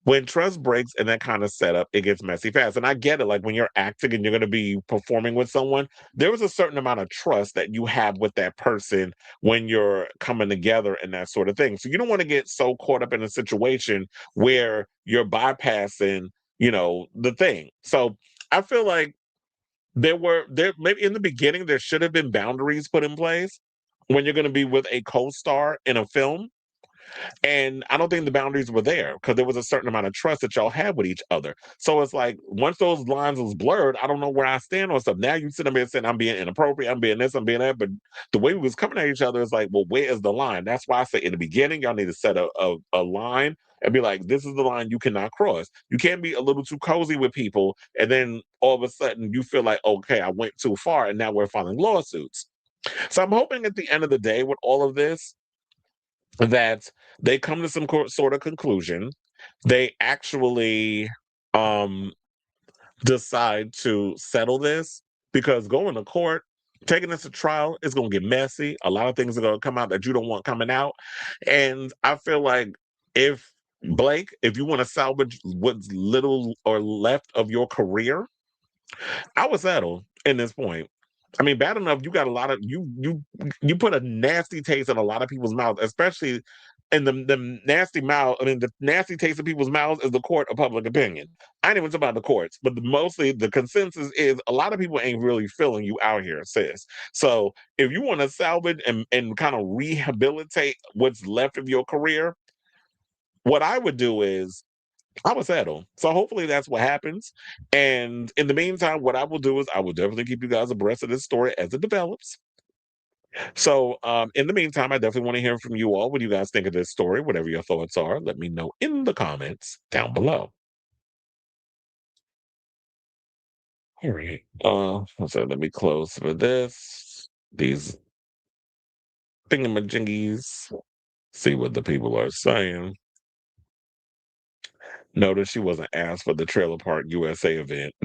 When trust breaks in that kind of setup, it gets messy fast. And I get it, like when you're acting and you're going to be performing with someone, there is a certain amount of trust that you have with that person when you're coming together and that sort of thing. So you don't want to get so caught up in a situation where you're bypassing, the thing. So I feel like there maybe in the beginning there should have been boundaries put in place when you're going to be with a co-star in a film, and I don't think the boundaries were there because there was a certain amount of trust that y'all had with each other. So it's like once those lines was blurred, I don't know where I stand on stuff. Now you sit there saying I'm being inappropriate, I'm being this, I'm being that, but the way we was coming at each other is like, well, where is the line? That's why I say in the beginning y'all need to set a line and be like, this is the line you cannot cross. You can't be a little too cozy with people, and then all of a sudden you feel like, okay, I went too far, and now we're filing lawsuits. So I'm hoping at the end of the day with all of this that they come to some sort of conclusion. They actually decide to settle this, because going to court, taking this to trial, is going to get messy. A lot of things are going to come out that you don't want coming out. And I feel like if Blake, if you want to salvage what's little or left of your career, I would settle in this point. I mean, bad enough you got a lot of you put a nasty taste in a lot of people's mouths, especially in the nasty mouth. I mean, the nasty taste in people's mouths is the court of public opinion. I ain't even talking about the courts, but mostly the consensus is a lot of people ain't really feeling you out here, sis. So if you want to salvage and kind of rehabilitate what's left of your career, what I would do is I would settle. So hopefully that's what happens. And in the meantime, what I will do is I will definitely keep you guys abreast of this story as it develops. So in the meantime, I definitely want to hear from you all. What do you guys think of this story? Whatever your thoughts are, let me know in the comments down below. All right. So let me close for this. These thingamajiggies. See what the people are saying. Notice she wasn't asked for the Trailer Park USA event.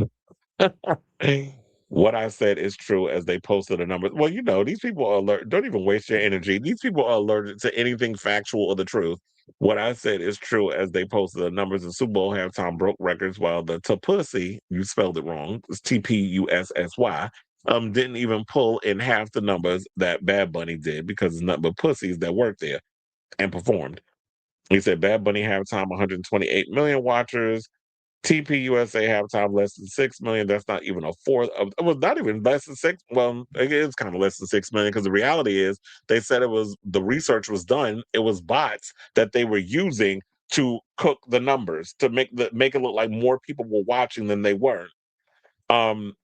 What I said is true as they posted the numbers. Well, these people are alert. Don't even waste your energy. These people are allergic to anything factual or the truth. What I said is true as they posted the numbers. The Super Bowl halftime broke records, while the Tapussy, you spelled it wrong, it's TPUSSY, didn't even pull in half the numbers that Bad Bunny did, because it's nothing but pussies that worked there and performed. He said Bad Bunny halftime, 128 million watchers. TPUSA halftime, less than 6 million. That's not even a fourth of it. Was not even less than 6. Well, it is kind of less than 6 million, because the reality is they said the research was done. It was bots that they were using to cook the numbers, to make it look like more people were watching than they weren't. And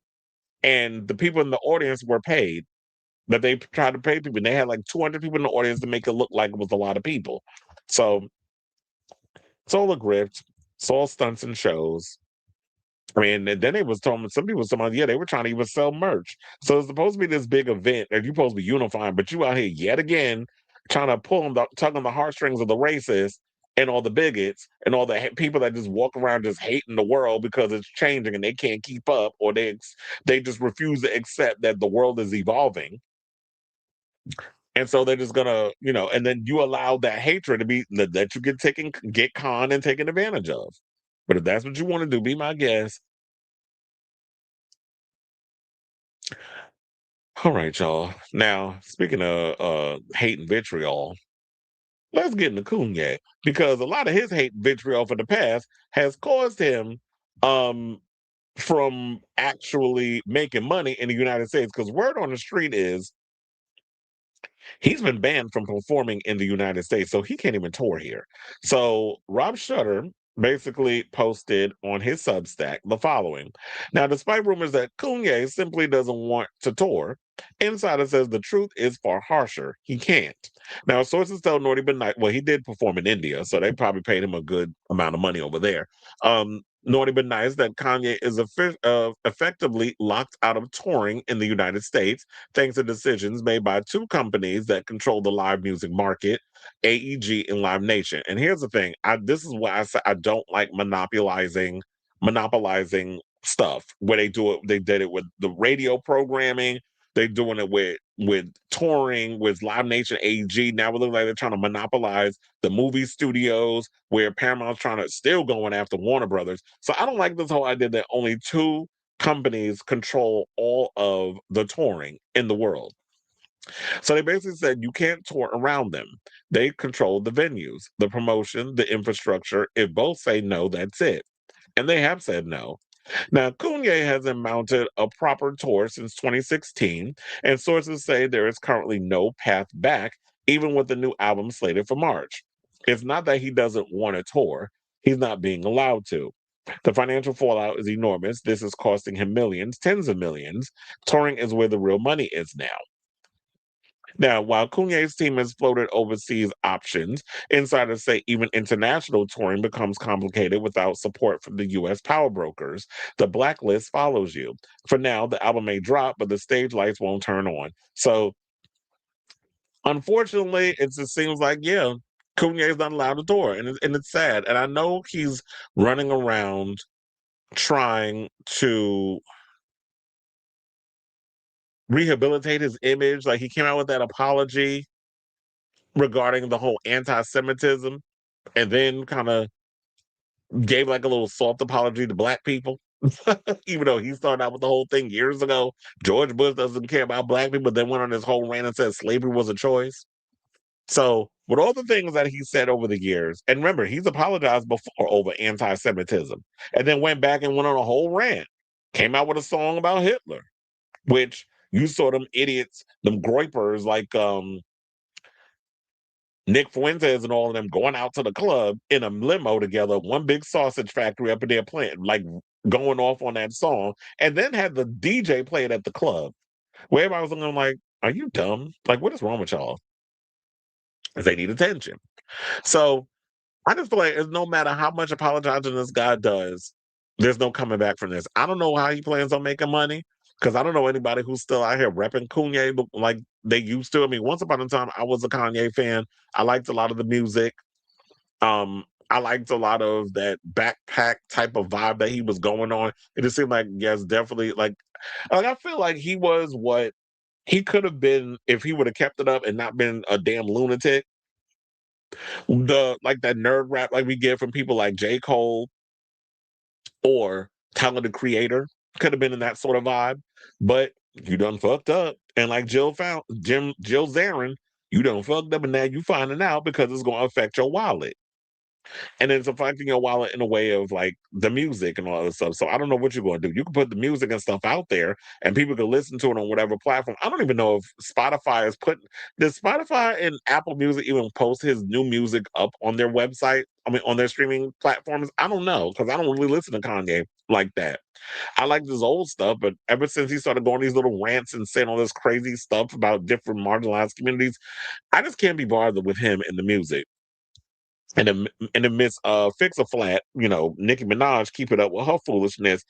the people in the audience were paid. That they tried to pay people. And they had like 200 people in the audience to make it look like it was a lot of people. So it's all a grift. It's all stunts and shows. I mean, and then they was talking, some people was talking about, yeah, they were trying to even sell merch. So it's supposed to be this big event, and you're supposed to be unifying, but you out here yet again trying to tug on the heartstrings of the racists and all the bigots and all the people that just walk around just hating the world because it's changing and they can't keep up, or they just refuse to accept that the world is evolving. And so they're just gonna, and then you allow that hatred to be that you get conned and taken advantage of. But if that's what you want to do, be my guest. All right, y'all. Now, speaking of hate and vitriol, let's get into Kanye, because a lot of his hate and vitriol for the past has caused him from actually making money in the United States. Because word on the street is he's been banned from performing in the United States, so he can't even tour here. So Rob Shutter basically posted on his Substack the following. Now, despite rumors that Kanye simply doesn't want to tour, Insider says the truth is far harsher. He can't. Now, sources tell Naughty But Nice, well, he did perform in India, so they probably paid him a good amount of money over there. Naughty But Nice that Kanye is effectively locked out of touring in the United States thanks to decisions made by two companies that control the live music market, AEG and Live Nation. And here's the thing, this is why I say I don't like monopolizing stuff where they did it with the radio programming. They're doing it with touring, with Live Nation, AEG. Now it looks like they're trying to monopolize the movie studios, where Paramount's still going after Warner Brothers. So I don't like this whole idea that only two companies control all of the touring in the world. So they basically said you can't tour around them. They control the venues, the promotion, the infrastructure. If both say no, that's it. And they have said no. Now, Kanye hasn't mounted a proper tour since 2016, and sources say there is currently no path back, even with the new album slated for March. It's not that he doesn't want to tour, he's not being allowed to. The financial fallout is enormous. This is costing him millions, tens of millions. Touring is where the real money is now. Now, while Kanye's team has floated overseas options, insiders say even international touring becomes complicated without support from the U.S. power brokers. The blacklist follows you. For now, the album may drop, but the stage lights won't turn on. So, unfortunately, it just seems like, yeah, Kanye is not allowed to tour, and it's sad. And I know he's running around trying to rehabilitate his image. Like, he came out with that apology regarding the whole anti-Semitism, and then kind of gave like a little soft apology to black people. Even though he started out with the whole thing years ago. George Bush doesn't care about black people, then went on this whole rant and said slavery was a choice. So with all the things that he said over the years, and remember, he's apologized before over anti-Semitism, and then went back and went on a whole rant, came out with a song about Hitler, which you saw them idiots, them GOPers like Nick Fuentes and all of them going out to the club in a limo together, one big sausage factory up in their plant, like going off on that song, and then had the DJ play it at the club, where everybody was looking like, are you dumb? Like, what is wrong with y'all? Because they need attention. So I just feel like no matter how much apologizing this guy does, there's no coming back from this. I don't know how he plans on making money, because I don't know anybody who's still out here repping Kanye like they used to. I mean, once upon a time, I was a Kanye fan. I liked a lot of the music. I liked a lot of that backpack type of vibe that he was going on. It just seemed like, yes, definitely, like I feel like he was what he could have been if he would have kept it up and not been a damn lunatic. Like that nerd rap like we get from people like J. Cole or Tyler the Creator could have been in that sort of vibe, but you done fucked up. And like Jill Zarin, you done fucked up, and now you finding out because it's going to affect your wallet. and it's affecting your wallet in a way of like the music and all that stuff. So I don't know what you're going to do. You can put the music and stuff out there, and people can listen to it on whatever platform. I don't even know if Spotify is putting. Does Spotify and Apple Music even post his new music up on their website? I mean, on their streaming platforms? I don't know because I don't really listen to Kanye like that. I like his old stuff, but ever since he started going these little rants and saying all this crazy stuff about different marginalized communities, I just can't be bothered with him and the music. And in the midst of Fix a Flat, Nicki Minaj keep it up with her foolishness.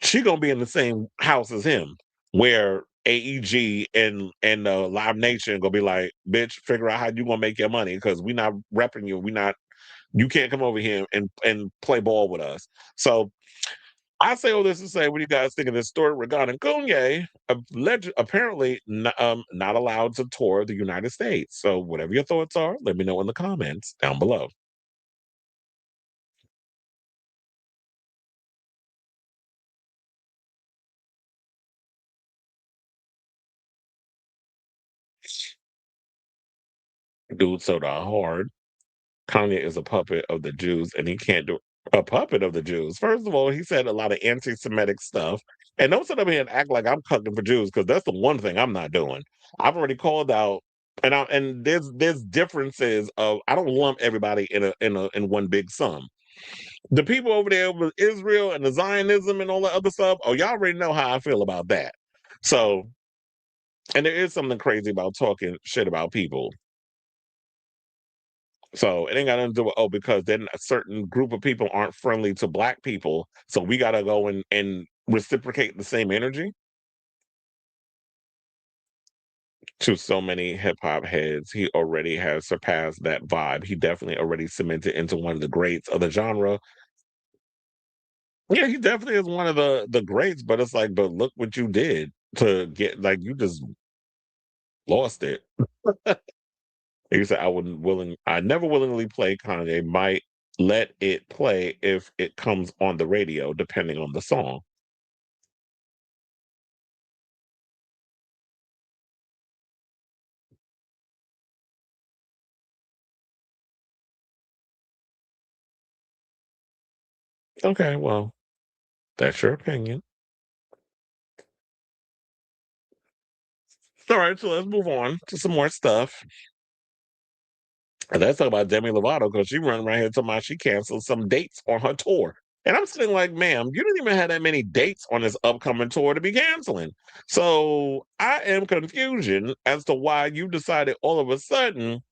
She gonna be in the same house as him, where AEG and Live Nation gonna be like, bitch, figure out how you gonna make your money because we not repping you. You can't come over here and play ball with us. So I say all this to say, what do you guys think of this story regarding Kanye apparently not allowed to tour the United States? So whatever your thoughts are, let me know in the comments down below. Dude so darn hard. Kanye is a puppet of the Jews, and he can't do a puppet of the Jews. First of all, he said a lot of anti-Semitic stuff, and don't sit up here and act like I'm cooking for Jews because that's the one thing I'm not doing. I've already called out, and there's differences of I don't lump everybody in one big sum. The people over there with Israel and the Zionism and all the other stuff. Oh, y'all already know how I feel about that. So, and there is something crazy about talking shit about people. So it ain't got nothing to do with because then a certain group of people aren't friendly to black people, so we gotta go and reciprocate the same energy. To so many hip hop heads, he already has surpassed that vibe. He definitely already cemented into one of the greats of the genre. Yeah, he definitely is one of the greats, but it's like, but look what you did to get like you just lost it. He said, I never willingly play Kanye, might let it play if it comes on the radio, depending on the song. Okay, well, that's your opinion. All right, so let's move on to some more stuff. And let's talk about Demi Lovato because she run around here talking about she canceled some dates on her tour. And I'm sitting like, ma'am, you didn't even have that many dates on this upcoming tour to be canceling. So I am confusion as to why you decided all of a sudden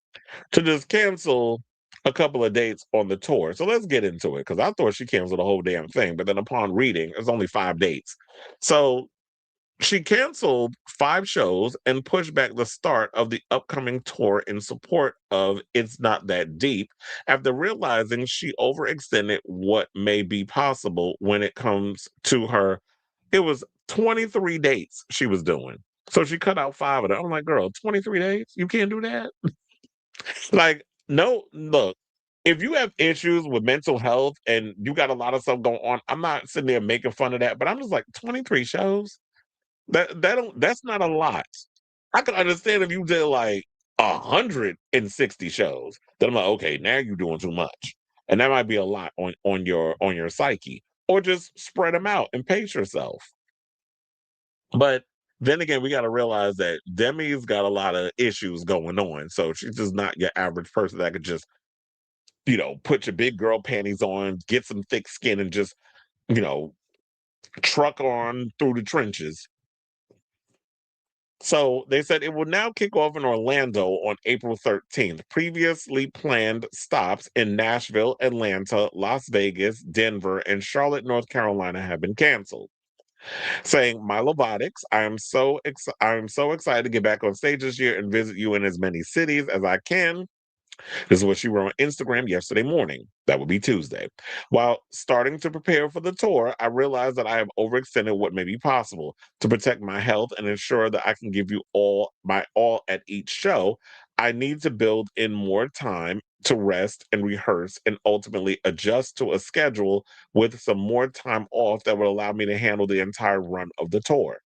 to just cancel a couple of dates on the tour. So let's get into it because I thought she canceled the whole damn thing. But then upon reading, it's only 5 dates. So she canceled 5 shows and pushed back the start of the upcoming tour in support of It's Not That Deep after realizing she overextended what may be possible when it comes to her. It was 23 dates she was doing. So she cut out 5 of them. I'm like, girl, 23 days? You can't do that? Like, no, look, if you have issues with mental health and you got a lot of stuff going on, I'm not sitting there making fun of that, but I'm just like, 23 shows? That's not a lot. I could understand if you did like 160 shows. Then I'm like, okay, now you're doing too much. And that might be a lot on your psyche. Or just spread them out and pace yourself. But then again, we got to realize that Demi's got a lot of issues going on. So she's just not your average person that could just, put your big girl panties on, get some thick skin, and just, you know, truck on through the trenches. So they said it will now kick off in Orlando on April 13th. Previously planned stops in Nashville, Atlanta, Las Vegas, Denver, and Charlotte, North Carolina have been canceled. Saying, "My Lovotics, I am so excited to get back on stage this year and visit you in as many cities as I can." This is what she wrote on Instagram yesterday morning. That would be Tuesday. While starting to prepare for the tour, I realized that I have overextended what may be possible. To protect my health and ensure that I can give you all my all at each show, I need to build in more time to rest and rehearse and ultimately adjust to a schedule with some more time off that will allow me to handle the entire run of the tour.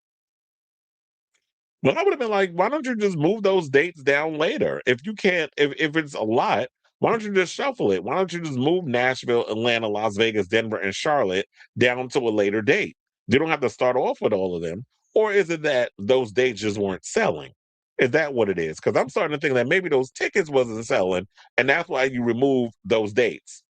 Well, I would have been like, why don't you just move those dates down later? If you can't, if it's a lot, Why don't you just shuffle it? Why don't you just move Nashville, Atlanta, Las Vegas, Denver, and Charlotte down to a later date? You don't have to start off with all of them. Or is it that those dates just weren't selling? Is that what it is? Because I'm starting to think that maybe those tickets wasn't selling, and that's why you removed those dates.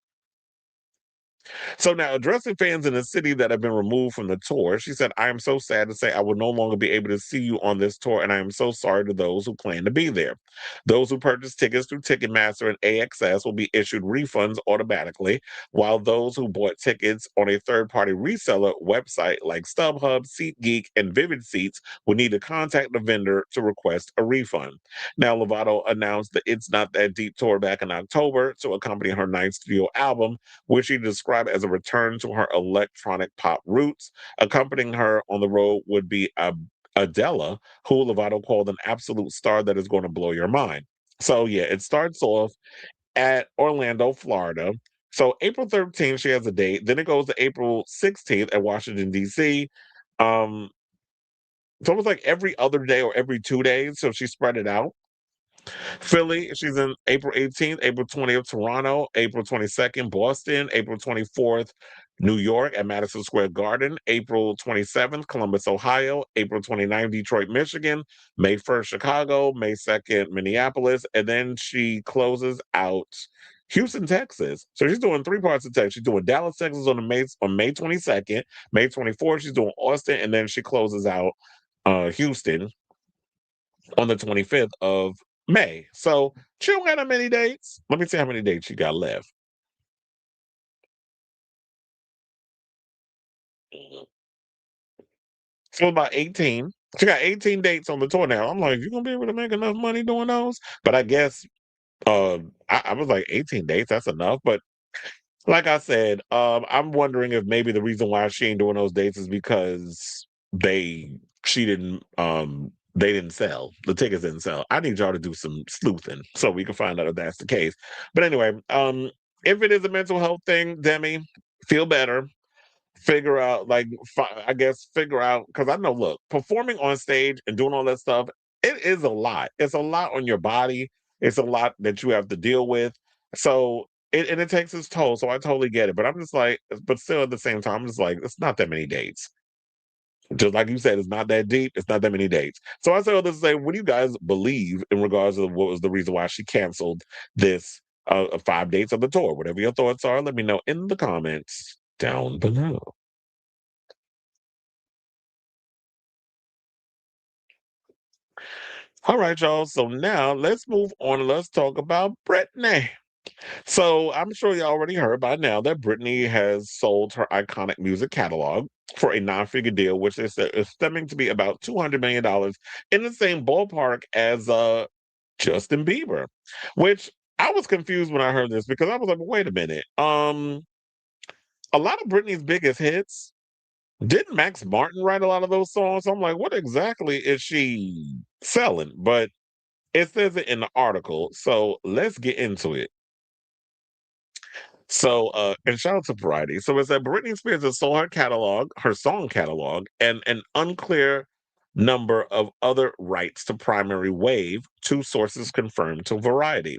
So now, addressing fans in the city that have been removed from the tour, she said, I am so sad to say I will no longer be able to see you on this tour, and I am so sorry to those who plan to be there. Those who purchased tickets through Ticketmaster and AXS will be issued refunds automatically, while those who bought tickets on a third-party reseller website like StubHub, SeatGeek, and Vivid Seats will need to contact the vendor to request a refund. Now, Lovato announced the It's Not That Deep tour back in October to accompany her ninth studio album, which she described as a return to her electronic pop roots. Accompanying her on the road would be Adele, who Lovato called an absolute star that is going to blow your mind. So yeah, it starts off at Orlando, Florida. So April 13th, she has a date. Then it goes to April 16th at Washington, D.C. It's almost like every other day or every 2 days. So she spread it out. Philly, she's in April 18th, April 20th, Toronto, April 22nd, Boston, April 24th, New York at Madison Square Garden, April 27th, Columbus, Ohio, April 29th, Detroit, Michigan, May 1st, Chicago, May 2nd, Minneapolis, and then she closes out Houston, Texas. So she's doing 3 parts of Texas. She's doing Dallas, Texas on May 22nd, May 24th, she's doing Austin, and then she closes out Houston on the 25th of May. So she don't got that many dates. Let me see how many dates she got left. So about 18. She got 18 dates on the tour now. I'm like, you gonna be able to make enough money doing those? But I guess I was like 18 dates, that's enough. But like I said, I'm wondering if maybe the reason why she ain't doing those dates is because she didn't they didn't sell. The tickets didn't sell. I need y'all to do some sleuthing so we can find out if that's the case. But anyway, if it is a mental health thing, Demi, feel better. Figure out, like, I guess, figure out, because I know, look, performing on stage and doing all that stuff, it is a lot. It's a lot on your body. It's a lot that you have to deal with. So, it takes its toll. So I totally get it. But I'm just like, but still at the same time, I'm just like, it's not that many dates. Just like you said, it's not that deep. It's not that many dates. So I say all this to say, what do you guys believe in regards to what was the reason why she canceled this 5 dates of the tour? Whatever your thoughts are, let me know in the comments down below. All right, y'all. So now let's move on and let's talk about Britney. So I'm sure you already heard by now that Britney has sold her iconic music catalog for a nine-figure deal, which is stemming to be about $200 million in the same ballpark as Justin Bieber. Which I was confused when I heard this because I was like, wait a minute. A lot of Britney's biggest hits, didn't Max Martin write a lot of those songs? I'm like, what exactly is she selling? But it says it in the article, so let's get into it. So, and shout out to Variety. So it said Britney Spears has sold her catalog, her song catalog, and an unclear number of other rights to Primary Wave, 2 sources confirmed to Variety.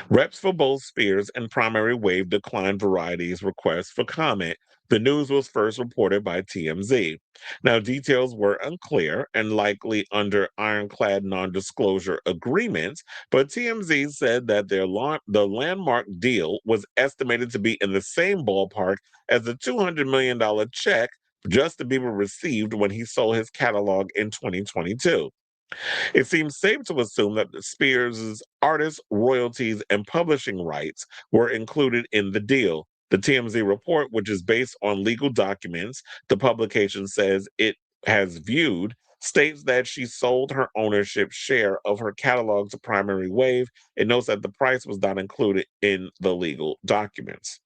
Reps for both Spears and Primary Wave declined Variety's request for comment. The news was first reported by TMZ. Now, details were unclear and likely under ironclad non-disclosure agreements, but TMZ said that the landmark deal was estimated to be in the same ballpark as the $200 million check Justin Bieber received when he sold his catalog in 2022. It seems safe to assume that Spears' artist royalties and publishing rights were included in the deal. The TMZ report, which is based on legal documents the publication says it has viewed, states that she sold her ownership share of her catalog to Primary Wave. It notes that the price was not included in the legal documents.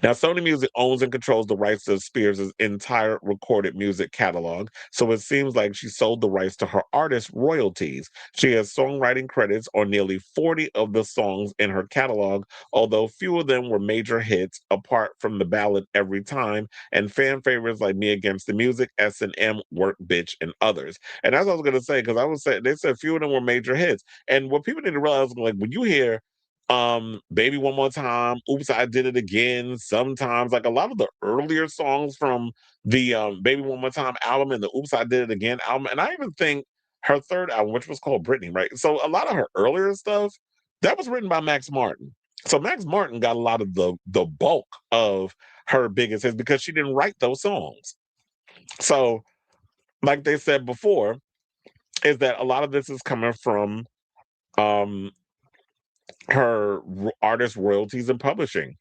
Now, Sony Music owns and controls the rights to Spears' entire recorded music catalog, so it seems like she sold the rights to her artist royalties. She has songwriting credits on nearly 40 of the songs in her catalog, although few of them were major hits, apart from the ballad Every Time, and fan favorites like Me Against the Music, S&M, Work Bitch, and others. And as I was going to say, because I was saying, they said few of them were major hits. And what people need to realize, like, when you hear Baby One More Time, Oops, I Did It Again, sometimes, like a lot of the earlier songs from the Baby One More Time album and the Oops, I Did It Again album, and I even think her third album, which was called Britney, right? So a lot of her earlier stuff, that was written by Max Martin. So Max Martin got a lot of the bulk of her biggest hits because she didn't write those songs. So, like they said before, is that a lot of this is coming from um her artist royalties and publishing.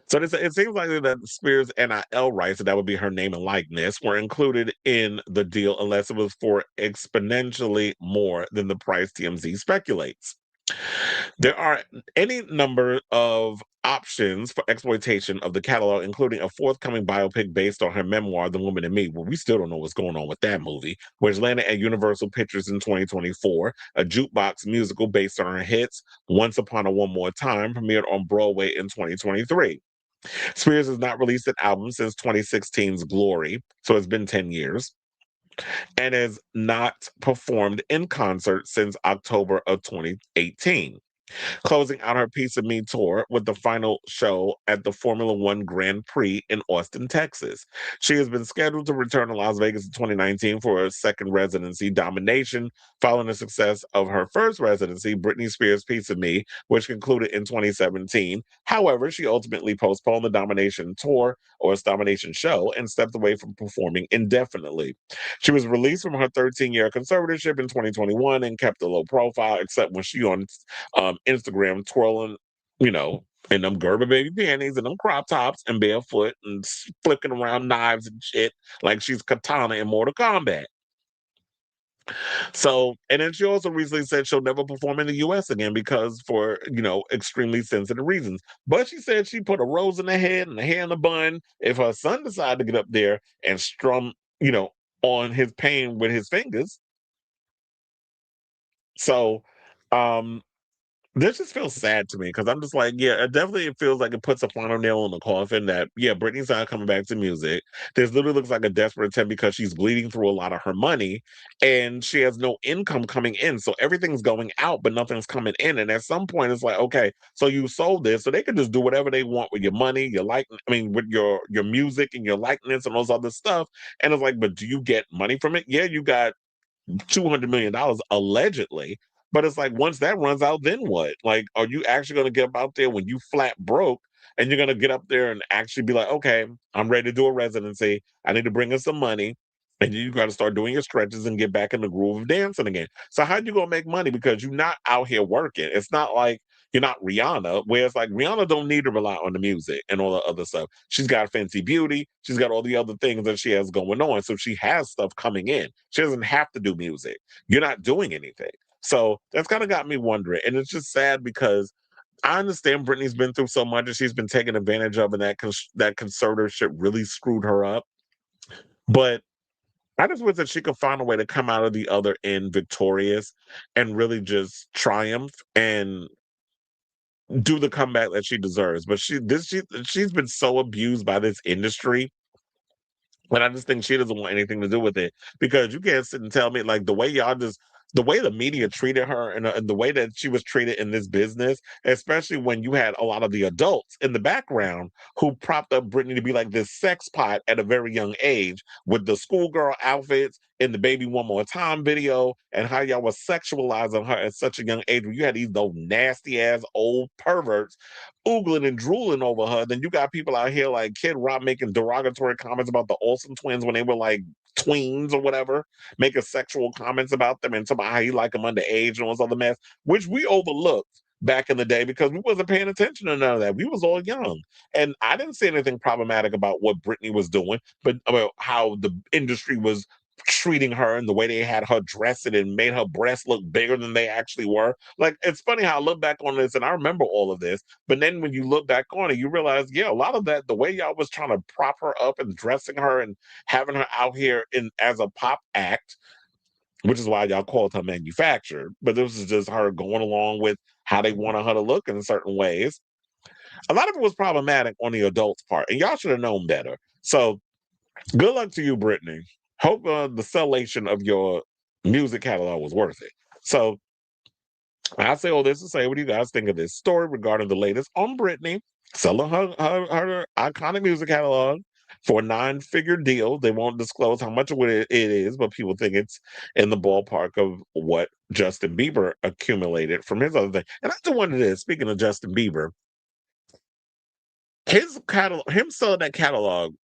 So it seems like that Spears' NIL rights, and that would be her name and likeness, were included in the deal unless it was for exponentially more than the price TMZ speculates. There are any number of options for exploitation of the catalog, including a forthcoming biopic based on her memoir, The Woman in Me. Well, we still don't know what's going on with that movie, which landed at Universal Pictures in 2024, a jukebox musical based on her hits, Once Upon a One More Time, premiered on Broadway in 2023. Spears has not released an album since 2016's Glory, so it's been 10 years, and has not performed in concert since October of 2018. Closing out her Piece of Me tour with the final show at the Formula One Grand Prix in Austin, Texas. She has been scheduled to return to Las Vegas in 2019 for a second residency, Domination, following the success of her first residency, Britney Spears' Piece of Me, which concluded in 2017. However, she ultimately postponed the Domination tour, or its Domination show, and stepped away from performing indefinitely. She was released from her 13-year conservatorship in 2021 and kept a low profile, except when she on Instagram twirling, in them Gerber baby panties and them crop tops and barefoot and flicking around knives and shit like she's Katana in Mortal Kombat. So, and then she also recently said she'll never perform in the US again because for, extremely sensitive reasons. But she said she put a rose in her head and a hair in a bun if her son decided to get up there and strum, on his pain with his fingers. So, this just feels sad to me because I'm just like, yeah, it feels like it puts a final nail in the coffin that, yeah, Britney's not coming back to music. This literally looks like a desperate attempt because she's bleeding through a lot of her money and she has no income coming in. So everything's going out, but nothing's coming in. And at some point, it's like, okay, so you sold this, so they can just do whatever they want with your money, with your music and your likeness and all this other stuff. And it's like, but do you get money from it? Yeah, you got $200 million allegedly. But it's like, once that runs out, then what? Like, are you actually going to get up out there when you flat broke and you're going to get up there and actually be like, okay, I'm ready to do a residency. I need to bring in some money. And you got to start doing your stretches and get back in the groove of dancing again. So how you going to make money? Because you're not out here working. It's not like you're not Rihanna, where it's like Rihanna don't need to rely on the music and all the other stuff. She's got Fenty Beauty. She's got all the other things that she has going on. So she has stuff coming in. She doesn't have to do music. You're not doing anything. So that's kind of got me wondering. And it's just sad because I understand Britney's been through so much and she's been taken advantage of, and that conservatorship really screwed her up. But I just wish that she could find a way to come out of the other end victorious and really just triumph and do the comeback that she deserves. But she's been so abused by this industry. And I just think she doesn't want anything to do with it, because you can't sit and tell me, like, the way the media treated her and the way that she was treated in this business, especially when you had a lot of the adults in the background who propped up Britney to be like this sex pot at a very young age with the schoolgirl outfits in the Baby One More Time video, and how y'all was sexualizing her at such a young age where you had these nasty ass old perverts oogling and drooling over her. Then you got people out here like Kid Rock making derogatory comments about the Olsen twins when they were like tweens or whatever, making sexual comments about them and talking about how he like them underage and all this other mess, which we overlooked back in the day because we wasn't paying attention to none of that. We was all young. And I didn't see anything problematic about what Britney was doing, but about how the industry was treating her and the way they had her dressed and made her breasts look bigger than they actually were. Like, it's funny how I look back on this and I remember all of this, but then when you look back on it, you realize, yeah, a lot of that, the way y'all was trying to prop her up and dressing her and having her out here as a pop act, which is why y'all called her manufactured. But this is just her going along with how they wanted her to look in certain ways. A lot of it was problematic on the adults' part, and y'all should have known better. So, good luck to you, Britney. Hope the salvation of your music catalog was worth it. So, I say all this to say, what do you guys think of this story regarding the latest on Britney selling her iconic music catalog for a 9-figure deal? They won't disclose how much of it is, but people think it's in the ballpark of what Justin Bieber accumulated from his other thing. And I do wonder this, speaking of Justin Bieber, his catalog, him selling that catalog,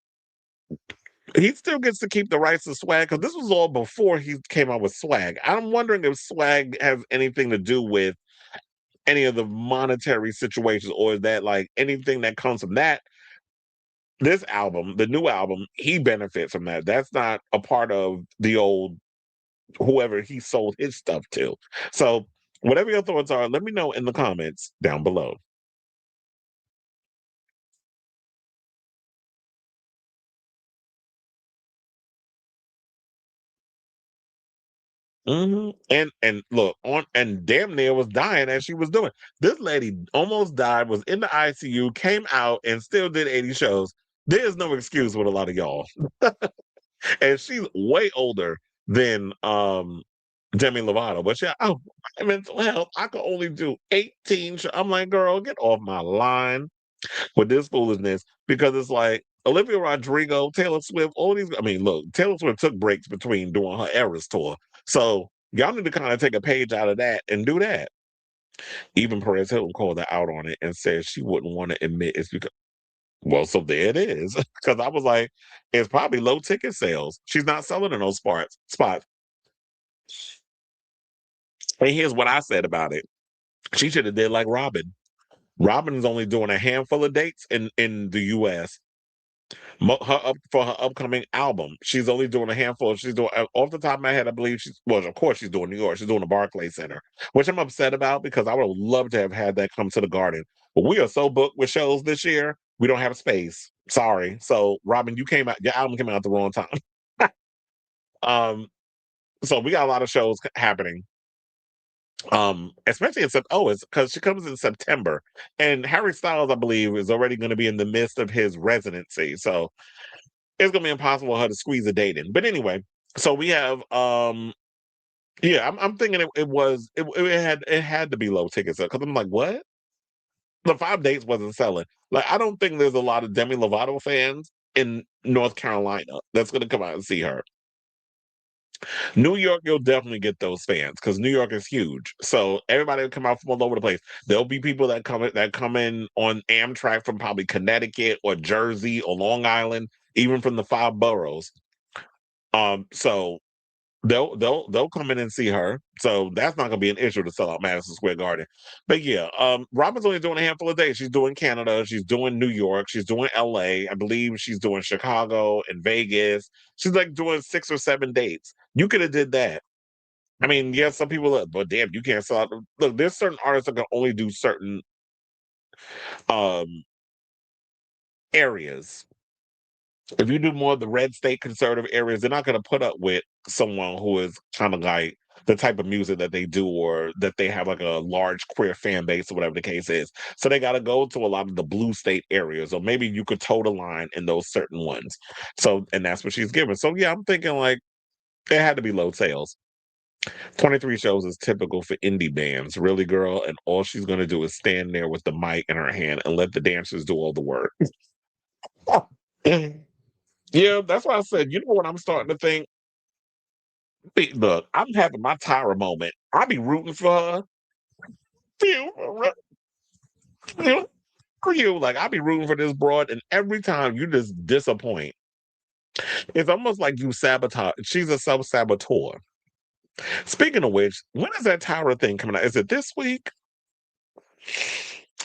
he still gets to keep the rights to swag, because this was all before he came out with swag. I'm wondering if swag has anything to do with any of the monetary situations, or is that like anything that comes from that, this album, the new album, he benefits from that. That's not a part of the old whoever he sold his stuff to. So whatever your thoughts are, let me know in the comments down below. And look on, and damn near was dying as she was doing. This lady almost died, was in the ICU, came out, and still did 80 shows. There's no excuse with a lot of y'all. And she's way older than Demi Lovato. But yeah, oh, my mental health, I could only do 18 shows. I'm like, girl, get off my line with this foolishness, because it's like Olivia Rodrigo, Taylor Swift, all these. I mean, look, Taylor Swift took breaks between doing her Eras tour. So y'all need to kind of take a page out of that and do that. Even Perez Hilton called her out on it and said she wouldn't want to admit it's because, well, so there it is. Because I was like, it's probably low ticket sales. She's not selling in those spots. And here's what I said about it. She should have did like Robin. Robin is only doing a handful of dates in the US. For her upcoming album, she's only doing a handful. She's doing, off the top of my head, I believe of course she's doing New York. She's doing the Barclays Center, which I'm upset about, because I would have loved to have had that come to the Garden. But we are so booked with shows this year, we don't have space. Sorry. So Robin, your album came out at the wrong time. So we got a lot of shows happening. Especially it's because she comes in September, and Harry Styles, I believe, is already going to be in the midst of his residency, so it's going to be impossible for her to squeeze a date in. But anyway, so we have yeah, I'm thinking it had to be low tickets, because I'm like, what? The 5 dates wasn't selling. Like, I don't think there's a lot of Demi Lovato fans in North Carolina that's going to come out and see her. New York, you'll definitely get those fans, because New York is huge. So everybody will come out from all over the place. There'll be people that come in on Amtrak from probably Connecticut or Jersey or Long Island, even from the 5 boroughs. So they'll come in and see her. So that's not gonna be an issue to sell out Madison Square Garden. But yeah, Robin's only doing a handful of days. She's doing Canada, she's doing New York, she's doing LA. I believe she's doing Chicago and Vegas. She's like doing 6 or 7 dates. You could have did that. I mean, yes, some people are, but damn, you can't sell out. Look, there's certain artists that can only do certain areas. If you do more of the red state conservative areas, they're not going to put up with someone who is kind of like the type of music that they do, or that they have like a large queer fan base, or whatever the case is. So they got to go to a lot of the blue state areas, or maybe you could toe the line in those certain ones. So, and that's what she's giving. So yeah, I'm thinking like it had to be low sales. 23 shows is typical for indie bands, really, girl. And all she's going to do is stand there with the mic in her hand and let the dancers do all the work. Yeah, that's why I said, you know what I'm starting to think? Look, I'm having my Tyra moment. I be rooting for her. For you. Like, I be rooting for this broad, and every time you just disappoint. It's almost like you sabotage. She's a self-saboteur. Speaking of which, when is that Tyra thing coming out? Is it this week?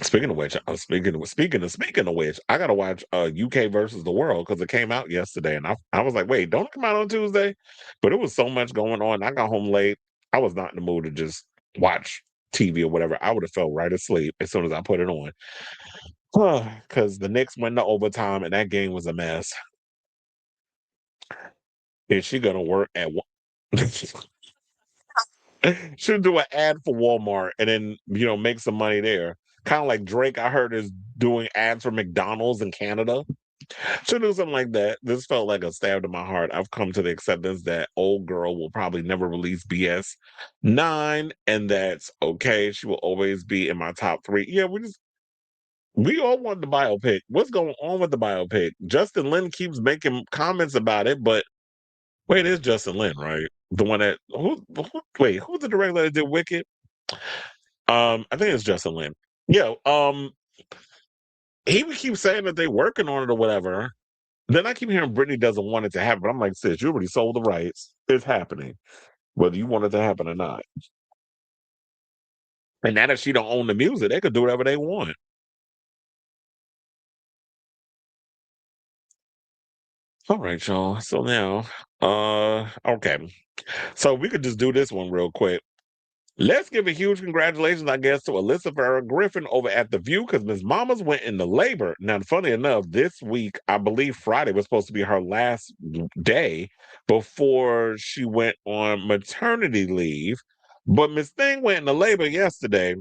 Speaking of which, speaking of which, I gotta watch UK versus the World because it came out yesterday, and I was like, wait, don't it come out on Tuesday? But it was so much going on. I got home late. I was not in the mood to just watch TV or whatever. I would have fell right asleep as soon as I put it on. Because the Knicks went to overtime, and that game was a mess. Is she gonna work at? She'll do an ad for Walmart and then make some money there. Kind of like Drake, I heard, is doing ads for McDonald's in Canada. She'll do something like that. This felt like a stab to my heart. I've come to the acceptance that old girl will probably never release BS9, and that's okay. She will always be in my top 3. Yeah, we all want the biopic. What's going on with the biopic? Justin Lin keeps making comments about it, but wait, it's Justin Lin, right? The one that who's the director that did Wicked? I think it's Justin Lin. Yeah. He would keep saying that they're working on it or whatever. Then I keep hearing Britney doesn't want it to happen. But I'm like, sis, you already sold the rights. It's happening, whether you want it to happen or not. And now that she don't own the music, they could do whatever they want. All right, y'all. So now, okay. So we could just do this one real quick. Let's give a huge congratulations, I guess, to Alyssa Farah Griffin over at The View because Miss Mamas went into labor. Now, funny enough, this week, I believe Friday was supposed to be her last day before she went on maternity leave. But Miss Thing went into labor yesterday,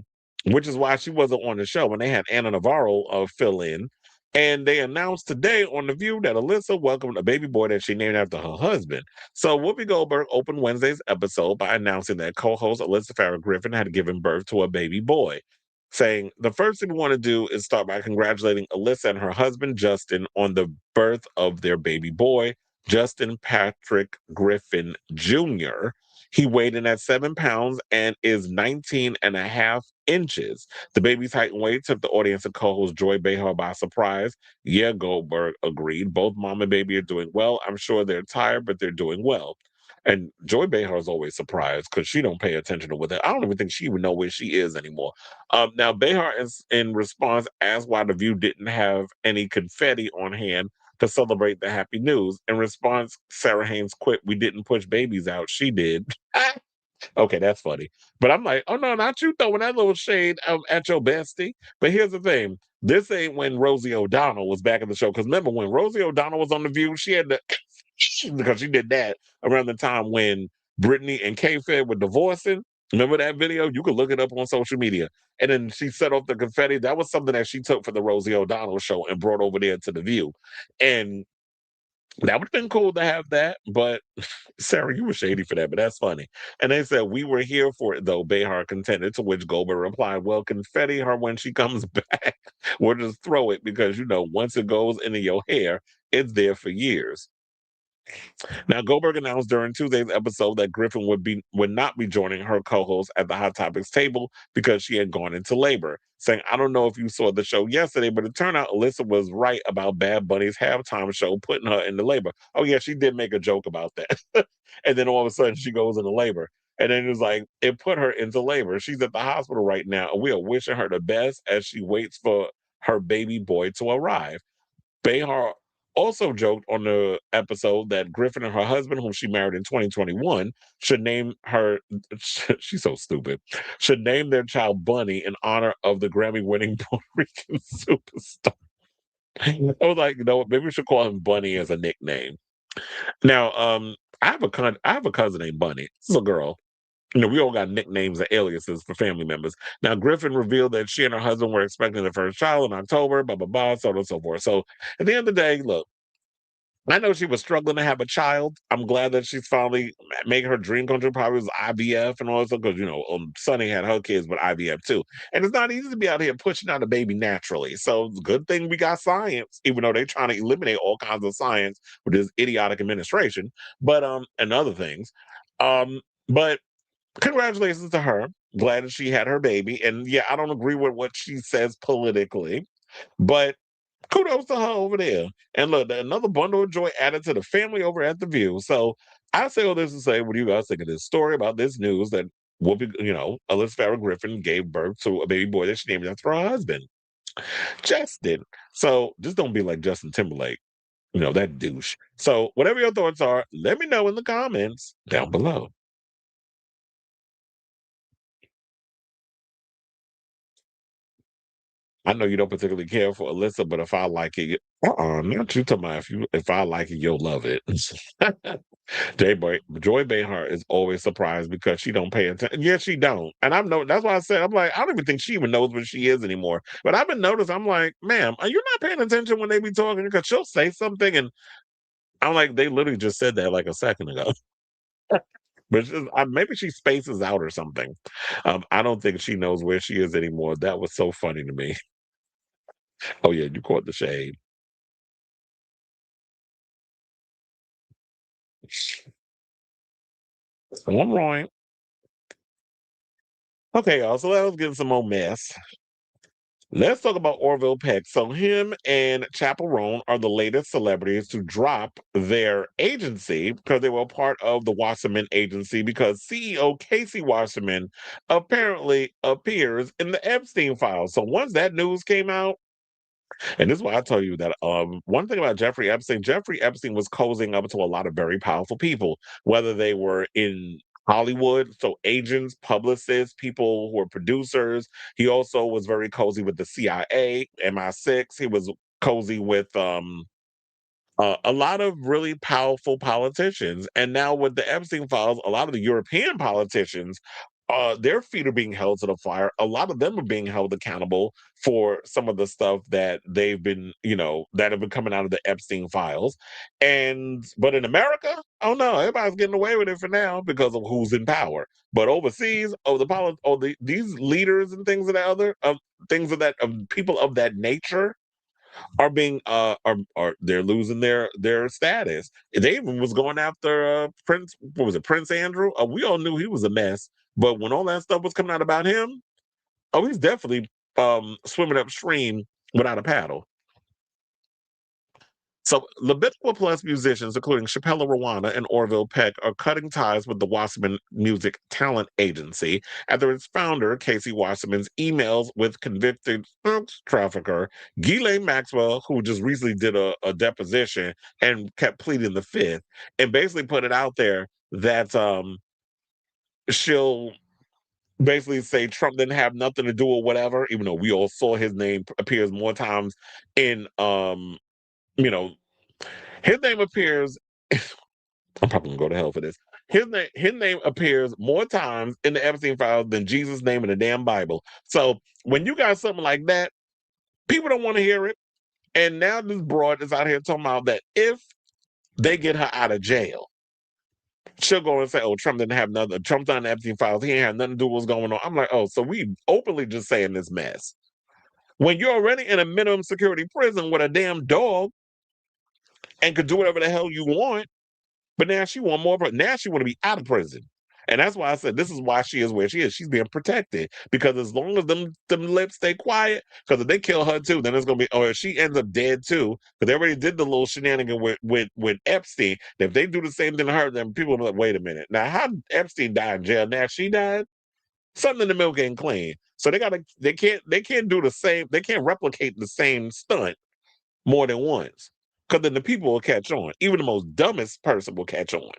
which is why she wasn't on the show. And they had Anna Navarro fill in. And they announced today on The View that Alyssa welcomed a baby boy that she named after her husband. So Whoopi Goldberg opened Wednesday's episode by announcing that co-host Alyssa Farah Griffin had given birth to a baby boy, saying, the first thing we want to do is start by congratulating Alyssa and her husband, Justin, on the birth of their baby boy, Justin Patrick Griffin Jr. He weighed in at 7 pounds and is 19 and a half inches. The baby's height and weight took the audience and co-host Joy Behar by surprise. Yeah, Goldberg agreed. Both mom and baby are doing well. I'm sure they're tired, but they're doing well. And Joy Behar is always surprised because she don't pay attention to what I don't even think she even know where she is anymore. Now, Behar is in response asked why The View didn't have any confetti on hand to celebrate the happy news. In response, Sarah Haynes quit, "We didn't push babies out. She did." Okay, that's funny. But I'm like, oh no, not you throwing that little shade at your bestie. But here's the thing. This ain't when Rosie O'Donnell was back in the show. Because remember, when Rosie O'Donnell was on The View, she had to, because she did that around the time when Britney and K-Fed were divorcing. Remember that video? You could look it up on social media. And then she set off the confetti. That was something that she took from the Rosie O'Donnell show and brought over there to The View. And that would have been cool to have that, but Sarah, you were shady for that, but that's funny. And they said, we were here for it, though, Behar contended, to which Goldberg replied, well, confetti her when she comes back. We'll just throw it because, once it goes into your hair, it's there for years. Now, Goldberg announced during Tuesday's episode that Griffin would not be joining her co-host at the Hot Topics table because she had gone into labor, saying, I don't know if you saw the show yesterday, but it turned out Alyssa was right about Bad Bunny's halftime show putting her into labor. Oh, yeah, she did make a joke about that. And then all of a sudden she goes into labor. And then it's like, it put her into labor. She's at the hospital right now, and we are wishing her the best as she waits for her baby boy to arrive. Behar also joked on the episode that Griffin and her husband, whom she married in 2021, should name she's so stupid, should name their child Bunny in honor of the Grammy-winning Puerto Rican superstar. I was like, maybe we should call him Bunny as a nickname. Now, I have a cousin named Bunny. This is a girl. We all got nicknames and aliases for family members. Now, Griffin revealed that she and her husband were expecting their first child in October, blah, blah, blah, so on and so forth. So at the end of the day, look, I know she was struggling to have a child. I'm glad that she's finally making her dream come true. Probably was IVF and all that stuff because, Sonny had her kids with IVF too. And it's not easy to be out here pushing out a baby naturally. So it's a good thing we got science, even though they're trying to eliminate all kinds of science with this idiotic administration, but and other things. But congratulations to her. Glad that she had her baby. And yeah, I don't agree with what she says politically, but kudos to her over there. And look, another bundle of joy added to the family over at The View. So I say all this to say, what do you guys think of this story about this news that Whoopi, Alyssa Farah Griffin gave birth to a baby boy that she named after her husband, Justin. So just don't be like Justin Timberlake, that douche. So whatever your thoughts are, let me know in the comments down below. I know you don't particularly care for Alyssa, but if I like it, not you talking about if I like it, you'll love it. Joy Behar is always surprised because she don't pay attention. Yeah, she don't. And that's why I said, I'm like, I don't even think she even knows what she is anymore. But I've been noticing, I'm like, ma'am, are you not paying attention when they be talking? Because she'll say something and I'm like, they literally just said that like a second ago. But maybe she spaces out or something. I don't think she knows where she is anymore. That was so funny to me. Oh yeah, you caught the shade. All right. Okay, y'all. So let's get some more mess. Let's talk about Orville Peck. So him and Chaperone are the latest celebrities to drop their agency because they were part of the Wasserman agency because CEO Casey Wasserman apparently appears in the Epstein files. So once that news came out, and this is why I tell you that one thing about Jeffrey Epstein was cozying up to a lot of very powerful people, whether they were in Hollywood, so agents, publicists, people who were producers. He also was very cozy with the CIA, MI6. He was cozy with a lot of really powerful politicians. And now with the Epstein files, a lot of the European politicians, their feet are being held to the fire. A lot of them are being held accountable for some of the stuff that they've been, that have been coming out of the Epstein files. But in America, oh no, everybody's getting away with it for now because of who's in power. But overseas, these leaders and things of that people of that nature are being are they're losing their status. They even was going after Prince Andrew. We all knew he was a mess, but when all that stuff was coming out about him, he's definitely swimming upstream without a paddle. So Libido Plus musicians, including Chappella Rwanda and Orville Peck, are cutting ties with the Wasserman Music Talent Agency after its founder, Casey Wasserman's emails with convicted trafficker Ghislaine Maxwell, who just recently did a deposition and kept pleading the fifth, and basically put it out there that she'll basically say Trump didn't have nothing to do with whatever, even though we all saw his name appears more times in his name appears. I'm probably gonna go to hell for this. His name appears more times in the Epstein files than Jesus' name in the damn Bible. So when you got something like that, people don't want to hear it. And now this broad is out here talking about that if they get her out of jail, she'll go and say, "Oh, Trump didn't have nothing. Trump's on the Epstein files. He ain't had nothing to do with what's going on." I'm like, "Oh, so we openly just saying this mess when you're already in a minimum security prison with a damn dog and could do whatever the hell you want." But now she want more. Now she want to be out of prison, and that's why I said this is why she is where she is. She's being protected because as long as them lips stay quiet, because if they kill her too, then it's gonna be. Or if she ends up dead too, because they already did the little shenanigan with Epstein. If they do the same thing to her, then people will be like, "Wait a minute, now how did Epstein die in jail? Now she died. Something in the milk ain't clean." So they can't do the same. They can't replicate the same stunt more than once. Because then the people will catch on. Even the most dumbest person will catch on.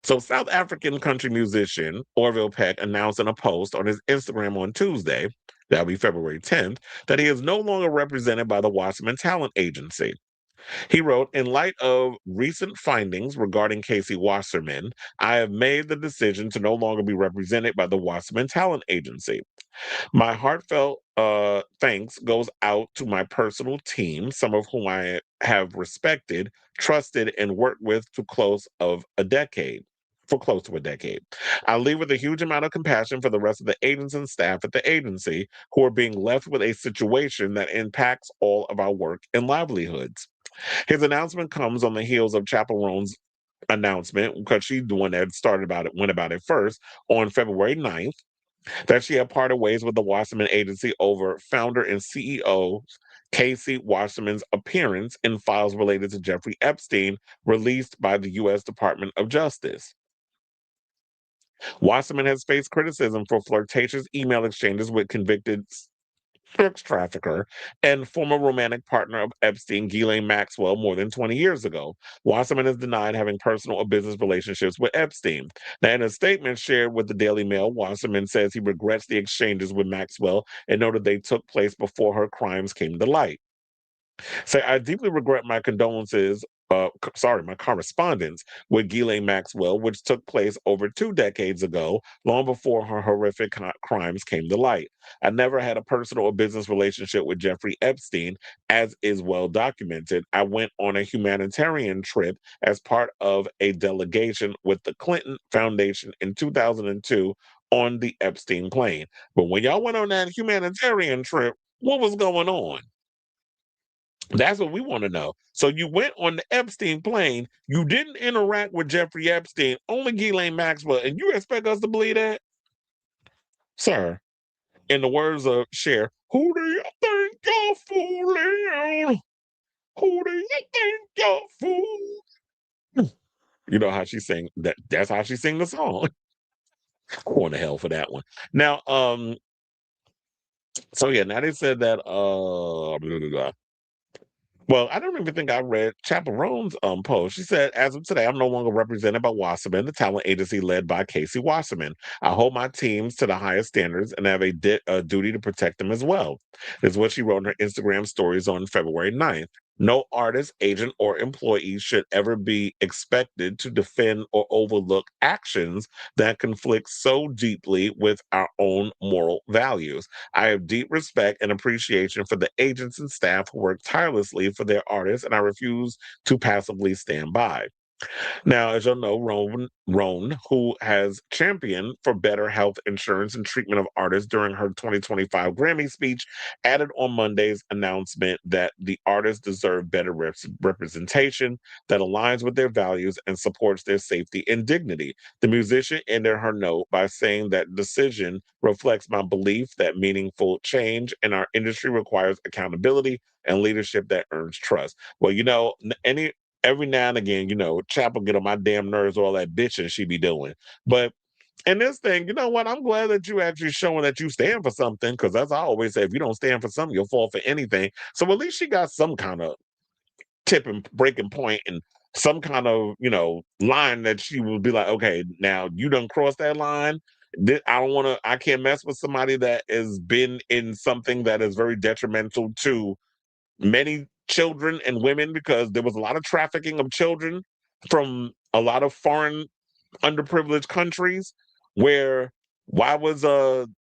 So South African country musician Orville Peck announced in a post on his Instagram on Tuesday, that'll be February 10th, that he is no longer represented by the Wasserman Talent Agency. He wrote, "In light of recent findings regarding Casey Wasserman, I have made the decision to no longer be represented by the Wasserman Talent Agency. My heartfelt thanks goes out to my personal team, some of whom I have respected, trusted, and worked with for close to a decade. I leave with a huge amount of compassion for the rest of the agents and staff at the agency who are being left with a situation that impacts all of our work and livelihoods." His announcement comes on the heels of Chaperone's announcement, because she's the one that went about it first, on February 9th, that she had parted ways with the Wasserman Agency over founder and CEO Casey Wasserman's appearance in files related to Jeffrey Epstein released by the U.S. Department of Justice. Wasserman has faced criticism for flirtatious email exchanges with convicted sex trafficker and former romantic partner of Epstein, Ghislaine Maxwell, more than 20 years ago. Wasserman has denied having personal or business relationships with Epstein. Now, in a statement shared with the Daily Mail, Wasserman says he regrets the exchanges with Maxwell and noted they took place before her crimes came to light. Say, I deeply regret my condolences, my correspondence with Ghislaine Maxwell, which took place over 2 decades ago, long before her horrific crimes came to light. I never had a personal or business relationship with Jeffrey Epstein, as is well documented. I went on a humanitarian trip as part of a delegation with the Clinton Foundation in 2002 on the Epstein plane. But when y'all went on that humanitarian trip, what was going on? That's what we want to know. So you went on the Epstein plane, you didn't interact with Jeffrey Epstein, only Ghislaine Maxwell, and you expect us to believe that? Sir, in the words of Cher, who do you think you're fooling? Who do you think you're fooling? You know how she sing that's how she sing the song. Going to hell for that one. Now, so yeah, now they said that blah, blah, blah. Well, I don't even think I read Chaperone's post. She said, as of today, I'm no longer represented by Wasserman, the talent agency led by Casey Wasserman. I hold my teams to the highest standards and have a duty to protect them as well. This is what she wrote in her Instagram stories on February 9th. No artist, agent, or employee should ever be expected to defend or overlook actions that conflict so deeply with our own moral values. I have deep respect and appreciation for the agents and staff who work tirelessly for their artists, and I refuse to passively stand by. Now, as you'll know, Roan, who has championed for better health insurance and treatment of artists during her 2025 Grammy speech, added on Monday's announcement that the artists deserve better representation that aligns with their values and supports their safety and dignity. The musician ended her note by saying that decision reflects my belief that meaningful change in our industry requires accountability and leadership that earns trust. Well, every now and again, Chapel get on my damn nerves, all that bitching she be doing. But in this thing, you know what? I'm glad that you actually showing that you stand for something, because as I always say, if you don't stand for something, you'll fall for anything. So at least she got some kind of tipping breaking point and some kind of, line that she would be like, okay, now you done crossed that line. I can't mess with somebody that has been in something that is very detrimental to many children and women, because there was a lot of trafficking of children from a lot of foreign underprivileged countries where why was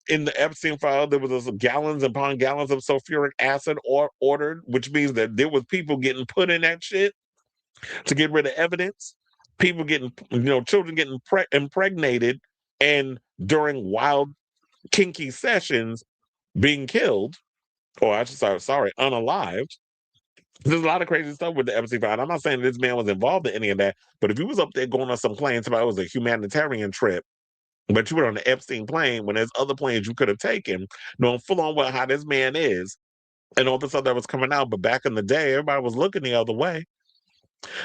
in the Epstein file there was gallons upon gallons of sulfuric acid ordered, which means that there was people getting put in that shit to get rid of evidence, people getting children getting impregnated, and during wild kinky sessions being killed, or I should say, sorry, unalived. There's a lot of crazy stuff with the Epstein file. I'm not saying this man was involved in any of that, but if you was up there going on some planes about it was a humanitarian trip, but you were on the Epstein plane when there's other planes you could have taken, knowing full on well how this man is, and all this other was coming out. But back in the day, everybody was looking the other way.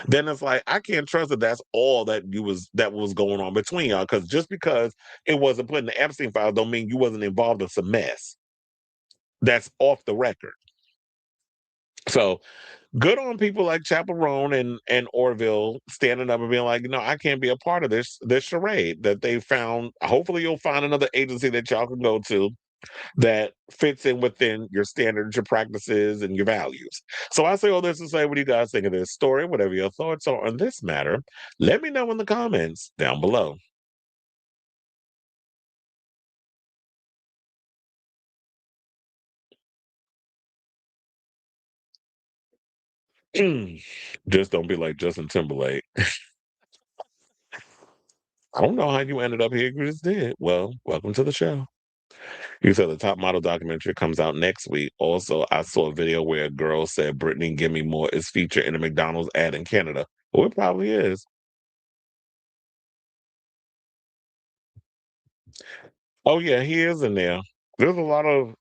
Then it's like I can't trust that that's all that was going on between y'all, because just because it wasn't put in the Epstein file don't mean you wasn't involved in some mess. That's off the record. So good on people like Chaperone and Orville standing up and being like, I can't be a part of this charade that they found. Hopefully you'll find another agency that y'all can go to that fits in within your standards, your practices, and your values. So I say all this to say, what do you guys think of this story? Whatever your thoughts are on this matter, let me know in the comments down below. Just don't be like Justin Timberlake. I don't know how you ended up here. You just did. Well, welcome to the show. You said the Top Model documentary comes out next week. Also, I saw a video where a girl said Britney Give Me More is featured in a McDonald's ad in Canada. Well, it probably is. Oh, yeah, he is in there. There's a lot of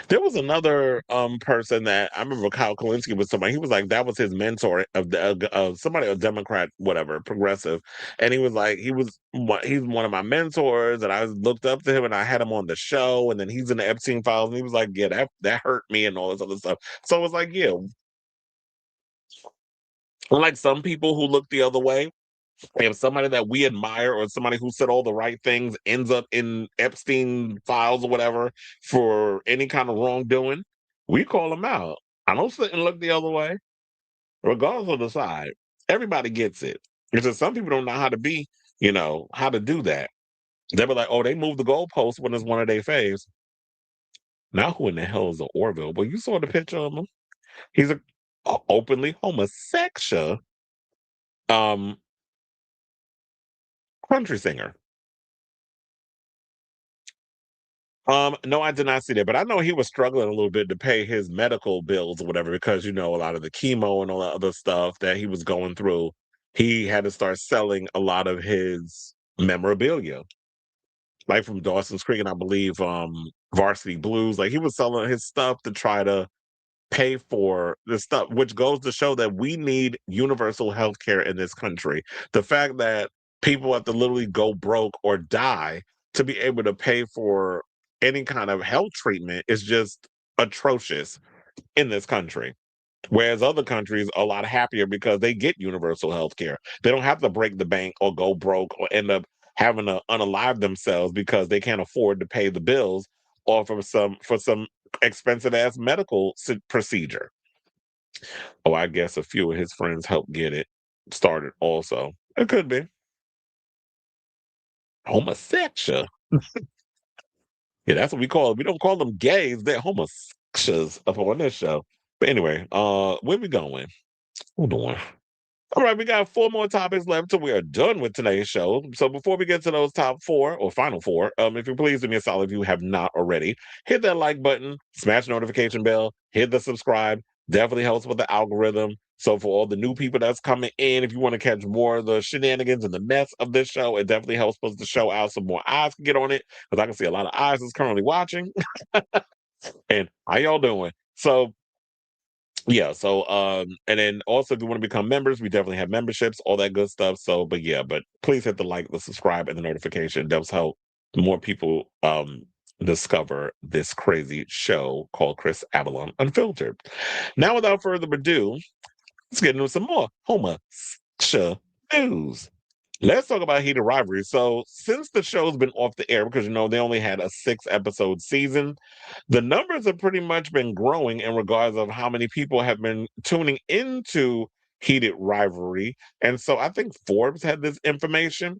There was another person that I remember Kyle Kalinske was somebody. He was like that was his mentor of somebody, a Democrat, whatever, progressive, and he was like he's one of my mentors, and I looked up to him, and I had him on the show, and then he's in the Epstein files, and he was like, yeah, that hurt me, and all this other stuff. So it was like, yeah, like some people who look the other way. If somebody that we admire or somebody who said all the right things ends up in Epstein files or whatever for any kind of wrongdoing, we call them out. I don't sit and look the other way, regardless of the side. Everybody gets it. It's just some people don't know how to be, how to do that. They were like, oh, they moved the goalpost when it's one of their faves. Now who in the hell is the Orville? Well, you saw the picture of him. He's a openly homosexual country singer. No, I did not see that, but I know he was struggling a little bit to pay his medical bills or whatever because a lot of the chemo and all that other stuff that he was going through. He had to start selling a lot of his memorabilia, like from Dawson's Creek and I believe Varsity Blues. Like he was selling his stuff to try to pay for the stuff, which goes to show that we need universal health care in this country. The fact that people have to literally go broke or die to be able to pay for any kind of health treatment is just atrocious in this country. Whereas other countries are a lot happier because they get universal health care. They don't have to break the bank or go broke or end up having to unalive themselves because they can't afford to pay the bills or for some expensive ass medical procedure. Oh, I guess a few of his friends helped get it started also. It could be. Homosexual. Yeah, that's what we call it. We don't call them gays, they're homosexuals up on this show. But anyway, where we going? Hold on. All right, we got 4 more topics left till we are done with today's show. So before we get to those top 4 or final 4, if you please do me a solid, if you have not already, hit that like button, smash the notification bell, hit the subscribe. Definitely helps with the algorithm. So for all the new people that's coming in, if you want to catch more of the shenanigans and the mess of this show, it definitely helps us to show out so more eyes can get on it. Because I can see a lot of eyes that's currently watching. And how y'all doing? So yeah, so and then also if you want to become members, we definitely have memberships, all that good stuff. So but please hit the like, the subscribe, and the notification. That help more people discover this crazy show called Chris Avalon Unfiltered. Now without further ado, let's get into some more homosexual news. Let's talk about heated rivalry. So since the show's been off the air, because they only had a 6-episode season, the numbers have pretty much been growing in regards of how many people have been tuning into heated rivalry. And so I think Forbes had this information.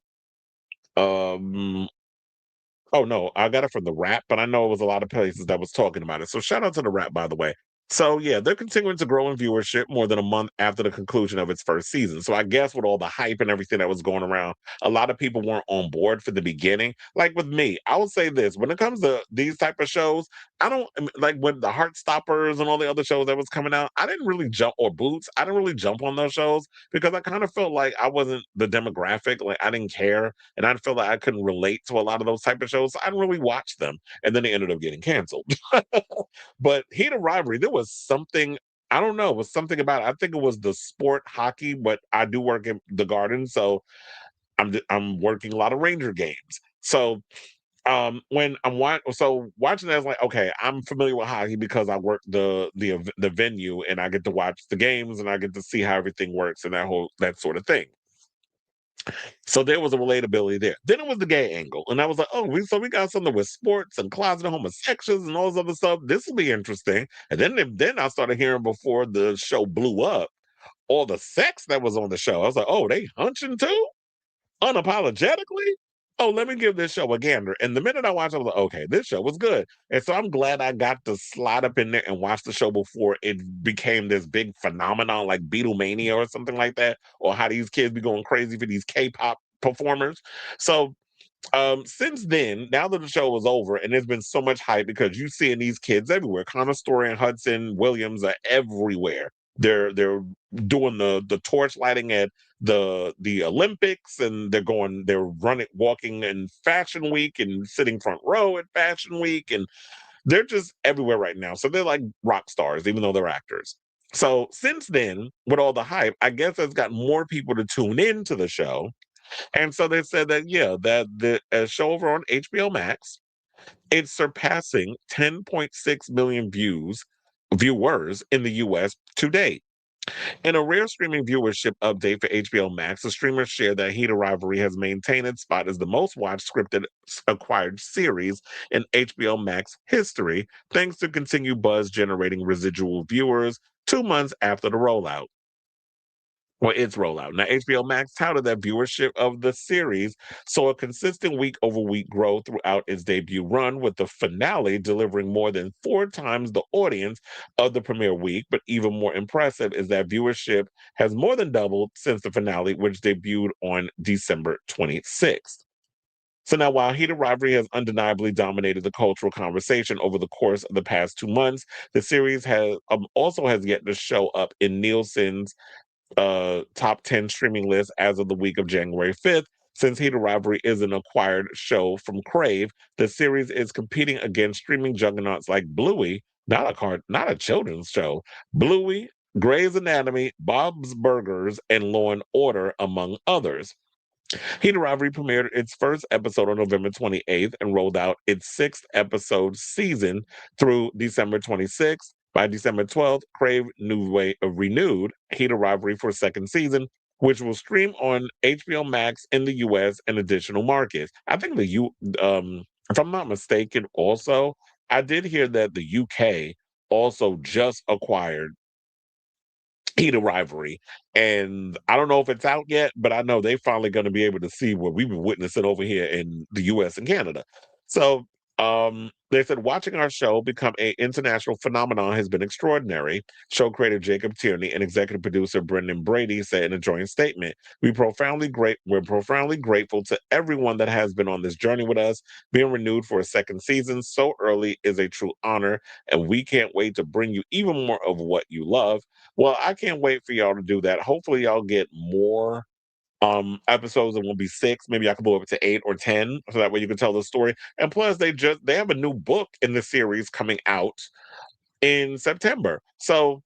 Oh no, I got it from the Rap, but I know it was a lot of places that was talking about it. So shout out to the Rap, by the way. So yeah, they're continuing to grow in viewership more than a month after the conclusion of its first season. So I guess with all the hype and everything that was going around, a lot of people weren't on board for the beginning. Like with me, I will say this: when it comes to these type of shows, I don't like when the Heartstoppers and all the other shows that was coming out. I didn't really jump or Boots. I didn't really jump on those shows because I kind of felt like I wasn't the demographic. Like I didn't care, and I felt like I couldn't relate to a lot of those type of shows. So I didn't really watch them, and then they ended up getting canceled. But heated rivalry, there was something, I don't know, it was something about it. I think it was the sport hockey, but I do work in the Garden, so I'm working a lot of Ranger games. So when I'm watching that, I was like, okay, I'm familiar with hockey because I work the venue and I get to watch the games and I get to see how everything works and that sort of thing. So there was a relatability there. Then it was the gay angle. And I was like, oh, we got something with sports and closet homosexuals and all this other stuff. This will be interesting. And then I started hearing before the show blew up, all the sex that was on the show. I was like, oh, they hunching too? Unapologetically? Oh, let me give this show a gander. And the minute I watched it, I was like, okay, this show was good. And so I'm glad I got to slide up in there and watch the show before it became this big phenomenon like Beatlemania or something like that, or how these kids be going crazy for these K-pop performers. So since then, now that the show was over, and there's been so much hype because you seeing these kids everywhere. Connor Story and Hudson Williams are everywhere. They're doing the torch lighting at the Olympics, and they're walking in Fashion Week and sitting front row at Fashion Week, and they're just everywhere right now. So they're like rock stars, even though they're actors. So since then, with all the hype, I guess it's got more people to tune into the show. And so they said that, yeah, that the show over on HBO Max, it's surpassing 10.6 million viewers in the US to date. In a rare streaming viewership update for HBO Max, the streamers shared that Heat of Rivalry has maintained its spot as the most watched scripted acquired series in HBO Max history, thanks to continued buzz generating residual viewers 2 months after the rollout. Well, its rollout. Now, HBO Max touted that viewership of the series saw a consistent week-over-week growth throughout its debut run, with the finale delivering more than 4 times the audience of the premiere week. But even more impressive is that viewership has more than doubled since the finale, which debuted on December 26th. So now, while Heat of Rivalry has undeniably dominated the cultural conversation over the course of the past 2 months, the series has also has yet to show up in Nielsen's top 10 streaming list as of the week of January 5th. Since Heat of Rivalry is an acquired show from Crave, the series is competing against streaming juggernauts like Bluey, not a children's show, Bluey, Grey's Anatomy, Bob's Burgers, and Law and Order, among others. Heat of Rivalry premiered its first episode on November 28th and rolled out its 6th episode season through December 26th. By December 12th, Crave renewed Heat of Rivalry for a second season, which will stream on HBO Max in the US and additional markets. I think if I'm not mistaken, also, I did hear that the UK also just acquired Heat of Rivalry. And I don't know if it's out yet, but I know they're finally going to be able to see what we've been witnessing over here in the US and Canada. So they said, watching our show become an international phenomenon has been extraordinary. Show creator Jacob Tierney and executive producer Brendan Brady said in a joint statement, we're profoundly grateful to everyone that has been on this journey with us. Being renewed for a second season so early is a true honor, and we can't wait to bring you even more of what you love. Well, I can't wait for y'all to do that. Hopefully y'all get more episodes. It won't be 6. Maybe I can go up to 8 or 10, so that way you can tell the story. And plus, they have a new book in the series coming out in September. So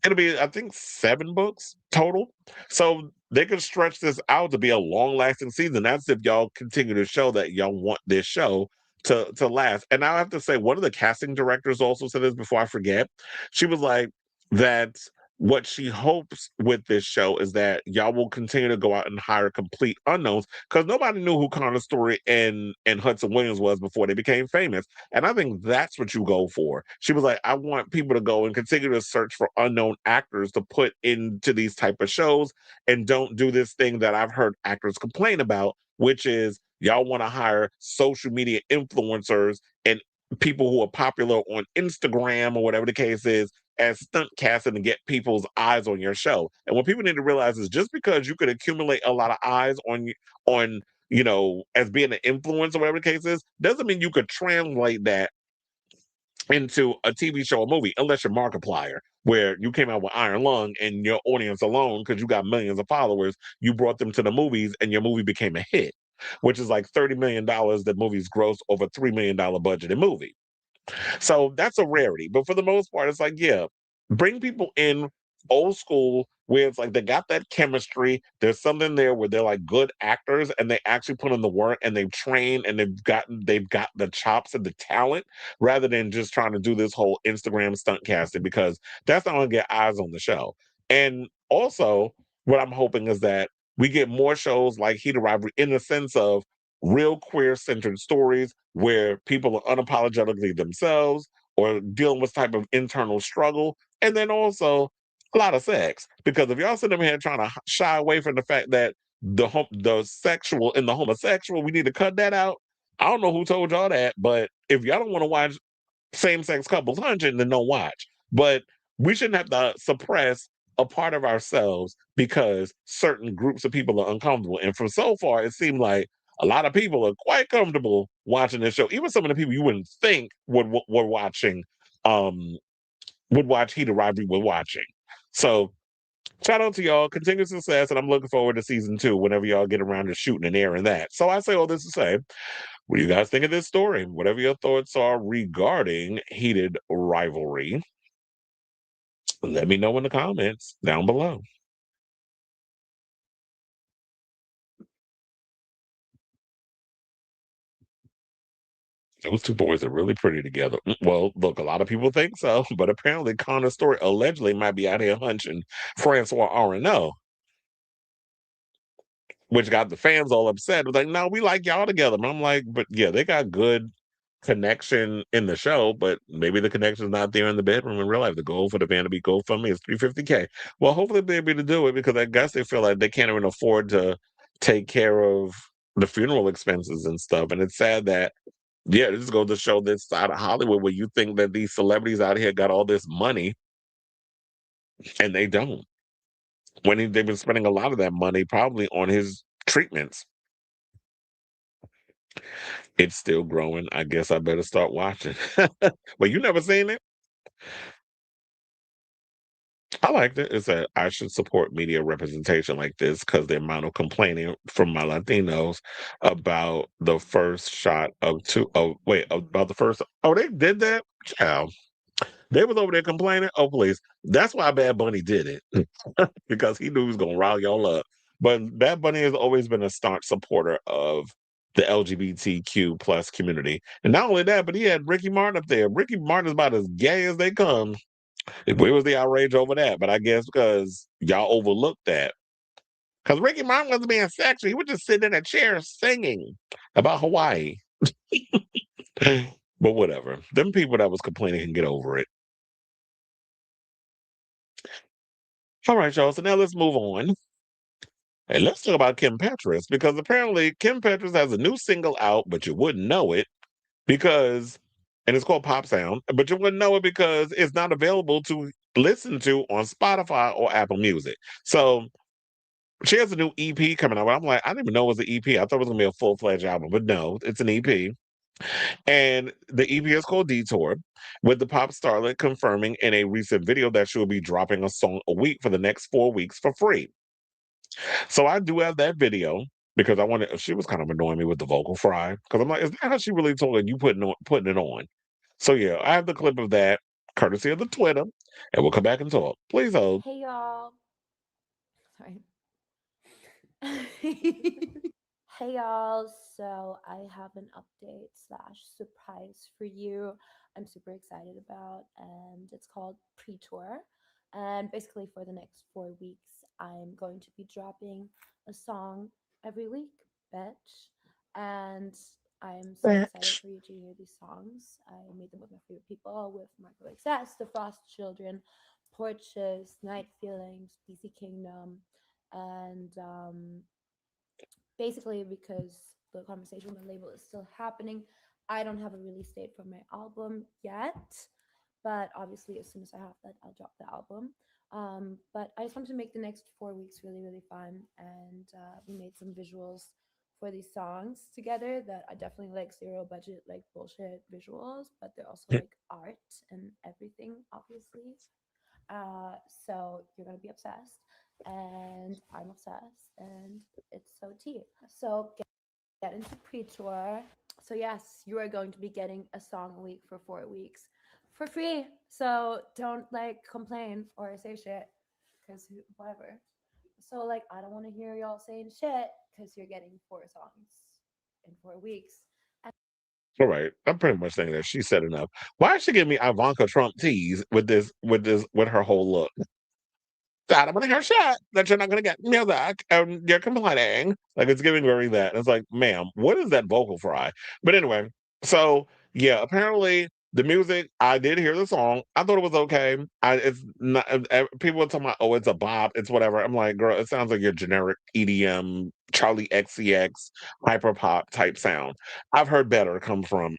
it'll be, I think, 7 books total. So they can stretch this out to be a long-lasting season. That's if y'all continue to show that y'all want this show to last. And I have to say, one of the casting directors also said this before I forget. She was like that what she hopes with this show is that y'all will continue to go out and hire complete unknowns, because nobody knew who Connor Story and Hudson Williams was before they became famous. And I think that's what you go for. She was like, I want people to go and continue to search for unknown actors to put into these type of shows, and don't do this thing that I've heard actors complain about, which is y'all want to hire social media influencers and people who are popular on Instagram or whatever the case is as stunt casting to get people's eyes on your show. And what people need to realize is, just because you could accumulate a lot of eyes on as being an influencer or whatever the case is, doesn't mean you could translate that into a TV show or movie, unless you're Markiplier, where you came out with Iron Lung and your audience alone, because you got millions of followers, you brought them to the movies and your movie became a hit, which is like $30 million that movies gross over $3 million budgeted movie. So that's a rarity. But for the most part, it's like, yeah, bring people in old school where it's like they got that chemistry. There's something there where they're like good actors and they actually put in the work and they've trained and they've got the chops and the talent, rather than just trying to do this whole Instagram stunt casting, because that's not going to get eyes on the show. And also, what I'm hoping is that we get more shows like Heat of Rivalry, in the sense of real queer-centered stories where people are unapologetically themselves or dealing with type of internal struggle, and then also a lot of sex. Because if y'all sit in here trying to shy away from the fact that the sexual and the homosexual, we need to cut that out. I don't know who told y'all that, but if y'all don't want to watch same-sex couples hunching, then don't watch. But we shouldn't have to suppress a part of ourselves because certain groups of people are uncomfortable. And from so far, it seemed like a lot of people are quite comfortable watching this show. Even some of the people you wouldn't think were watching, would watch Heat of Rivalry were watching. So Shout out to y'all. Continued success, and I'm looking forward to season 2 whenever y'all get around to shooting and airing that. So I say all this to say, what do you guys think of this story? Whatever your thoughts are regarding heated rivalry, let me know in the comments down below. Those two boys are really pretty together. Well, look, a lot of people think so, but apparently Connor's story allegedly might be out here hunching Francois RNO, which got the fans all upset. Like, no, we like y'all together. And I'm like, but yeah, they got good connection in the show, but maybe the connection's not there in the bedroom in real life. The goal for the band to be GoFundMe is $350K. Well, hopefully they'll be able to do it because I guess they feel like they can't even afford to take care of the funeral expenses and stuff. And it's sad that, yeah, this goes to show this side of Hollywood where you think that these celebrities out here got all this money and they don't. When they've been spending a lot of that money probably on his treatments. It's still growing. I guess I better start watching. But you never seen it? I liked it. It said I should support media representation like this because the amount of complaining from my Latinos about the first shot of two. Oh, wait, about the first. Oh, they did that? Child. They was over there complaining. Oh, please. That's why Bad Bunny did it. Because he knew he was going to rile y'all up. But Bad Bunny has always been a staunch supporter of the LGBTQ plus community. And not only that, but he had Ricky Martin up there. Ricky Martin is about as gay as they come. Where was the outrage over that? But I guess because y'all overlooked that. Because Ricky Martin wasn't being sexy. He was just sitting in a chair singing about Hawaii. But whatever. Them people that was complaining can get over it. All right, y'all. So now let's move on. And let's talk about Kim Petras, because apparently Kim Petras has a new single out, but you wouldn't know it because, and it's called Pop Sound, but you wouldn't know it because it's not available to listen to on Spotify or Apple Music. So she has a new EP coming out. I'm like, I didn't even know it was an EP. I thought it was going to be a full-fledged album, but no, it's an EP. And the EP is called Detour, with the pop starlet confirming in a recent video that she will be dropping a song a week for the next 4 weeks for free. So I do have that video because I wanted. She was kind of annoying me with the vocal fry because I'm like, is that how she really told her you putting it on? So yeah, I have the clip of that, courtesy of the Twitter, and we'll come back and talk. Please hold. Hey y'all. Sorry. Hey y'all. So I have an update / surprise for you. I'm super excited about, and it's called Pre-Tour. And basically, for the next 4 weeks, I'm going to be dropping a song every week, bitch. And I'm so excited for you to hear these songs. I made them with my favorite people, with Microwave Excess, The Frost Children, Porches, Night Feelings, BC Kingdom, and basically because the conversation with the label is still happening, I don't have a release date for my album yet. But obviously, as soon as I have that, I'll drop the album. But I just wanted to make the next 4 weeks really, really fun. And we made some visuals for these songs together that I definitely like zero budget, like bullshit visuals, but they're also like art and everything, obviously. So you're going to be obsessed. And I'm obsessed. And it's so tea. So get into Pre-Tour. So yes, you are going to be getting a song a week for 4 weeks. For free. So don't like complain or say shit because whatever. So like I don't want to hear y'all saying shit because you're getting 4 songs in 4 weeks. All right, I'm pretty much saying that she said enough. Why is she giving me Ivanka Trump tease with her whole look? I don't want to hear shit that you're not going to get music and you're complaining. Like it's giving very that. It's like, ma'am, what is that vocal fry? But anyway, so yeah, apparently the music, I did hear the song. I thought it was okay. It's not, people were talking about, oh, it's a bop, it's whatever. I'm like, girl, it sounds like your generic EDM, Charlie XCX, hyper pop type sound. I've heard better come from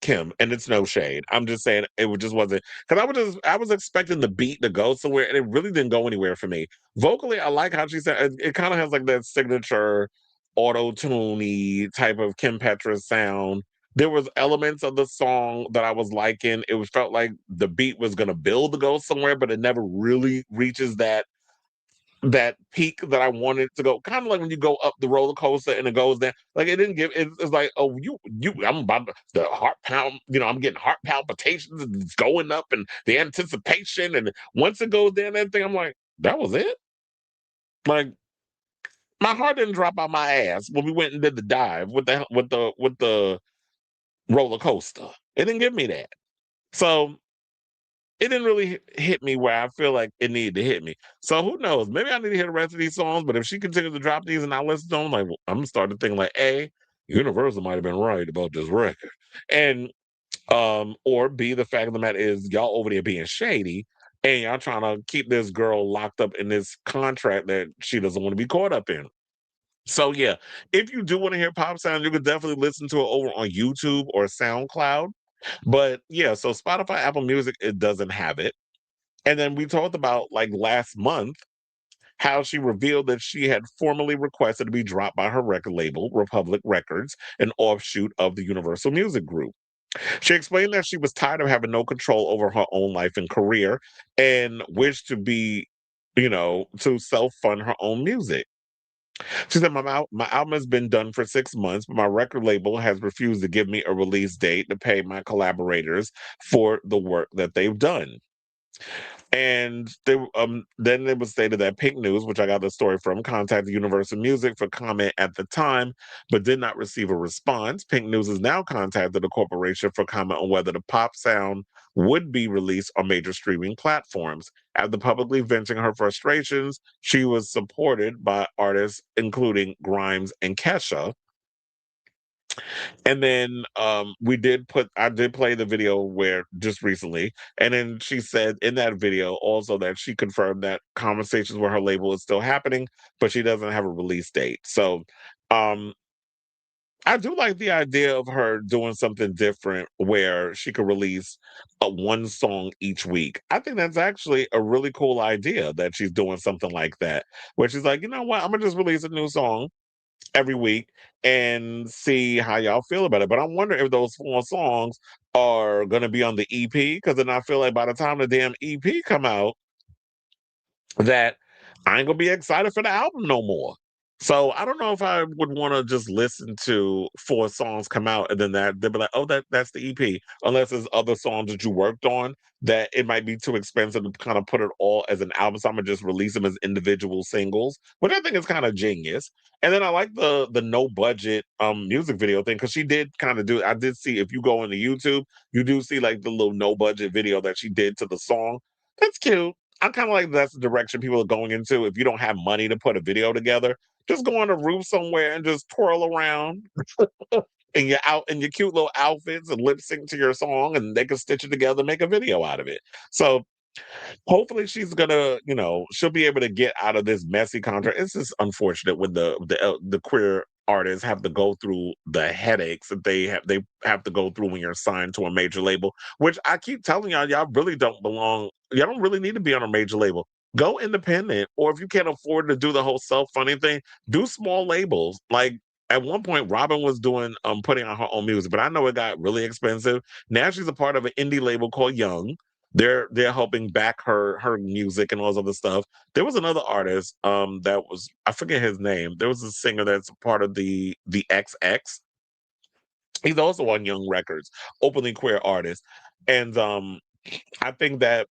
Kim, and it's no shade. I'm just saying just wasn't, because I was expecting the beat to go somewhere and it really didn't go anywhere for me. Vocally, I like how she said it kind of has like that signature auto-tune-y type of Kim Petras sound. There was elements of the song that I was liking. Felt like the beat was gonna build to go somewhere, but it never really reaches that that peak that I wanted to go. Kind of like when you go up the roller coaster and it goes down. Like it didn't give. It's like, oh, you. I'm about the heart pound. I'm getting heart palpitations. And it's going up, and the anticipation. And once it goes down, that thing, I'm like, that was it. Like my heart didn't drop out my ass when we went and did the dive with the roller coaster. It didn't give me that. So it didn't really hit me where I feel like it needed to hit me. So who knows? Maybe I need to hear the rest of these songs. But if she continues to drop these and I listen to them, like I'm starting to think like, A, Universal might have been right about this record, and or B, the fact of the matter is y'all over there being shady and y'all trying to keep this girl locked up in this contract that she doesn't want to be caught up in. So yeah, if you do want to hear pop sound, you can definitely listen to it over on YouTube or SoundCloud. But yeah, so Spotify, Apple Music, it doesn't have it. And then we talked about like last month how she revealed that she had formally requested to be dropped by her record label, Republic Records, an offshoot of the Universal Music Group. She explained that she was tired of having no control over her own life and career and wished to be, to self-fund her own music. She said, my album has been done for 6 months, but my record label has refused to give me a release date to pay my collaborators for the work that they've done. And then it was stated that Pink News, which I got the story from, contacted Universal Music for comment at the time, but did not receive a response. Pink News has now contacted the corporation for comment on whether the pop sound would be released on major streaming platforms. After publicly venting her frustrations, she was supported by artists including Grimes and Kesha. And then I did play the video where just recently, and then she said in that video also that she confirmed that conversations with her label is still happening, but she doesn't have a release date. So I do like the idea of her doing something different where she could release one song each week. I think that's actually a really cool idea that she's doing something like that, where she's like, you know what, I'm gonna just release a new song every week and see how y'all feel about it. But I wonder if those 4 songs are going to be on the EP, because then I feel like by the time the damn EP come out, that I ain't gonna be excited for the album no more. So I don't know if I would want to just listen to 4 songs come out and then they'll be like, oh, that's the EP. Unless there's other songs that you worked on that it might be too expensive to kind of put it all as an album. So I'm gonna just release them as individual singles, which I think is kind of genius. And then I like the no budget music video thing, because she did kind of do. I did see, if you go into YouTube, you do see like the little no budget video that she did to the song. That's cute. I kind of like that's the direction people are going into. If you don't have money to put a video together, just go on a roof somewhere and just twirl around in your cute little outfits and lip sync to your song, and they can stitch it together, make a video out of it. So hopefully she's gonna, she'll be able to get out of this messy contract. It's just unfortunate when the queer artists have to go through the headaches that they have to go through when you're signed to a major label, which I keep telling y'all really don't belong. Y'all don't really need to be on a major label. Go independent, or if you can't afford to do the whole self-funding thing, do small labels. Like at one point, Robin was doing putting on her own music, but I know it got really expensive. Now she's a part of an indie label called Young. They're helping back her music and all this other stuff. There was another artist that was, I forget his name. There was a singer that's part of the XX. He's also on Young Records, openly queer artist. And I think that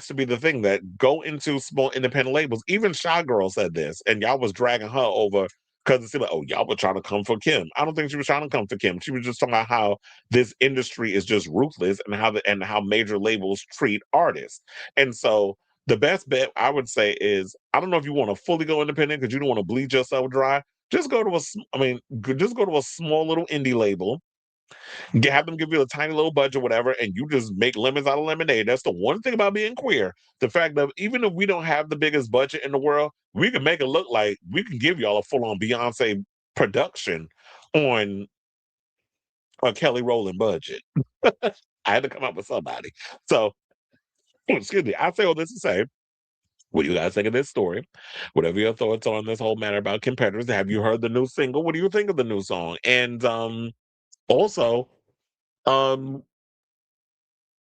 should be the thing, that go into small independent labels. Even Shy Girl said this, and y'all was dragging her over because it's like, oh, y'all were trying to come for Kim. I don't think she was trying to come for Kim. She was just talking about how this industry is just ruthless and how major labels treat artists. And so the best bet I would say is, I don't know if you want to fully go independent because you don't want to bleed yourself dry. Just go to a small little indie label. Have them give you a tiny little budget, whatever, and you just make lemons out of lemonade. That's the one thing about being queer. The fact that even if we don't have the biggest budget in the world, we can make it look like we can give y'all a full-on Beyonce production on a Kelly Rowland budget. I had to come up with somebody. So, excuse me. I say all this to say, what do you guys think of this story? Whatever your thoughts on this whole matter about competitors. Have you heard the new single? What do you think of the new song? And also,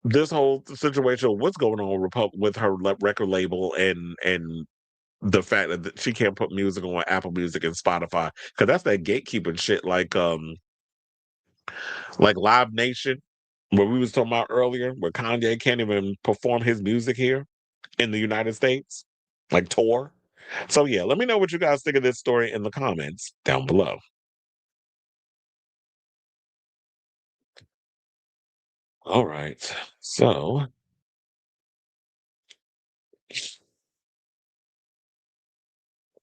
this whole situation, what's going on with her record label and the fact that she can't put music on Apple Music and Spotify, because that's that gatekeeping shit, like Live Nation, where we was talking about earlier, where Kanye can't even perform his music here in the United States, like tour. So yeah, let me know what you guys think of this story in the comments down below. All right, so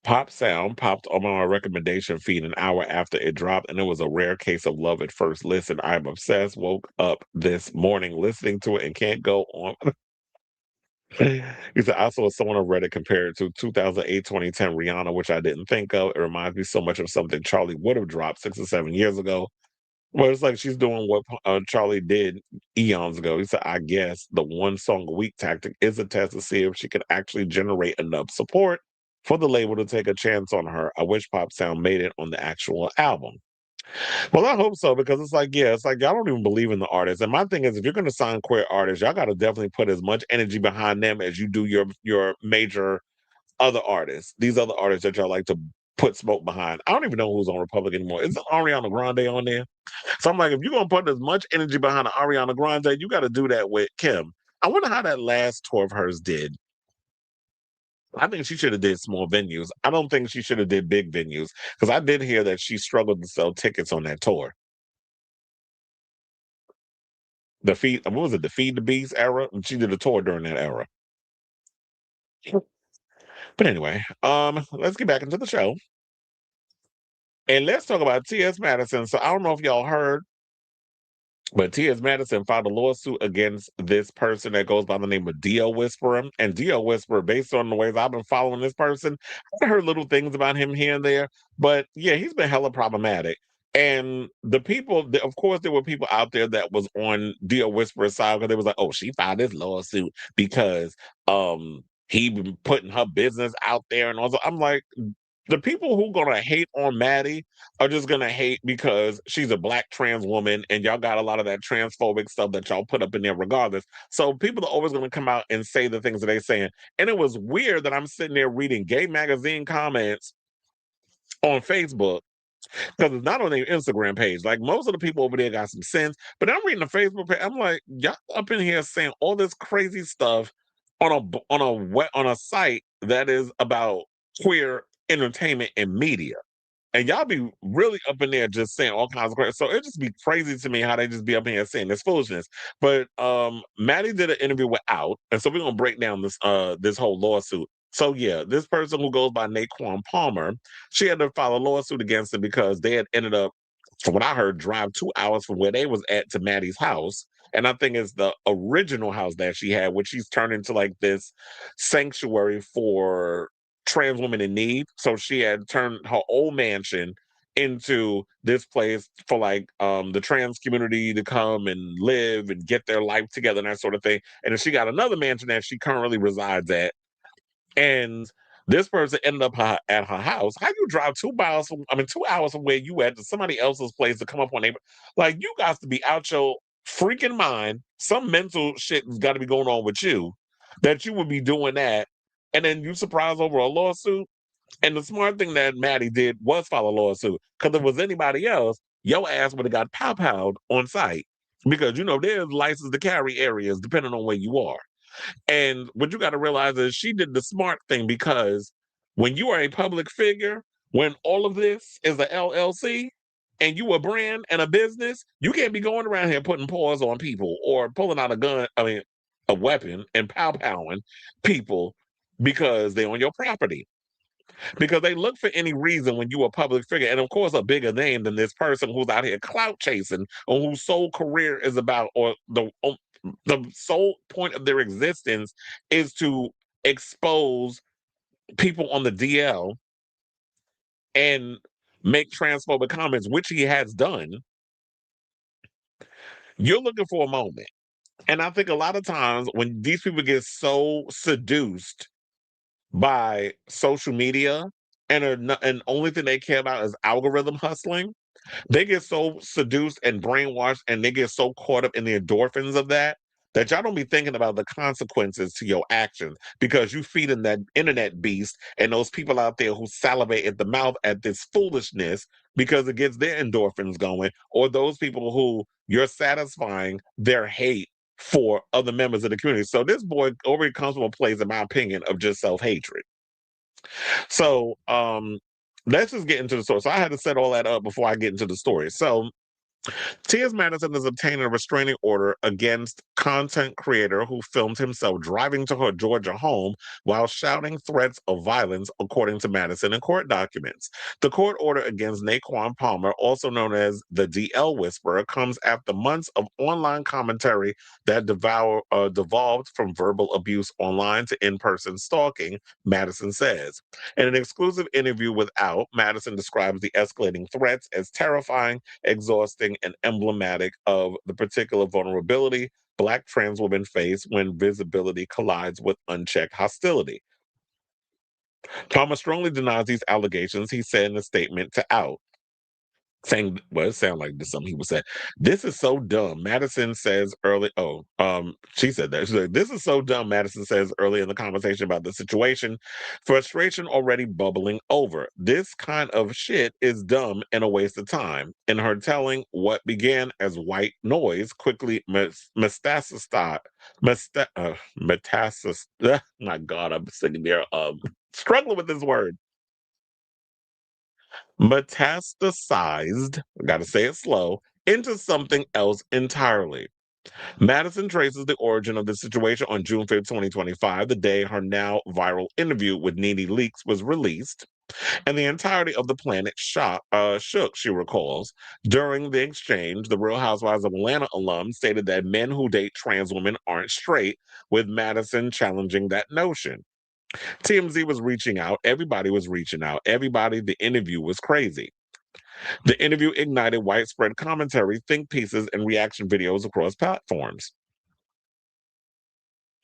Pop Sound popped on my recommendation feed an hour after it dropped, and it was a rare case of love at first listen. I'm obsessed. Woke up this morning listening to it and can't go on. He said, I saw someone on Reddit compare it to 2008, 2010 Rihanna, which I didn't think of. It reminds me so much of something Charlie would have dropped 6 or 7 years ago. Well, it's like she's doing what Charlie did eons ago. He said, I guess the one song a week tactic is a test to see if she can actually generate enough support for the label to take a chance on her. I wish Pop Sound made it on the actual album. Well, I hope so, because it's like, yeah, it's like y'all don't even believe in the artists. And my thing is, if you're going to sign queer artists, y'all got to definitely put as much energy behind them as you do your major other artists. These other artists that y'all like to put smoke behind. I don't even know who's on Republic anymore. Isn't Ariana Grande on there? So I'm like, if you're going to put as much energy behind Ariana Grande, you got to do that with Kim. I wonder how that last tour of hers did. I think she should have did small venues. I don't think she should have did big venues, because I did hear that she struggled to sell tickets on that tour. What was it? The Feed the Beast era? She did a tour during that era. But anyway, let's get back into the show. And let's talk about T.S. Madison. So I don't know if y'all heard, but T.S. Madison filed a lawsuit against this person that goes by the name of Dio Whisperer. And Dio Whisperer, based on the ways I've been following this person, I've heard little things about him here and there. But yeah, he's been hella problematic. And the people, of course, there were people out there that was on Dio Whisperer's side, because they was like, oh, she filed this lawsuit because he been putting her business out there. And also, I'm like, the people who gonna hate on Maddie are just gonna hate because she's a Black trans woman, and y'all got a lot of that transphobic stuff that y'all put up in there regardless. So people are always gonna come out and say the things that they're saying. And it was weird that I'm sitting there reading gay magazine comments on Facebook, because it's not on their Instagram page. Like, most of the people over there got some sense, but I'm reading the Facebook page. I'm like, y'all up in here saying all this crazy stuff on a site that is about queer entertainment and media. And y'all be really up in there just saying all kinds of crazy. So it just be crazy to me how they just be up in here saying this foolishness. But Maddie did an interview with Out, and so we're gonna break down this whole lawsuit. So yeah, this person who goes by Naquan Palmer, she had to file a lawsuit against him because they had ended up, from what I heard, drive 2 hours from where they was at to Maddie's house. And I think it's the original house that she had, which she's turned into like this sanctuary for trans women in need. So she had turned her old mansion into this place for like the trans community to come and live and get their life together and that sort of thing. And then she got another mansion that she currently resides at. And this person ended up at her house. How you drive 2 miles 2 hours from where you at to somebody else's place to come up on neighbor? Like, you got to be out your freaking mind. Some mental shit has got to be going on with you that you would be doing that. And then you surprise over a lawsuit. And the smart thing that Maddie did was file a lawsuit. Because if it was anybody else, your ass would have got pow-powed on site. Because, there's license to carry areas depending on where you are. And what you got to realize is she did the smart thing, because when you are a public figure, when all of this is a LLC and you a brand and a business, you can't be going around here putting paws on people or pulling out a weapon and pow-powing people because they're on your property. Because they look for any reason when you a public figure, and of course a bigger name than this person who's out here clout chasing, or whose sole career is about, or the sole point of their existence is to expose people on the DL and make transphobic comments, which he has done. You're looking for a moment. And I think a lot of times when these people get so seduced by social media and only thing they care about is algorithm hustling, they get so seduced and brainwashed, and they get so caught up in the endorphins of that that y'all don't be thinking about the consequences to your actions because you feeding that internet beast and those people out there who salivate at the mouth at this foolishness because it gets their endorphins going, or those people who you're satisfying their hate for other members of the community. So this boy already comes from a place, in my opinion, of just self-hatred. So let's just get into the story. So I had to set all that up before I get into the story. So T.S. Madison is obtaining a restraining order against content creator who filmed himself driving to her Georgia home while shouting threats of violence, according to Madison in court documents. The court order against Naquan Palmer, also known as the DL Whisperer, comes after months of online commentary that devolved from verbal abuse online to in-person stalking, Madison says. In an exclusive interview with Out, Madison describes the escalating threats as terrifying, exhausting, and emblematic of the particular vulnerability Black trans women face when visibility collides with unchecked hostility. Palmer strongly denies these allegations, he said in a statement to Out. Saying, well, it sounds like this something he was saying. This is so dumb. Madison says early. She said that. She's like, this is so dumb. Madison says early in the conversation about the situation. Frustration already bubbling over. This kind of shit is dumb and a waste of time. In her telling, what began as white noise quickly metastasized. My God, I'm sitting there struggling with this word. Metastasized, I gotta say it slow, into something else entirely. Madison traces the origin of the situation on June 5th, 2025, the day her now viral interview with Nene Leakes was released, and the entirety of the planet shook, she recalls. During the exchange, the Real Housewives of Atlanta alum stated that men who date trans women aren't straight, with Madison challenging that notion. TMZ was reaching out. Everybody was reaching out. The interview was crazy. The interview ignited widespread commentary, think pieces, and reaction videos across platforms.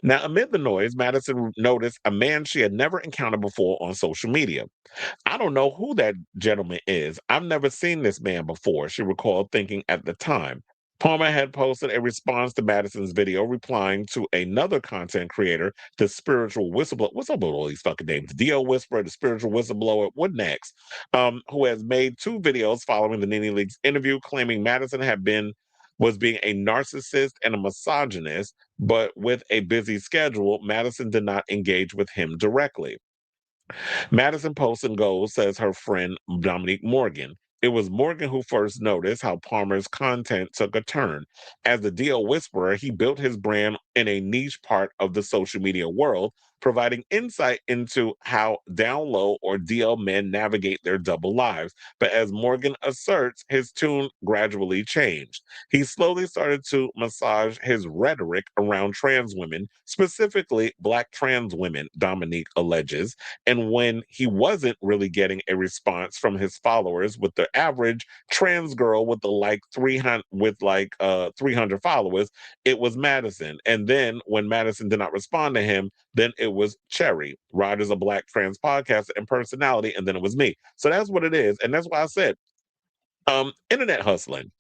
Now, amid the noise, Madison noticed a man she had never encountered before on social media. I don't know who that gentleman is. I've never seen this man before, she recalled thinking at the time. Palmer had posted a response to Madison's video, replying to another content creator, the spiritual whistleblower. What's up with all these fucking names? DL Whisperer, the spiritual whistleblower. What next? Who has made 2 videos following the Nene Leakes interview, claiming Madison was being a narcissist and a misogynist, but with a busy schedule, Madison did not engage with him directly. Madison Post and Gold says her friend Dominique Morgan. It was Morgan who first noticed how Palmer's content took a turn. As the DL Whisperer, he built his brand in a niche part of the social media world, providing insight into how down low or DL men navigate their double lives. But as Morgan asserts, his tune gradually changed. He slowly started to massage his rhetoric around trans women, specifically Black trans women, Dominique alleges. And when he wasn't really getting a response from his followers, with the average trans girl with 300 followers, it was Madison. And then when Madison did not respond to him, then it was Cherry. Rogers, a Black trans podcaster and personality, and then it was me. So that's what it is. And that's why I said internet hustling.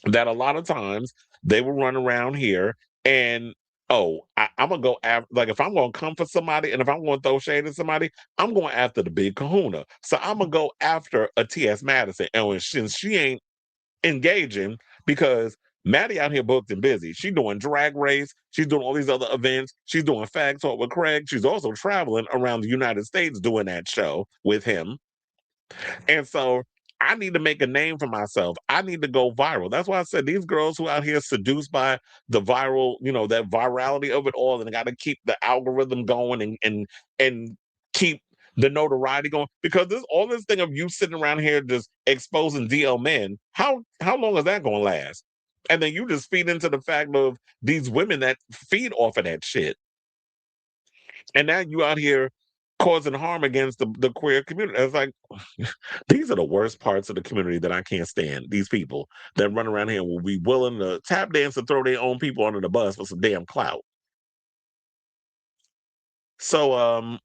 That a lot of times they will run around here and I'm gonna go after, like, if I'm gonna come for somebody and if I'm gonna throw shade at somebody, I'm going after the big kahuna. So I'm gonna go after a T.S. Madison. And since she ain't engaging, because Maddie out here booked and busy. She's doing Drag Race. She's doing all these other events. She's doing Fag Talk with Craig. She's also traveling around the United States doing that show with him. And so I need to make a name for myself. I need to go viral. That's why I said these girls who out here seduced by the viral, that virality of it all, and got to keep the algorithm going and keep the notoriety going. Because all this thing of you sitting around here just exposing DL men, how long is that going to last? And then you just feed into the fact of these women that feed off of that shit. And now you out here causing harm against the queer community. It's like, these are the worst parts of the community that I can't stand. These people that run around here will be willing to tap dance and throw their own people under the bus for some damn clout. So,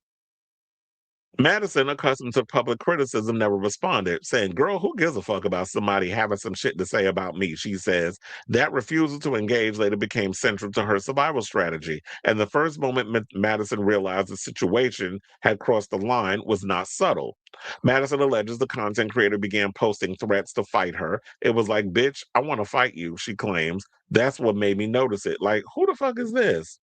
Madison, accustomed to public criticism, never responded, saying, "Girl, who gives a fuck about somebody having some shit to say about me?" She says that refusal to engage later became central to her survival strategy. And the first moment Madison realized the situation had crossed the line was not subtle. Madison alleges the content creator began posting threats to fight her. It was like, "Bitch, I want to fight you," she claims. "That's what made me notice it." Like, who the fuck is this?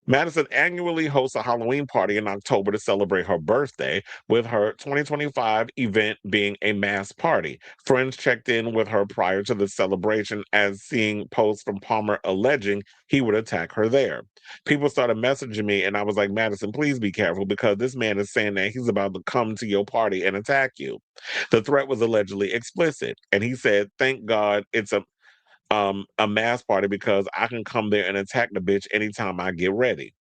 Madison annually hosts a Halloween party in October to celebrate her birthday, with her 2025 event being a mass party. Friends checked in with her prior to the celebration, as seeing posts from Palmer alleging he would attack her there. People started messaging me, and I was like, "Madison, please be careful, because this man is saying that he's about to come to your party and attack you." The threat was allegedly explicit, and he said, "Thank God it's a mass party, because I can come there and attack the bitch anytime I get ready."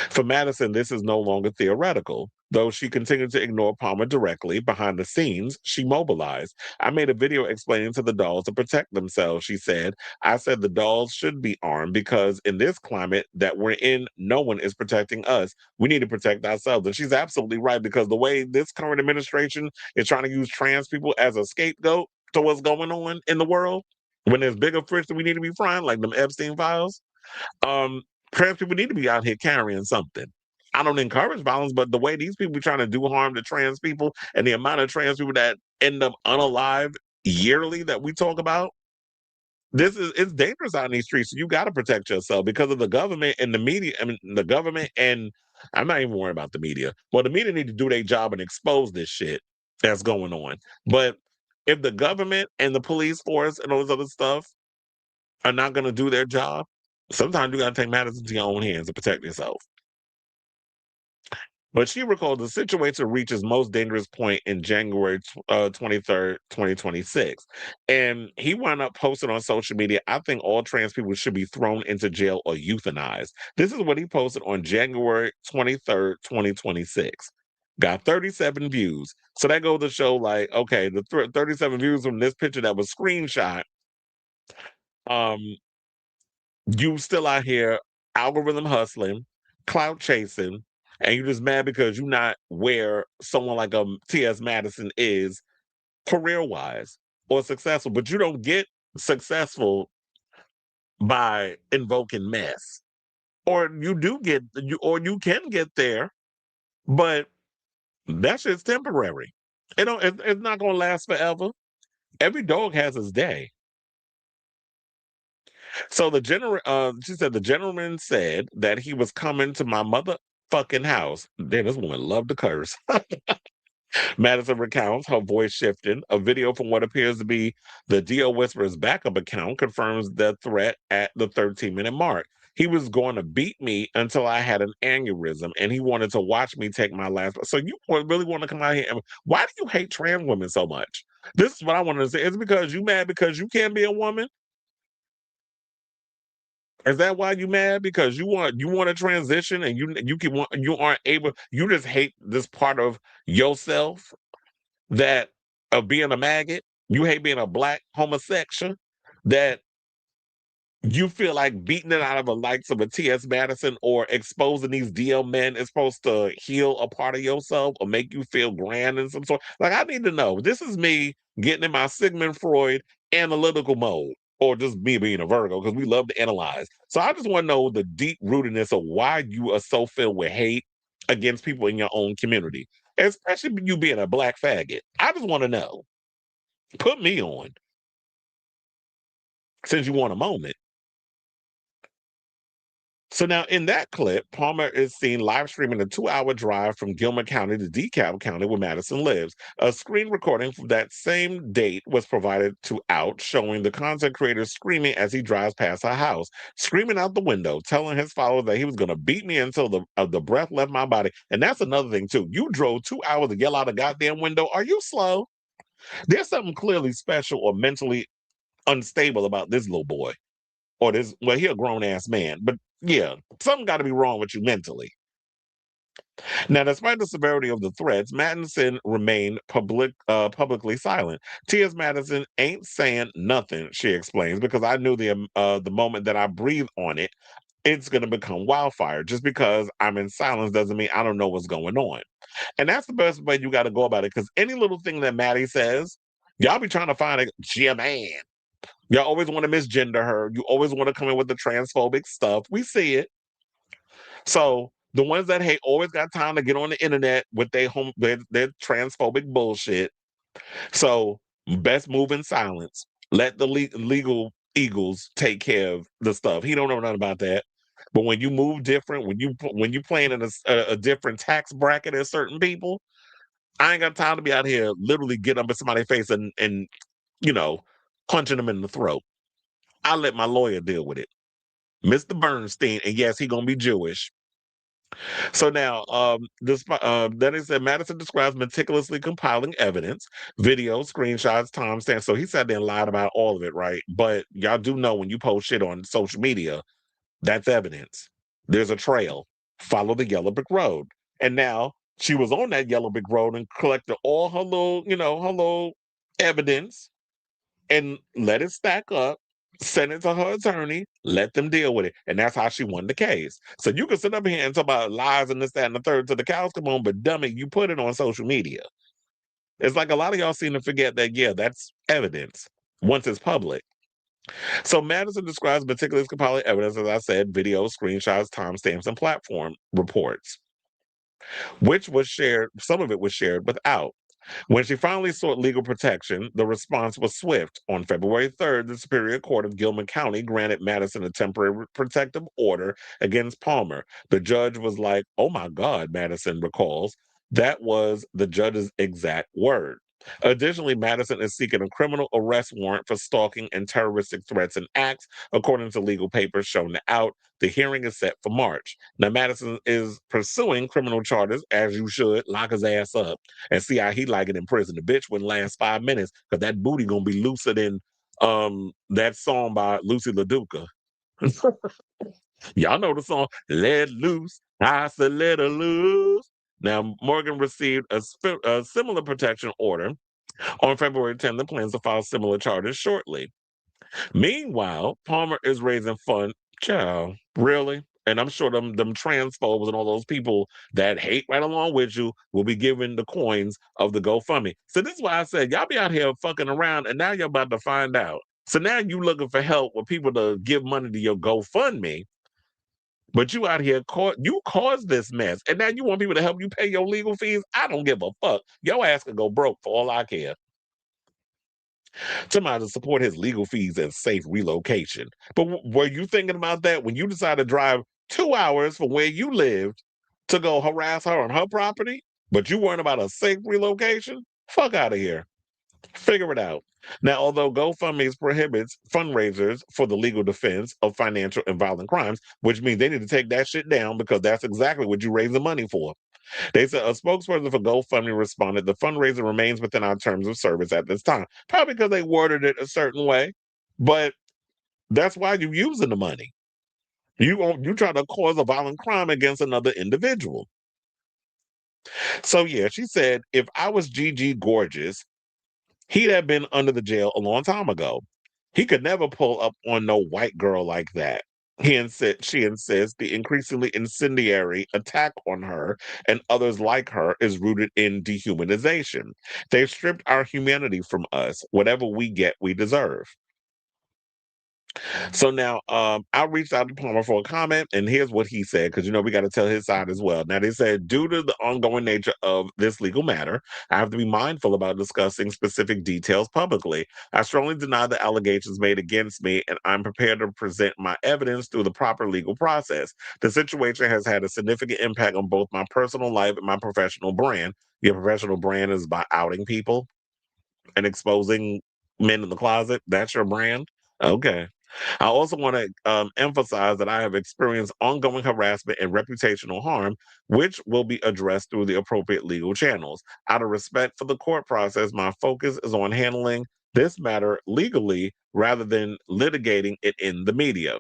For Madison, this is no longer theoretical. Though she continued to ignore Palmer directly, behind the scenes, she mobilized. "I made a video explaining to the dolls to protect themselves," she said. "I said the dolls should be armed, because in this climate that we're in, no one is protecting us. We need to protect ourselves." And she's absolutely right, because the way this current administration is trying to use trans people as a scapegoat to what's going on in the world, when there's bigger fish that we need to be frying, like them Epstein files, um, trans people need to be out here carrying something. I don't encourage violence, but the way these people trying to do harm to trans people, and the amount of trans people that end up unalived yearly that we talk about, it's dangerous out in these streets. So you got to protect yourself, because of the government and the media. I mean, the government, and I'm not even worried about the media. Well, the media need to do their job and expose this shit that's going on. But if the government and the police force and all this other stuff are not going to do their job, sometimes you got to take matters into your own hands to protect yourself. But she recalled the situation reached its most dangerous point in January 23rd, 2026. And he wound up posting on social media, "I think all trans people should be thrown into jail or euthanized." This is what he posted on January 23rd, 2026. Got 37 views. So that goes to show, like, okay, the 37 views from this picture that was screenshot. You still out here algorithm hustling, clout chasing, and you're just mad because you're not where someone like T.S. Madison is career-wise or successful. But you don't get successful by invoking mess. Or you can get there, but that shit's temporary. It's not gonna last forever. Every dog has its day. So she said the gentleman said that he was coming to my motherfucking house. Damn, this woman loved to curse. Madison recounts, her voice shifting. A video from what appears to be the DO Whisperer's backup account confirms the threat at the 13-minute mark. "He was going to beat me until I had an aneurysm, and he wanted to watch me take my last." So you really want to come out here and why do you hate trans women so much? This is what I wanted to say. It's because you mad because you can't be a woman? Is that why you mad? Because you want to transition, and you aren't able. You just hate this part of yourself, that of being a maggot. You hate being a black homosexual, that you feel like beating it out of the likes of a T.S. Madison or exposing these DL men is supposed to heal a part of yourself or make you feel grand in some sort. Like, I need to know. This is me getting in my Sigmund Freud analytical mode, or just me being a Virgo, because we love to analyze. So I just want to know the deep rootedness of why you are so filled with hate against people in your own community, especially you being a black faggot. I just want to know. Put me on, since you want a moment. So now in that clip, Palmer is seen live streaming a 2-hour drive from Gilmer County to DeKalb County, where Madison lives. A screen recording from that same date was provided to Out, showing the content creator screaming as he drives past her house, screaming out the window, telling his followers that he was going to beat me until the breath left my body. And that's another thing too. You drove 2 hours to yell out a goddamn window. Are you slow? There's something clearly special or mentally unstable about this little boy. Or this, well, he a grown-ass man, but yeah, something got to be wrong with you mentally. Now, despite the severity of the threats, Madison remained publicly silent. T.S. Madison ain't saying nothing, she explains, because I knew the moment that I breathed on it, it's going to become wildfire. Just because I'm in silence doesn't mean I don't know what's going on. And that's the best way you got to go about it. Because any little thing that Maddie says, y'all be trying to find she a man. Y'all always want to misgender her. You always want to come in with the transphobic stuff. We see it. So the ones that hate always got time to get on the internet with their transphobic bullshit. So best move in silence. Let the legal eagles take care of the stuff. He don't know nothing about that. But when you move different, when you playing in a different tax bracket as certain people, I ain't got time to be out here literally getting up in somebody's face and punching them in the throat. I let my lawyer deal with it, Mr. Bernstein, and yes, he gonna be Jewish. So now, then it said Madison describes meticulously compiling evidence, video, screenshots, timestamps. So he sat there and lied about all of it, right? But y'all do know when you post shit on social media, that's evidence. There's a trail. Follow the yellow brick road. And now she was on that yellow brick road and collected all her little evidence and let it stack up. Send it to her attorney, let them deal with it. And that's how she won the case. So you can sit up here and talk about lies and this, that, and the third to the cows come on, but dummy, you put it on social media. It's like a lot of y'all seem to forget that, yeah, that's evidence once it's public. So Madison describes meticulous compiling evidence, as I said, videos, screenshots, timestamps, and platform reports, which was shared, some of it was shared without. When she finally sought legal protection, the response was swift. On February 3rd, the Superior Court of Gilman County granted Madison a temporary protective order against Palmer. The judge was like, "Oh my God," Madison recalls. That was the judge's exact word. Additionally, Madison is seeking a criminal arrest warrant for stalking and terroristic threats and acts, according to legal papers shown out. The hearing is set for March. Now, Madison is pursuing criminal charges, as you should, lock his ass up, and see how he like it in prison. The bitch wouldn't last 5 minutes because that booty gonna be looser than that song by Lucy LaDuca. Y'all know the song, Let Loose, I said let her loose. Now, Morgan received a similar protection order on February 10th. The plans to file similar charges shortly. Meanwhile, Palmer is raising funds. Child, really? And I'm sure them transphobes and all those people that hate right along with you will be given the coins of the GoFundMe. So this is why I said, y'all be out here fucking around, and now you're about to find out. So now you looking for help with people to give money to your GoFundMe, but you out here, you caused this mess, and now you want people to help you pay your legal fees? I don't give a fuck. Your ass could go broke for all I care. Somebody to support his legal fees and safe relocation. But were you thinking about that when you decided to drive 2 hours from where you lived to go harass her on her property, but you weren't about a safe relocation? Fuck out of here. Figure it out. Now, although GoFundMe prohibits fundraisers for the legal defense of financial and violent crimes, which means they need to take that shit down because that's exactly what you raise the money for. They said a spokesperson for GoFundMe responded, "The fundraiser remains within our terms of service at this time." Probably because they worded it a certain way, but that's why you're using the money. You try to cause a violent crime against another individual. So yeah, she said, if I was Gigi Gorgeous, he'd have been under the jail a long time ago. He could never pull up on no white girl like that. She insists the increasingly incendiary attack on her and others like her is rooted in dehumanization. They've stripped our humanity from us. Whatever we get, we deserve. So now I reached out to Palmer for a comment, and here's what he said, because we got to tell his side as well. Now, they said, due to the ongoing nature of this legal matter, I have to be mindful about discussing specific details publicly. I strongly deny the allegations made against me, and I'm prepared to present my evidence through the proper legal process. The situation has had a significant impact on both my personal life and my professional brand. Your professional brand is by outing people and exposing men in the closet. That's your brand? Okay. I also want to emphasize that I have experienced ongoing harassment and reputational harm, which will be addressed through the appropriate legal channels. Out of respect for the court process, my focus is on handling this matter legally rather than litigating it in the media.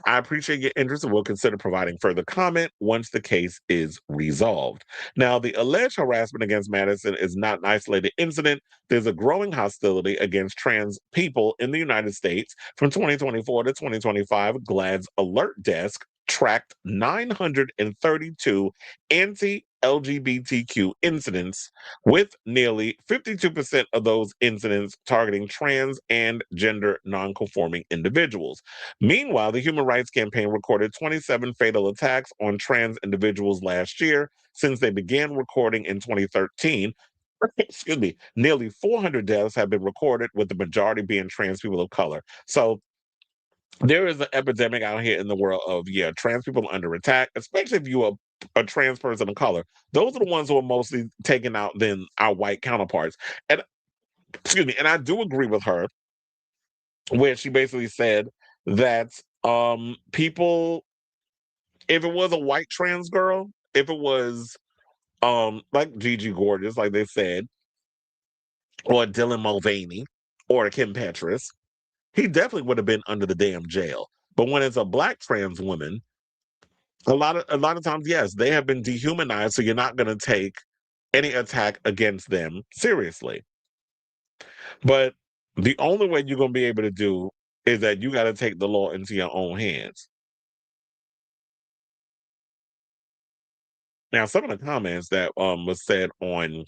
I appreciate your interest and will consider providing further comment once the case is resolved. Now, the alleged harassment against Madison is not an isolated incident. There's a growing hostility against trans people in the United States. From 2024 to 2025, GLAAD's alert desk tracked 932 anti-LGBTQ incidents, with nearly 52% of those incidents targeting trans and gender nonconforming individuals. Meanwhile, the Human Rights Campaign recorded 27 fatal attacks on trans individuals last year since they began recording in 2013. Excuse me, nearly 400 deaths have been recorded, with the majority being trans people of color. So there is an epidemic out here in the world of, trans people under attack, especially if you're a trans person of color. Those are the ones who are mostly taken out than our white counterparts. And excuse me, and I do agree with her where she basically said that people, if it was a white trans girl, if it was like Gigi Gorgeous, like they said, or Dylan Mulvaney, or Kim Petras, he definitely would have been under the damn jail. But when it's a black trans woman, a lot of times, yes, they have been dehumanized, so you're not going to take any attack against them seriously. But the only way you're going to be able to do is that you got to take the law into your own hands. Now, some of the comments that was said on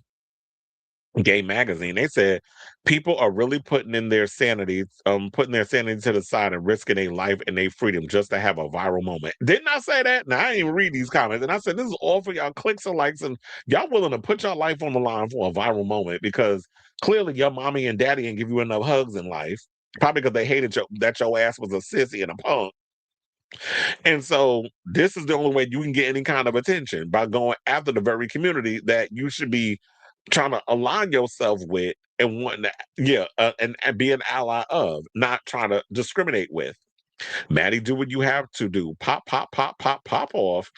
Gay Magazine, they said people are really putting their sanity to the side and risking their life and their freedom just to have a viral moment. Didn't I say that? Now, I didn't even read these comments. And I said, this is all for y'all clicks and likes, and y'all willing to put your life on the line for a viral moment because clearly your mommy and daddy didn't give you enough hugs in life. Probably because they hated that your ass was a sissy and a punk. And so this is the only way you can get any kind of attention, by going after the very community that you should be trying to align yourself with and wanting to, and be an ally of, not trying to discriminate with. Maddie, do what you have to do. Pop, pop, pop, pop, pop off.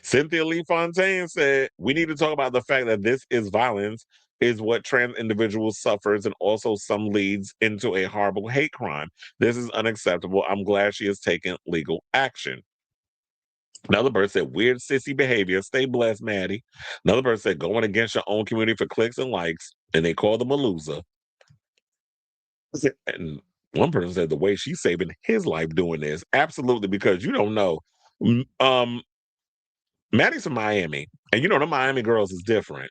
Cynthia Lee Fontaine said, we need to talk about the fact that this is violence, is what trans individuals suffers, and also some leads into a horrible hate crime. This is unacceptable. I'm glad she has taken legal action. Another person said, weird sissy behavior. Stay blessed, Maddie. Another person said, going against your own community for clicks and likes, and they call them a loser. And one person said, the way she's saving his life doing this. Absolutely, because you don't know. Maddie's from Miami, and the Miami girls is different.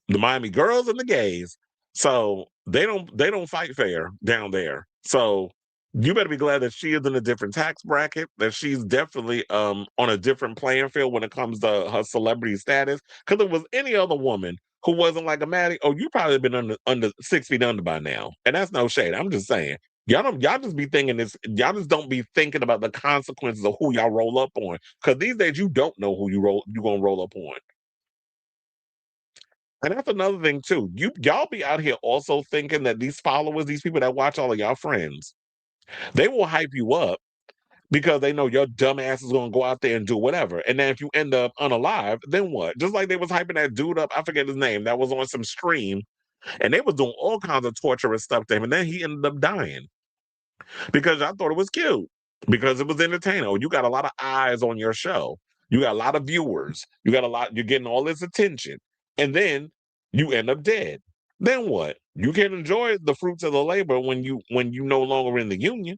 The Miami girls and the gays, so they don't fight fair down there. So you better be glad that she is in a different tax bracket, that she's definitely on a different playing field when it comes to her celebrity status. Because if it was any other woman who wasn't like a Maddie, you probably been under 6 feet under by now. And that's no shade. I'm just saying. Y'all just be thinking this. Y'all just don't be thinking about the consequences of who y'all roll up on. Because these days you don't know who you gonna roll up on. And that's another thing too. Y'all be out here also thinking that these followers, these people that watch all of y'all friends, they will hype you up because they know your dumb ass is gonna go out there and do whatever. And then if you end up unalive, then what? Just like they was hyping that dude up, I forget his name, that was on some stream, and they was doing all kinds of torturous stuff to him, and then he ended up dying. Because I thought it was cute. Because it was entertaining. You got a lot of eyes on your show. You got a lot of viewers. You're getting all this attention. And then you end up dead. Then what? You can enjoy the fruits of the labor when you no longer in the union.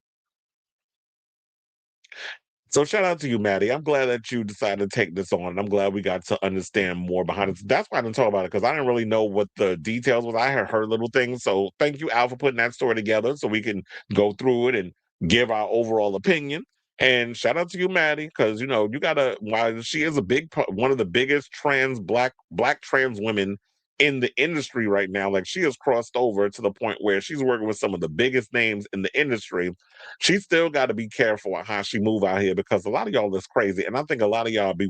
So shout out to you, Maddie. I'm glad that you decided to take this on. And I'm glad we got to understand more behind it. That's why I didn't talk about it, because I didn't really know what the details was. I had heard little things. So thank you, Al, for putting that story together so we can go through it and give our overall opinion. And shout out to you, Maddie, because you gotta. While she is one of the biggest black trans women in the industry right now, like she has crossed over to the point where she's working with some of the biggest names in the industry. She still got to be careful on how she move out here, because a lot of y'all is crazy, and I think a lot of y'all be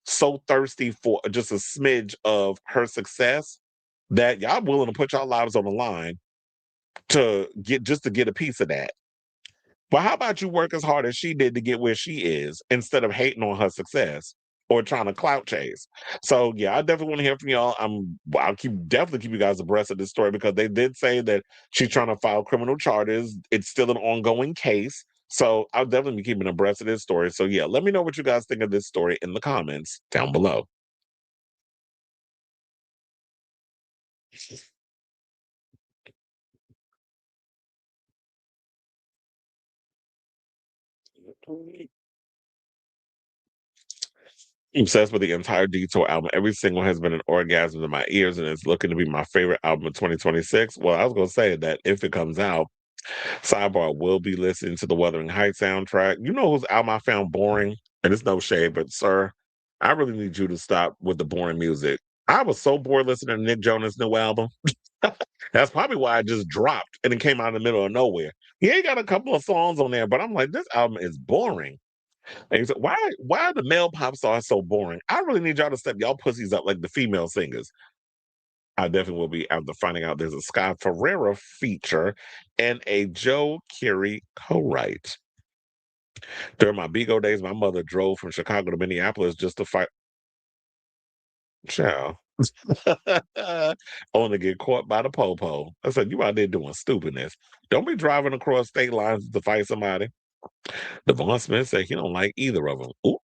so thirsty for just a smidge of her success that y'all willing to put y'all lives on the line to get a piece of that. But how about you work as hard as she did to get where she is, instead of hating on her success or trying to clout chase? So yeah, I definitely want to hear from y'all. I'll definitely keep you guys abreast of this story, because they did say that she's trying to file criminal charges. It's still an ongoing case. So I'll definitely be keeping abreast of this story. So yeah, let me know what you guys think of this story in the comments down below. Obsessed with the entire Detour album. Every single has been an orgasm in my ears, and it's looking to be my favorite album of 2026. Well, I was going to say that if it comes out, sidebar, will be listening to the Wuthering Heights soundtrack. You know whose album I found boring? And it's no shade, but sir, I really need you to stop with the boring music. I was so bored listening to Nick Jonas' new album. That's probably why I just dropped and it came out in the middle of nowhere. He ain't got a couple of songs on there, but I'm like, this album is boring. And he said, why are the male pop stars so boring? I really need y'all to step y'all pussies up like the female singers. I definitely will be after finding out there's a Sky Ferreira feature and a Joe Keery co-write. During my Bigot days, my mother drove from Chicago to Minneapolis just to fight. Child. Only to get caught by the popo. I said, you out there doing stupidness. Don't be driving across state lines to fight somebody. Devon Smith said he don't like either of them. Ooh.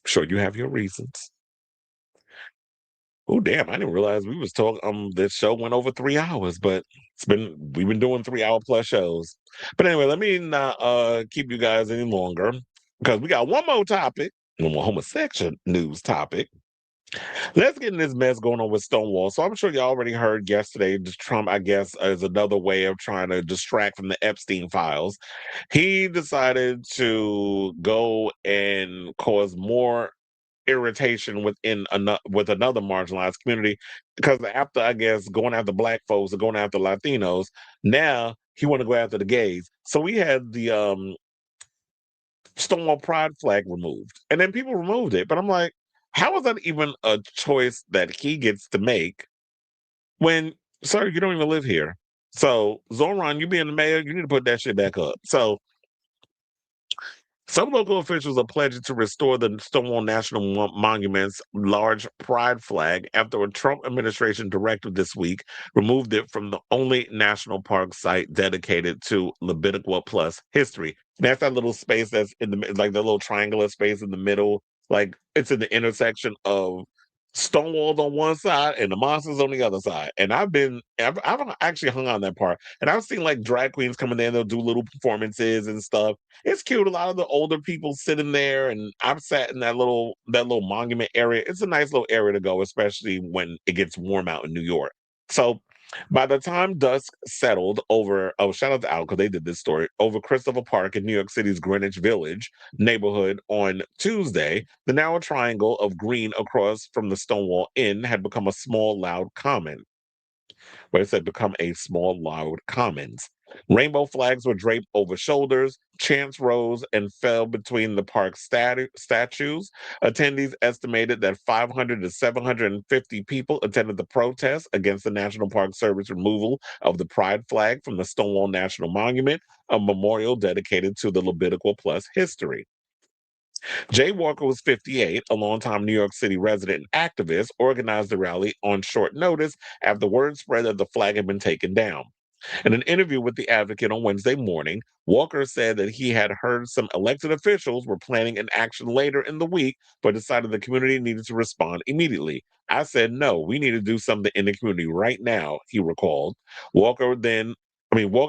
Sure, you have your reasons. Oh damn! I didn't realize we was talking. This show went over 3 hours, but we've been doing 3 hour plus shows. But anyway, let me not keep you guys any longer because we got one more topic, one more homosexual news topic. Let's get in this mess going on with Stonewall. So I'm sure you already heard yesterday. Trump, I guess, is another way of trying to distract from the Epstein files. He decided to go and cause more irritation with another marginalized community because after, I guess, going after black folks and going after Latinos, now he want to go after the gays. So we had the Stonewall Pride flag removed, and then people removed it. But I'm like, how is that even a choice that he gets to make when, sir, you don't even live here? So Zoran, you being the mayor, you need to put that shit back up. So some local officials are pledging to restore the Stonewall National Monument's large pride flag after a Trump administration directive this week removed it from the only national park site dedicated to Levitical plus history. And that's that little space that's in the, like the little triangular space in the middle, like it's in the intersection of Stonewall's on one side and the monsters on the other side. And I've actually hung on that part, and I've seen like drag queens come in there, they'll do little performances and stuff. It's cute. A lot of the older people sitting there, and I've sat in that little monument area. It's a nice little area to go, especially when it gets warm out in New York. So by the time dusk settled over, shout out to Al because they did this story, over Christopher Park in New York City's Greenwich Village neighborhood on Tuesday, the narrow triangle of green across from the Stonewall Inn had become a small, loud common. Where it said become a small, loud commons. Rainbow flags were draped over shoulders, chants rose and fell between the park's statues. Attendees estimated that 500 to 750 people attended the protest against the National Park Service removal of the pride flag from the Stonewall National Monument, a memorial dedicated to the Levitical plus history. Jay Walker was 58, a longtime New York City resident and activist, organized the rally on short notice after word spread that the flag had been taken down. In an interview with The Advocate on Wednesday morning, Walker said that he had heard some elected officials were planning an action later in the week, but decided the community needed to respond immediately. I said, no, we need to do something in the community right now, he recalled. Walker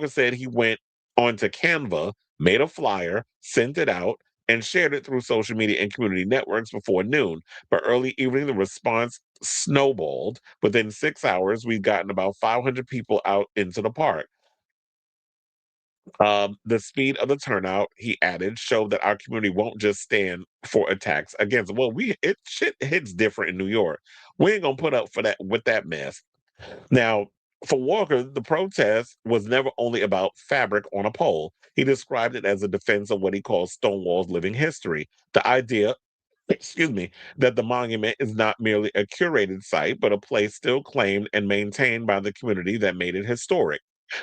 said he went onto Canva, made a flyer, sent it out, and shared it through social media and community networks before noon. But early evening, the response snowballed. Within 6 hours, we've gotten about 500 people out into the park. The speed of the turnout, he added, showed that our community won't just stand for attacks against. Well, shit hits different in New York. We ain't gonna put up for that with that mess. Now, for Walker, the protest was never only about fabric on a pole. He described it as a defense of what he calls Stonewall's living history. The idea, that the monument is not merely a curated site, but a place still claimed and maintained by the community that made it historic.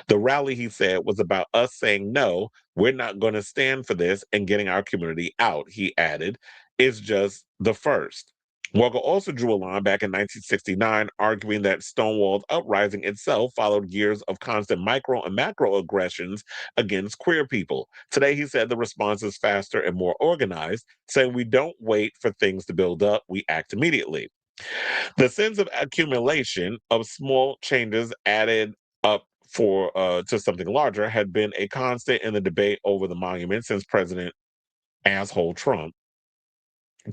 The rally, he said, was about us saying, no, we're not going to stand for this and getting our community out, he added. It's just the first. Walker also drew a line back in 1969, arguing that Stonewall's uprising itself followed years of constant micro and macro aggressions against queer people. Today, he said the response is faster and more organized, saying we don't wait for things to build up, we act immediately. The sense of accumulation of small changes added up to something larger had been a constant in the debate over the monument since President asshole Trump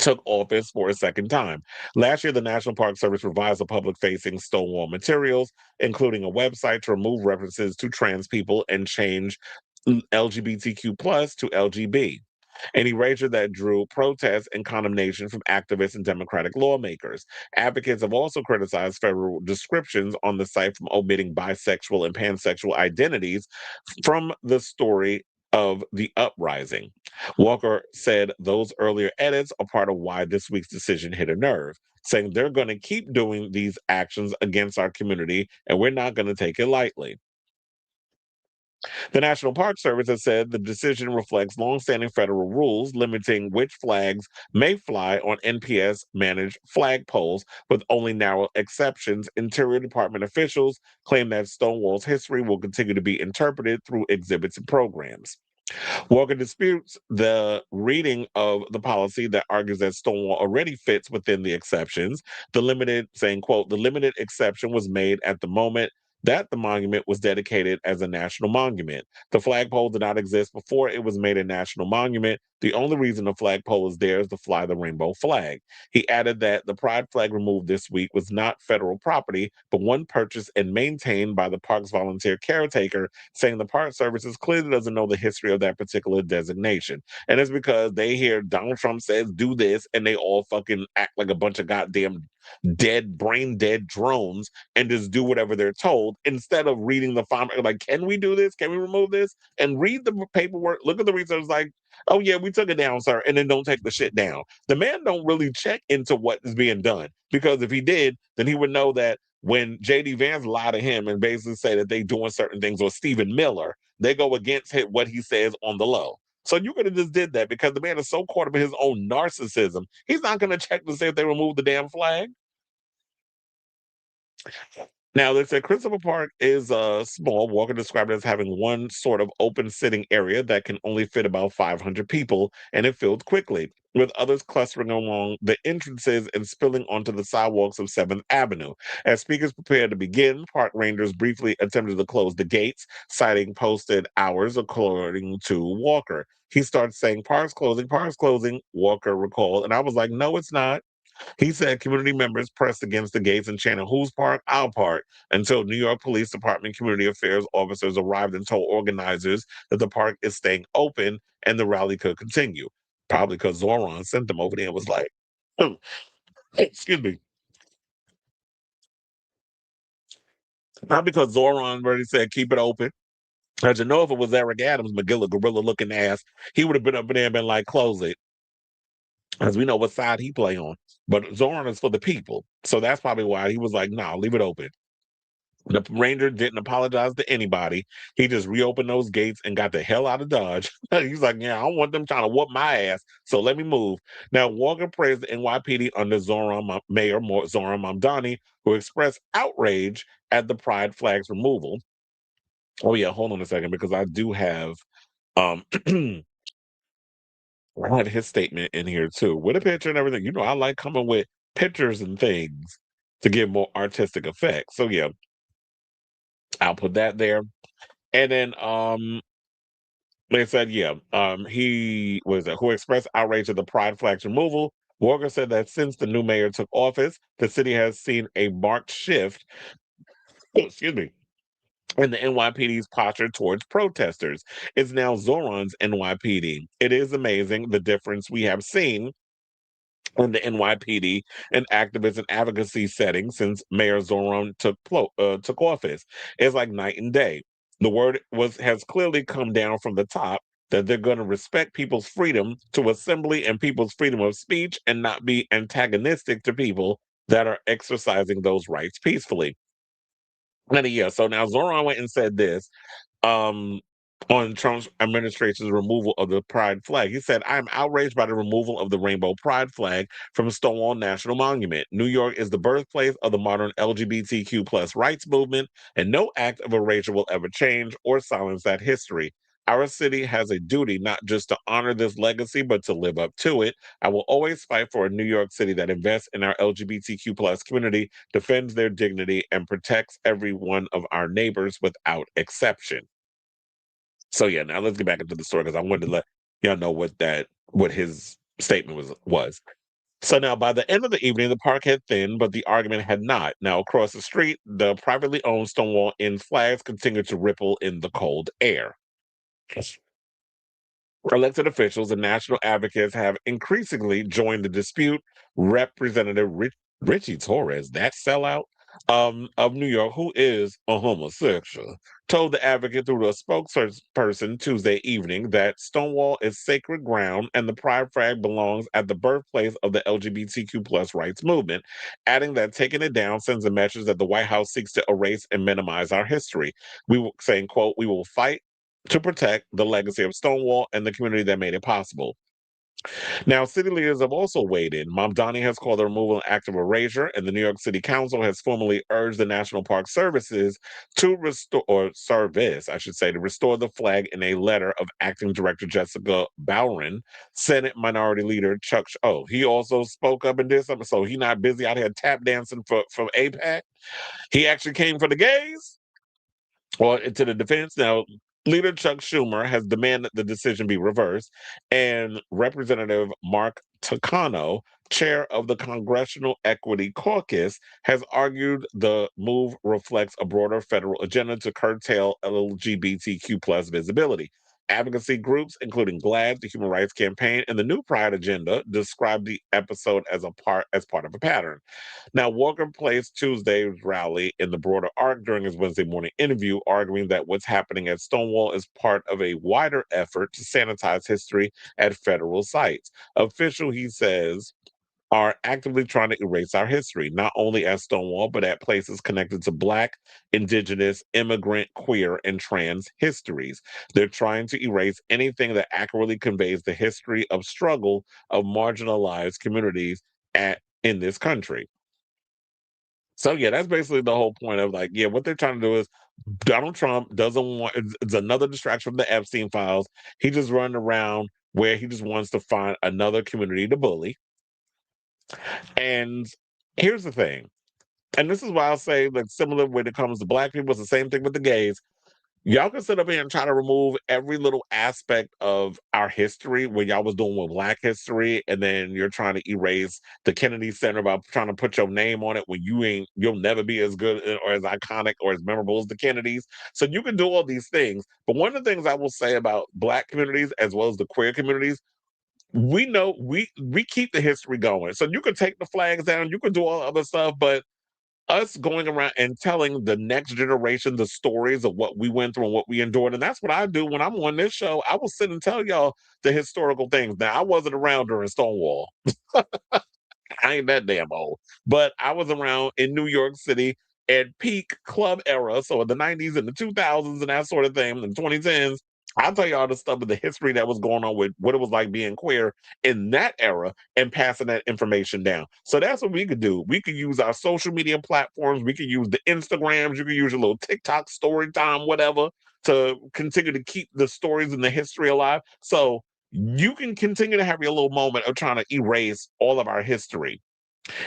took office for a second time. Last year, the National Park Service revised the public-facing Stonewall materials, including a website to remove references to trans people and change LGBTQ plus to LGB. An erasure that drew protests and condemnation from activists and Democratic lawmakers. Advocates have also criticized federal descriptions on the site from omitting bisexual and pansexual identities from the story of the uprising. Walker said those earlier edits are part of why this week's decision hit a nerve, saying they're going to keep doing these actions against our community and we're not going to take it lightly. The National Park Service has said the decision reflects longstanding federal rules limiting which flags may fly on NPS-managed flagpoles, with only narrow exceptions. Interior Department officials claim that Stonewall's history will continue to be interpreted through exhibits and programs. Walker disputes the reading of the policy that argues that Stonewall already fits within the exceptions. Saying, quote, the limited exception was made at the moment that the monument was dedicated as a national monument. The flagpole did not exist before it was made a national monument. The only reason the flagpole is there is to fly the rainbow flag. He added that the pride flag removed this week was not federal property, but one purchased and maintained by the park's volunteer caretaker, saying the Park Service clearly doesn't know the history of that particular designation. And it's because they hear Donald Trump says do this, and they all fucking act like a bunch of goddamn brain dead drones and just do whatever they're told instead of reading the fine. Like, can we do this? Can we remove this? And read the paperwork. Look at the research. Like, oh yeah, we took it down, sir, and then don't take the shit down. The man don't really check into what is being done, because if he did, then he would know that when J.D. Vance lied to him and basically say that they doing certain things, or Stephen Miller, they go against what he says on the low. So you could have just did that, because the man is so caught up in his own narcissism. He's not going to check to see if they remove the damn flag. Now, they said Christopher Park is small. Walker described it as having one sort of open sitting area that can only fit about 500 people, and it filled quickly, with others clustering along the entrances and spilling onto the sidewalks of 7th Avenue. As speakers prepared to begin, park rangers briefly attempted to close the gates, citing posted hours according to Walker. He starts saying, parks closing, Walker recalled. And I was like, no, it's not. He said community members pressed against the gates and chanted, whose park? Our park, until New York Police Department community affairs officers arrived and told organizers that the park is staying open and the rally could continue. Probably because Zarin sent them over there and was like, excuse me. Not because Zarin already said, keep it open. As you know, if it was Eric Adams, McGilla gorilla looking ass, he would have been up in there and been like, close it. As we know what side he play on. But Zarin is for the people. So that's probably why he was like, no, leave it open. The ranger didn't apologize to anybody. He just reopened those gates and got the hell out of Dodge. He's like, yeah, I don't want them trying to whoop my ass, so let me move. Now, Walker praised the NYPD under Mayor Zoran Mamdani, who expressed outrage at the pride flag's removal. Oh, yeah, hold on a second, because I do have I had his statement in here too, with a picture and everything. You know, I like coming with pictures and things to give more artistic effect. So yeah, I'll put that there. And then they said, he was who expressed outrage at the pride flag's removal. Walker said that since the new mayor took office, the city has seen a marked shift, excuse me, in the NYPD's posture towards protesters. It's now Zoran's NYPD. It is amazing the difference we have seen in the NYPD and activist and advocacy setting since Mayor Zoran took office. It's like night and day. The word has clearly come down from the top that they're going to respect people's freedom to assembly and people's freedom of speech and not be antagonistic to people that are exercising those rights peacefully. And yeah, so now Zoran went and said this. on Trump's administration's removal of the pride flag. He said, "I'm outraged by the removal of the rainbow pride flag from Stonewall National Monument. New York is the birthplace of the modern LGBTQ plus rights movement, and no act of erasure will ever change or silence that history. Our city has a duty not just to honor this legacy, but to live up to it. I will always fight for a New York City that invests in our LGBTQ plus community, defends their dignity, and protects every one of our neighbors without exception." So yeah, now let's get back into the story because I wanted to let y'all know what his statement was. So now by the end of the evening, the park had thinned, but the argument had not. Now across the street, the privately owned Stonewall Inn flags continued to ripple in the cold air. Elected officials and national advocates have increasingly joined the dispute. Representative Richie Torres, that sellout of New York, who is a homosexual, told the advocate through a spokesperson Tuesday evening that Stonewall is sacred ground and the pride flag belongs at the birthplace of the LGBTQ plus rights movement, adding that taking it down sends a message that the White House seeks to erase and minimize our history. We were saying, quote, "We will fight to protect the legacy of Stonewall and the community that made it possible." Now, city leaders have also weighed in. Baldoni has called the removal an act of erasure, and the New York City Council has formally urged the National Park Services to restore, or service, I should say, to restore the flag in a letter of Acting Director Jessica Bowron, Senate Minority Leader Chuck. He also spoke up and did something, so he's not busy out here tap dancing for APAC. He actually came for the gays. Or to the defense. Now, Leader Chuck Schumer has demanded the decision be reversed, and Representative Mark Takano, chair of the Congressional Equity Caucus, has argued the move reflects a broader federal agenda to curtail LGBTQ plus visibility. Advocacy groups, including GLAAD, the Human Rights Campaign, and the New Pride Agenda, described the episode as part of a pattern. Now, Walker placed Tuesday's rally in the broader arc during his Wednesday morning interview, arguing that what's happening at Stonewall is part of a wider effort to sanitize history at federal sites. Official, he says, are actively trying to erase our history, not only at Stonewall, but at places connected to Black, Indigenous, immigrant, queer, and trans histories. They're trying to erase anything that accurately conveys the history of struggle of marginalized communities in this country. So yeah, that's basically the whole point of like, yeah, what they're trying to do is Donald Trump doesn't want it's another distraction from the Epstein files. He just running around where he just wants to find another community to bully. And here's the thing, and this is why I'll say, like, similar when it comes to Black people, it's the same thing with the gays. Y'all can sit up here and try to remove every little aspect of our history when y'all was doing with Black history, and then you're trying to erase the Kennedy Center by trying to put your name on it when you'll never be as good or as iconic or as memorable as the Kennedys. So you can do all these things. But one of the things I will say about Black communities as well as the queer communities, we know we keep the history going. So you can take the flags down, you can do all the other stuff, but us going around and telling the next generation the stories of what we went through and what we endured. And that's what I do when I'm on this show. I will sit and tell y'all the historical things. Now, I wasn't around during Stonewall. I ain't that damn old. But I was around in New York City at peak club era. So in the 90s and the 2000s and that sort of thing, in the 2010s. I'll tell you all the stuff of the history that was going on with what it was like being queer in that era and passing that information down. So that's what we could do. We could use our social media platforms. We could use the Instagrams. You could use your little TikTok story time, whatever, to continue to keep the stories and the history alive. So you can continue to have your little moment of trying to erase all of our history.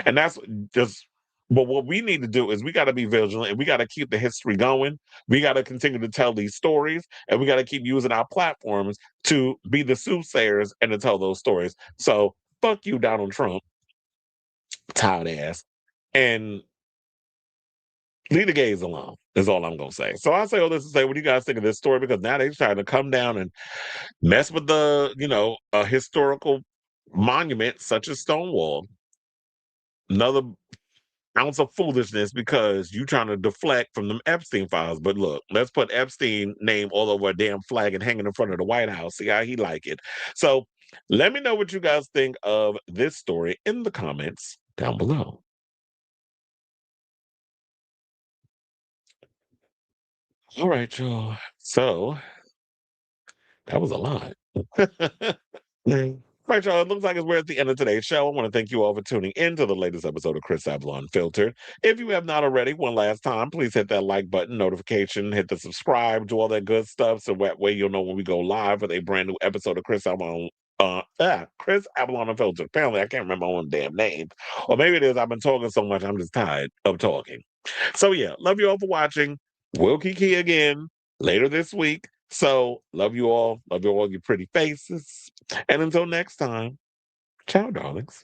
And that's just, but what we need to do is we got to be vigilant and we got to keep the history going. We got to continue to tell these stories and we got to keep using our platforms to be the soothsayers and to tell those stories. So fuck you, Donald Trump, tired ass, and leave the gays alone is all I'm going to say. So I say all this to say, what do you guys think of this story? Because now they're trying to come down and mess with the, a historical monument such as Stonewall. Another ounce of foolishness because you trying to deflect from them Epstein files. But look, let's put Epstein name all over a damn flag and hang it in front of the White House. See how he like it. So let me know what you guys think of this story in the comments down below. All right, y'all. So That was a lot. Right, y'all. It looks like we're at the end of today's show. I want to thank you all for tuning in to the latest episode of Chris Avalon Filtered. If you have not already, one last time, please hit that like button, notification, hit the subscribe, do all that good stuff, so that way you'll know when we go live with a brand new episode of Chris Avalon. Chris Avalon Unfiltered. Apparently, I can't remember my own damn name. Or maybe it is I've been talking so much, I'm just tired of talking. So yeah, love you all for watching. We'll kiki again later this week. So love you all. Love you all, your pretty faces. And until next time, ciao, darlings.